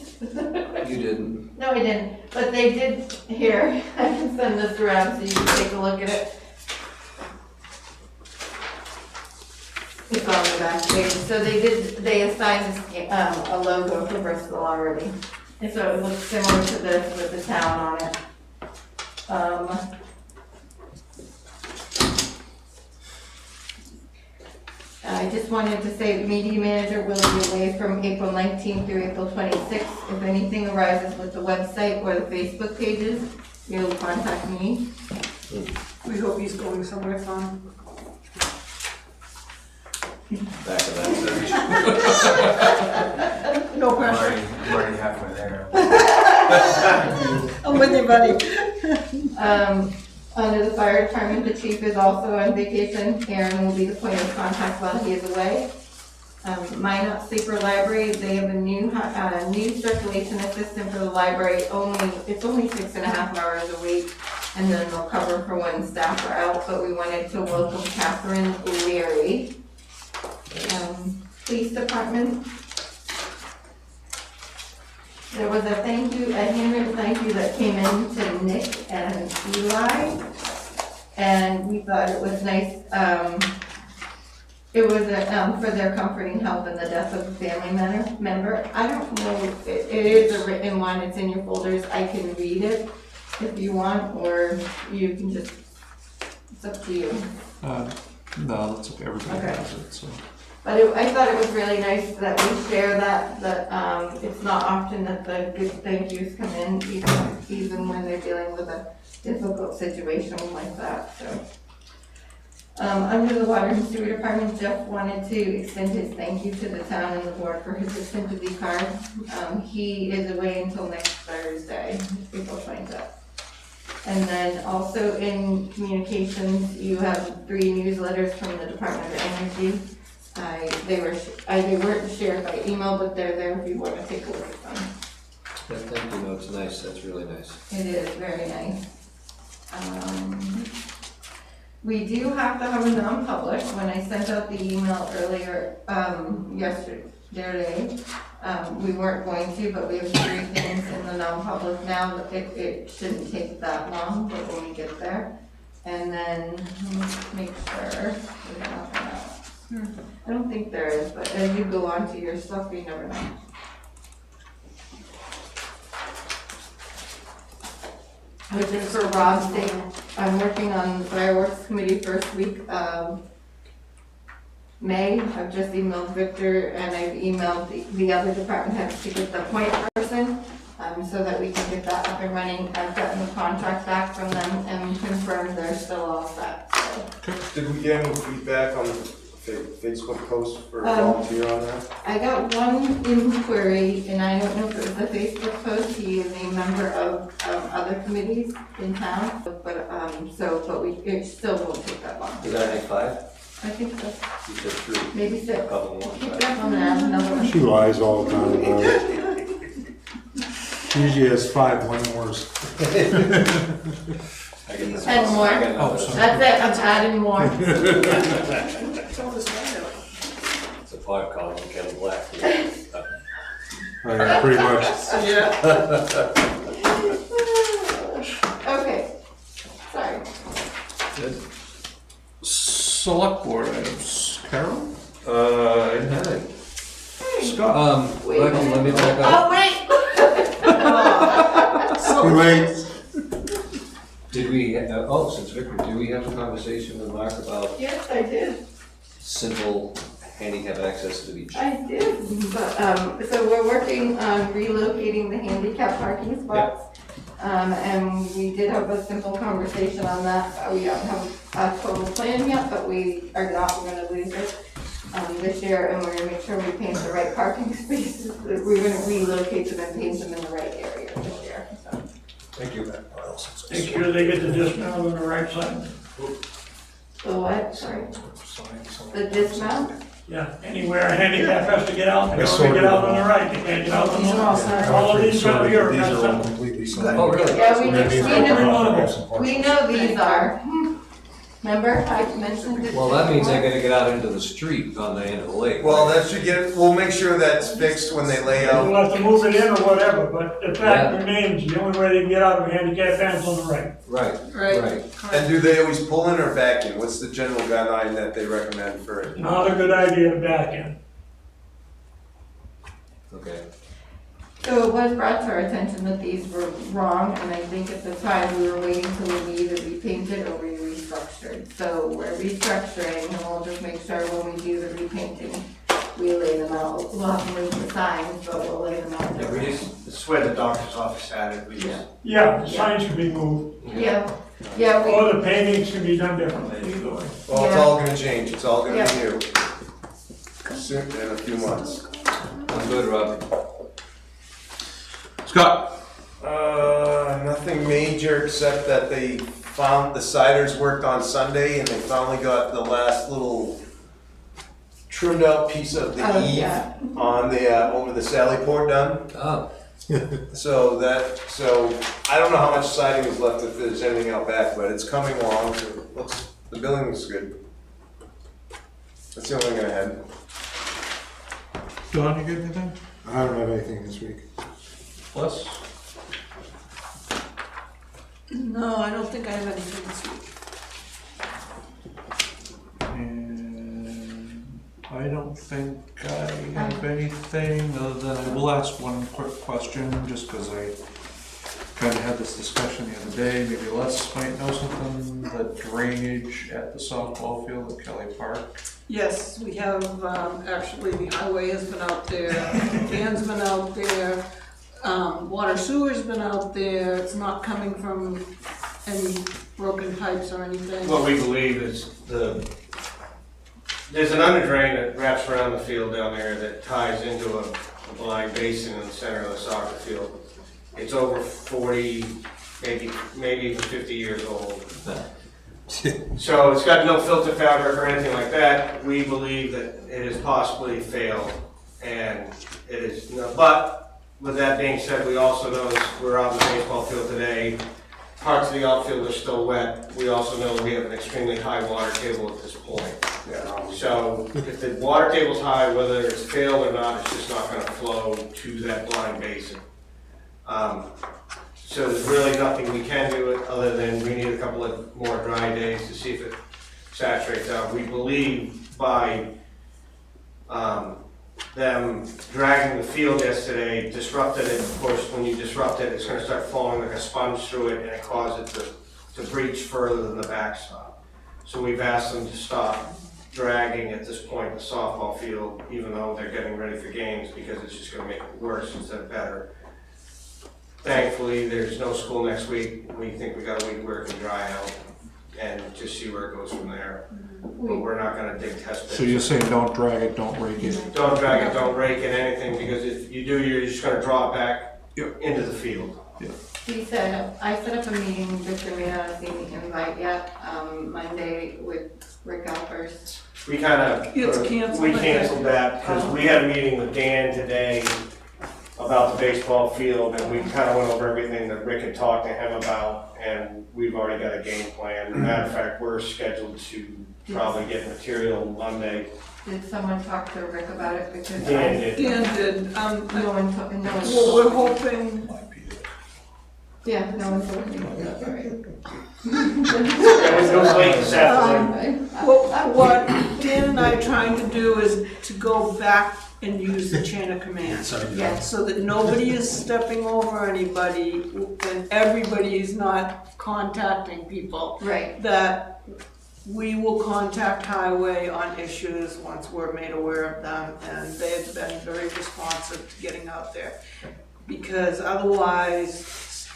K: You didn't.
F: No, I didn't, but they did, here, I can send this around so you can take a look at it. It's on the back page, so they assigned a logo for Bristol already. And so it looks similar to this with the town on it. I just wanted to say the media manager will be away from April 19th through April 26th. If anything arises with the website or the Facebook pages, you'll contact me.
B: We hope he's going somewhere fun.
K: back of that section.
B: No pressure.
O: I'm already halfway there.
B: I'm with you, buddy.
F: Under the fire department, the chief is also on vacation. Aaron will be the point of contact while he is away. Minot Sleeper Library, they have a new circulation assistant for the library. It's only 6.5 hours a week, and then they'll cover for when staff are out, but we wanted to welcome Catherine Leary. Police department. There was a handwritten thank you that came in to Nick and Eli, and we thought it was nice. It was for their comforting help in the death of a family member. I don't know, it is a written one, it's in your folders. I can read it if you want, or you can just, it's up to you.
A: No, that's okay, everybody
F: Okay.
A: has it, so.
F: But I thought it was really nice that we share that it's not often that the good thank yous come in, even when they're dealing with a difficult situation like that, so. Under the water and sewer department, Jeff wanted to extend his thank you to the town and the board for his sympathy card. He is away until next Thursday, April 27th. And then also in communications, you have 3 newsletters from the Department of Energy. They weren't shared by email, but they're there if you want to take a look at them.
K: That thank you note's nice, that's really nice.
F: It is very nice. We do have to have a non-public. When I sent out the email earlier, yesterday, we weren't going to, but we have 3 things in the non-public now. It shouldn't take that long, but when we get there. And then, let's make sure there's nothing else. I don't think there is, but as you go on to your stuff, you never know. Which is for Rob's sake. I'm working on the fireworks committee first week of May. I've just emailed Victor and I've emailed the other department heads to get the point person, so that we can get that up and running. I've gotten the contract back from them and confirmed they're still all set, so.
C: Did we get any feedback on the Facebook post for volunteer on that?
F: I got one inquiry, and I don't know if it was a Facebook post. He is a member of other committees in town, but it still won't take that long.
K: Is that a 5?
F: I think so.
K: You said 3.
F: Maybe 6.
K: A couple more.
F: Keep that one and add another one.
D: She lies all the time about it. She usually has 5 one-mores.
F: 10 more.
A: Oh, sorry.
F: That's it, I'm adding more.
K: It's a 5 column, Ken Black.
D: Yeah, pretty much.
F: Okay, sorry.
A: Select board items, Carol?
K: Scott.
F: Wait a
K: Michael, let me back up.
F: Oh, wait!
D: Too late.
K: Did we, since Victor, do we have a conversation with Mark about
F: Yes, I did.
K: simple handicap access to the beach?
F: I did, but, so we're working on relocating the handicap parking spots. And we did have a simple conversation on that. We don't have a total plan yet, but we are not gonna lose it, this year, and we're gonna make sure we paint the right parking spaces. We're gonna relocate them and paint them in the right area this year, so.
C: Thank you.
J: Make sure they get the dismount on the right side.
F: The what, sorry? The dismount?
J: Yeah, anywhere a handicap has to get out, they
D: I
J: only
D: sorted
J: get out
D: them
J: on the
D: all.
J: right, they can't get out on the
B: These are all
J: left.
B: signed.
J: All of these out here,
D: These
J: that's
D: are all
J: something.
D: completely signed.
K: Oh, really?
F: Yeah, we
D: Maybe it's
F: know, we know these are. Remember, I mentioned it.
K: Well, that means they're gonna get out into the street on the end of the lake.
C: Well, that should we'll make sure that's fixed when they lay out.
J: We'll have to move it in or whatever, but the fact remains, the only way they can get out of a handicap van's on the right.
K: Right,
B: Right.
K: right.
C: And do they always pull in or back in? What's the general guideline that they recommend for it?
J: Not a good idea to back in.
K: Okay.
F: So it was brought to our attention that these were wrong, and I think at the time we were waiting till we either repainted or we restructured. So we're restructuring, and we'll just make sure when we do the repainting, we lay them out. We'll have to move the signs, but we'll lay them out.
O: Yeah, we just, it's where the doctor's office had it, we just.
J: Yeah, the signs can be moved,
F: Yeah, yeah,
J: or the paintings can be done differently, either way.
C: Well, it's all gonna change, it's all gonna be new. soon, in a few months.
K: I'm good, Rob.
A: Scott?
C: Nothing major except that they found the ciders worked on Sunday and they finally got the last little trimmed out piece of the eave
F: yeah.
C: on the, over the Sally Port done.
K: Oh,
C: So I don't know how much siding is left if there's anything out back, but it's coming along. So it looks, the building looks good. That's the only thing I had.
A: Don, you got anything?
D: I don't have anything this week.
A: Les?
B: No, I don't think I have anything this week.
A: And I don't think I have anything other than I will ask one quick question, just because I kind of had this discussion the other day. Maybe Les might know something. The drainage at the softball field at Kelly Park.
B: Yes, we have, actually, the highway has been out there, Dan's been out there, water sewer's been out there, it's not coming from any broken pipes or anything.
O: What we believe is there's an under drain that wraps around the field down there that ties into a blind basin in the center of the soccer field. It's over 40, maybe even 50 years old. So it's got no filter fabric or anything like that. We believe that it has possibly failed, and it is. But with that being said, we also know we're out in the baseball field today. Parts of the outfield are still wet. We also know we have an extremely high water table at this point. So if the water table's high, whether it's failed or not, it's just not going to flow to that blind basin. So there's really nothing we can do other than we need a couple of more dry days to see if it saturates out. We believe by them dragging the field yesterday disrupted it. Of course, when you disrupt it, it's going to start flowing like a sponge through it, and it caused it to breach further than the backstop. So we've asked them to stop dragging at this point the softball field, even though they're getting ready for games, because it's just going to make it worse instead of better. Thankfully, there's no school next week. We think we got a week where it can dry out and just see where it goes from there. But we're not gonna dig test pits.
A: So you're saying don't drag it, don't rake it?
O: Don't drag it, don't rake it, anything, because if you do, you're just gonna draw it back into the field.
F: He said, I set up a meeting, Victor may not have seen the invite yet, Monday with Rick Alpers.
O: We kinda,
B: It's canceled.
O: we canceled that, because we had a meeting with Dan today about the baseball field, and we kinda went over everything that Rick had talked to him about, and we've already got a game plan. As a matter of fact, we're scheduled to probably get material Monday.
F: Did someone talk to Rick about it? Because
O: Dan did.
B: Dan did,
F: no one told, no one
B: well,
F: told.
B: we're hoping,
F: Yeah, no one told me, that's all right.
O: It was late this afternoon.
B: what Dan and I are trying to do is to go back and use the chain of command.
F: Yes.
B: So that nobody is stepping over anybody and everybody is not contacting people.
F: Right.
B: That we will contact Highway on issues once we're made aware of them, and they've been very responsive to getting out there. Because otherwise,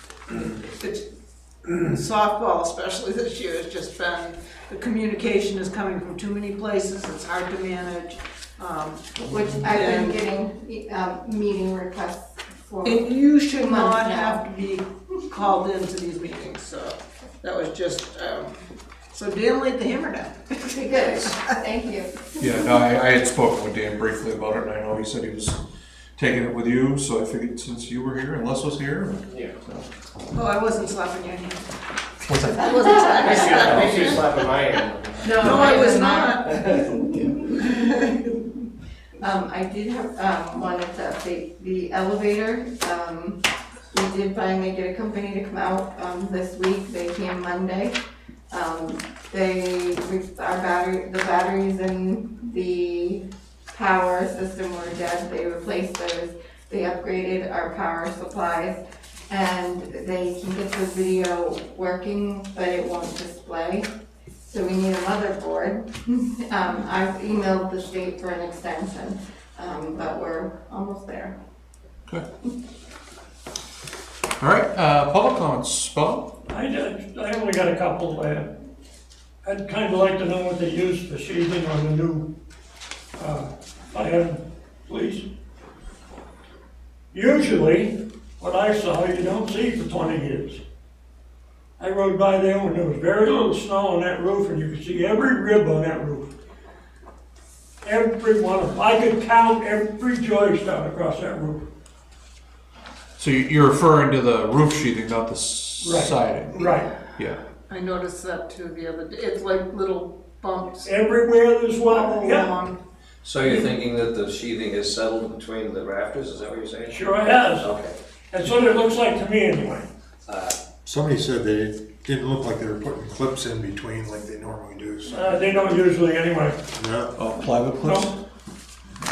B: it's, softball, especially this year, has just been, the communication is coming from too many places, it's hard to manage.
F: Which I've been getting, meeting requests for.
B: And you should
F: months
B: not
F: now.
B: have to be called into these meetings, so that was just, so Dan laid the hammer down.
F: Okay, good, thank you.
A: Yeah, no, I had spoken with Dan briefly about it, and I know he said he was taking it with you, so I figured since you were here and Les was here.
O: Yeah.
A: So.
B: Oh, I wasn't slapping your hand.
A: What's that?
B: I wasn't
O: I
B: slapping.
O: think she was slapping my hand.
B: No, I was not.
F: I did have, wanted to update the elevator. We did finally get a company to come out, this week. They came Monday. The batteries in the power system were dead. They replaced those. They upgraded our power supplies, and they can get the video working, but it won't display. So we need a motherboard. I've emailed the state for an extension, but we're almost there.
A: Okay. All right, public comments, Bob?
J: I only got a couple. I'd kind of like to know what they use for shading on the new fire, police. Usually, what I saw, you don't see for 20 years. I rode by there when there was very little snow on that roof, and you could see every rib on that roof. Every one of them. I could count every joist out across that roof.
A: So you're referring to the roof sheathing, not the
J: Right.
A: siding?
J: Right.
A: Yeah.
B: I noticed that too the other day. It's like little bumps
J: Everywhere there's
B: all
J: one, yeah,
B: along.
K: So you're thinking that the sheathing is settled between the rafters, is that what you're saying?
J: sure it has.
K: Okay.
J: That's what it looks like to me anyway.
D: Somebody said they didn't look like they were putting clips in between like they normally do, so.
J: They don't usually anyway.
D: No.
A: Oh, plywood clips?
J: No.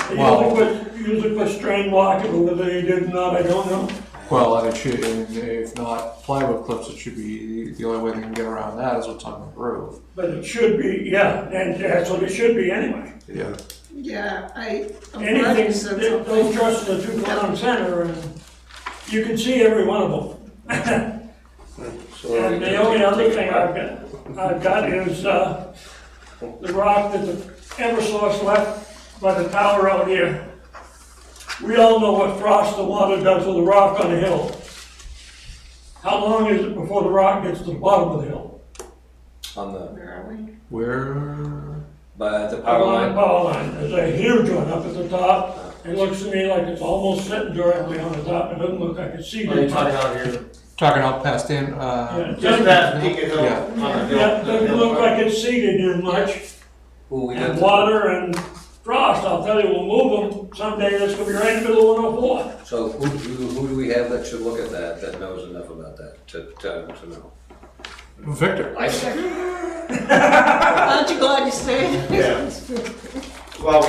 J: They
A: Wow.
J: usually put strain block, but whether they did or not, I don't know.
A: Well, and it should, and if not plywood clips, it should be, the only way they can get around that is what's on the roof.
J: But it should be, yeah, and that's what it should be anyway.
A: Yeah.
B: Yeah, I'm glad you
J: Anything,
B: said
J: those
B: something.
J: trusses are 2 foot on center, and you can see every one of them. And the only other thing I've got is, the rock that the Eversource left by the tower out here. We all know what frost and water does with a rock on a hill. How long is it before the rock gets to the bottom of the hill?
K: On the,
A: Where?
K: by the
J: Out
K: power
J: on the
K: line?
J: power line, there's a huge one up at the top. It looks to me like it's almost sitting directly on the top. It doesn't look like it's
O: Are you
J: seated.
O: talking out here?
A: Talking out past in,
J: Yeah, it
O: Just
J: doesn't-
O: that Beacon Hill
A: Yeah.
O: on the hill.
J: Yeah, it doesn't look like it's seated in much.
K: Who we got?
J: And water and frost, I'll tell you, we'll move them someday. That's gonna be right in the middle of 104.
K: So who do we have that should look at that knows enough about that to know?
A: Victor.
B: Aren't you glad you stayed?
O: Yeah. Well,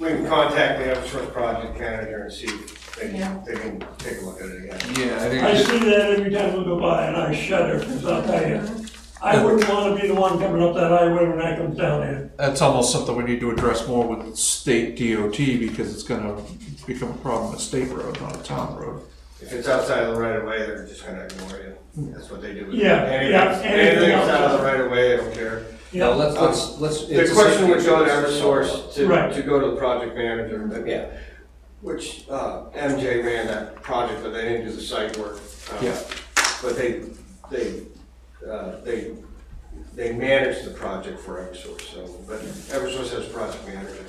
O: we can contact the Eversource project manager and see if they can take a look at it again.
A: Yeah, I think.
J: I see that every time we go by and I shudder, because I'll tell you, I wouldn't wanna be the one coming up that highway when that comes down here.
A: That's almost something we need to address more with state DOT because it's gonna become a problem with state road, not a town road.
O: If it's outside of the right of way, they're just gonna ignore you. That's what they do. with
J: Yeah,
O: anything.
J: yeah,
O: Anything
J: anything
O: outside of
J: outside.
O: the right of way, they don't care.
K: No, let's.
O: The question would go to Eversource
J: Right.
O: to go to the project manager. but-
K: Yeah.
O: Which, MJ ran that project, but they didn't do the site work.
A: Yeah.
O: But they managed the project for Eversource, so, but Eversource has a project manager.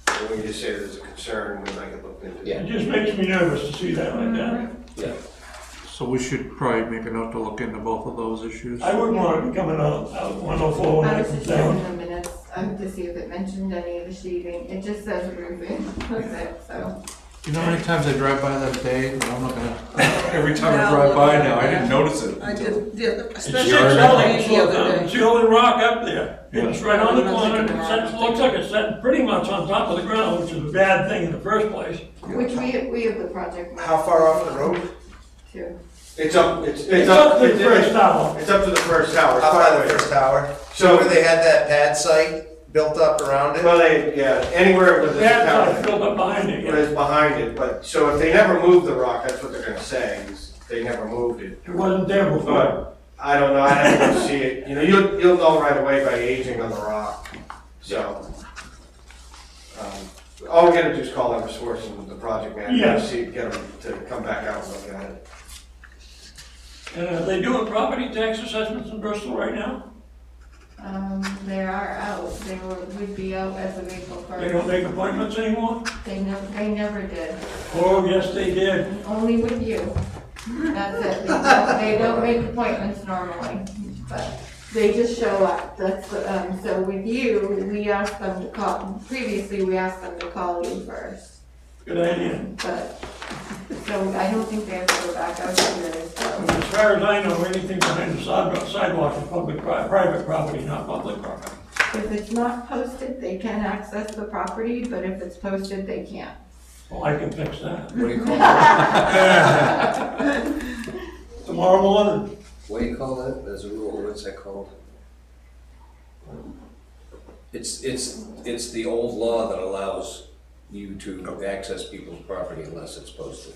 O: And we just say there's a concern, we'd like it looked into.
K: Yeah.
J: It just makes me nervous to see that like that.
K: Yeah.
A: So we should probably make a note to look into both of those issues.
J: I wouldn't want to be coming out 104 when
F: I
J: it
F: was
J: comes
F: just checking
J: down.
F: the minutes, to see if it mentioned any of the sheathing, it just says roofing, that's it, so.
A: You know how many times I drive by that day? And I'm not gonna, every time I drive by now, I didn't notice it.
B: I
A: until-
B: did, yeah,
J: It's
B: especially
J: just
B: the other
J: It's
B: day.
J: the only rock up there.
A: Yeah.
J: It's right on the
B: Yeah.
J: corner, it looks like it's set pretty much on top of the ground, which is a bad thing in the first place.
F: Which we have the project.
O: How far off the road?
F: Too.
O: It's up to the
J: first tower.
O: It's up to the first tower.
P: How far the first tower?
O: So-
P: where they had that pad site built up around it?
O: Well, anywhere with the
J: That's
O: tower.
J: like filled up behind it,
O: But
J: yeah.
O: it's behind it, but, so if they never moved the rock, that's what they're gonna say, is they never moved it.
J: It wasn't there before.
O: But, I don't know, I haven't to see it, you'll know right away by aging on the rock, so. All we gotta do is call Eversource and the project manager,
J: Yeah.
O: and see, get them to come back out and look at it.
J: And are they doing property tax assessments in Bristol right now?
F: They are out, would be out as of April
J: They don't
F: 1st.
J: make appointments anymore?
F: They never did,
J: Oh, yes, they did.
F: only with you, that's it, they don't make appointments normally, but they just show up, that's, so with you, we asked them to call, previously we asked them to call you first,
J: Good idea.
F: but, so I don't think they have to go back out to yours, so.
J: As far as I know, anything behind the sidewalk is private property, not public property.
F: If it's not posted, they can access the property, but if it's posted, they can't.
J: Well, I can fix that.
K: What do you call it?
J: Tomorrow morning.
K: What do you call that? There's a rule, what's that called? It's the old law that allows you to access people's property unless it's posted.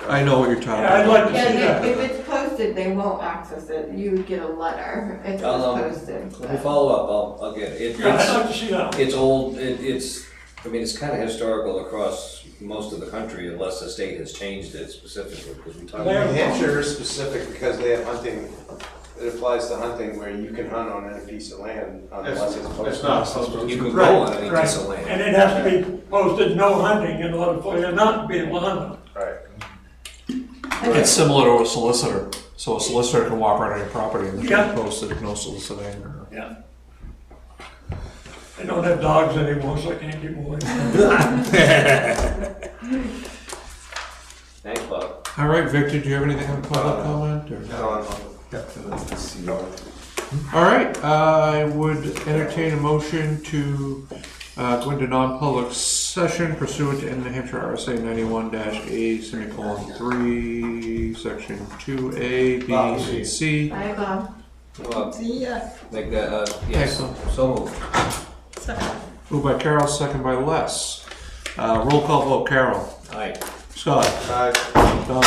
A: I know what you're talking
J: Yeah, I'd
A: about.
J: like to see
F: Yeah,
J: that.
F: if it's posted, they won't access it, you would get a letter if it's
K: I'll,
F: posted.
K: Let me follow up, I'll get it.
J: Yeah, I'd
K: It's-
J: like to see that.
K: It's old, it's I mean, it's kind of historical across most of the country unless the state has changed it specifically, because we talked
C: New
K: about.
C: Hampshire is specific because they have hunting, it applies to hunting where you can hunt on any piece of land unless it's posted.
O: It's not supposed
K: You
O: to.
K: can go
J: Right,
K: on any
J: right.
K: piece of land.
J: And it has to be posted no hunting in order for you not to be able to hunt.
C: Right.
A: It's similar to a solicitor, so a solicitor can walk around any property and
J: Yeah.
A: posted no soliciting or.
J: Yeah. I don't have dogs anymore, so I can't keep them away.
K: Thanks, Bob.
A: All right, Victor, do you have anything on public comment or? All right, I would entertain a motion to go into non-public session pursuant to New Hampshire RSA 91-A, semicolon 3, section 2A, B, and C.
F: Bye, Bob.
K: Well,
B: See ya.
K: make that, yes,
A: Excellent.
K: so moved.
A: Moved by Carol, second by Les. Roll call vote, Carol.
K: Aye.
A: Scott.
C: Bye.
A: Don.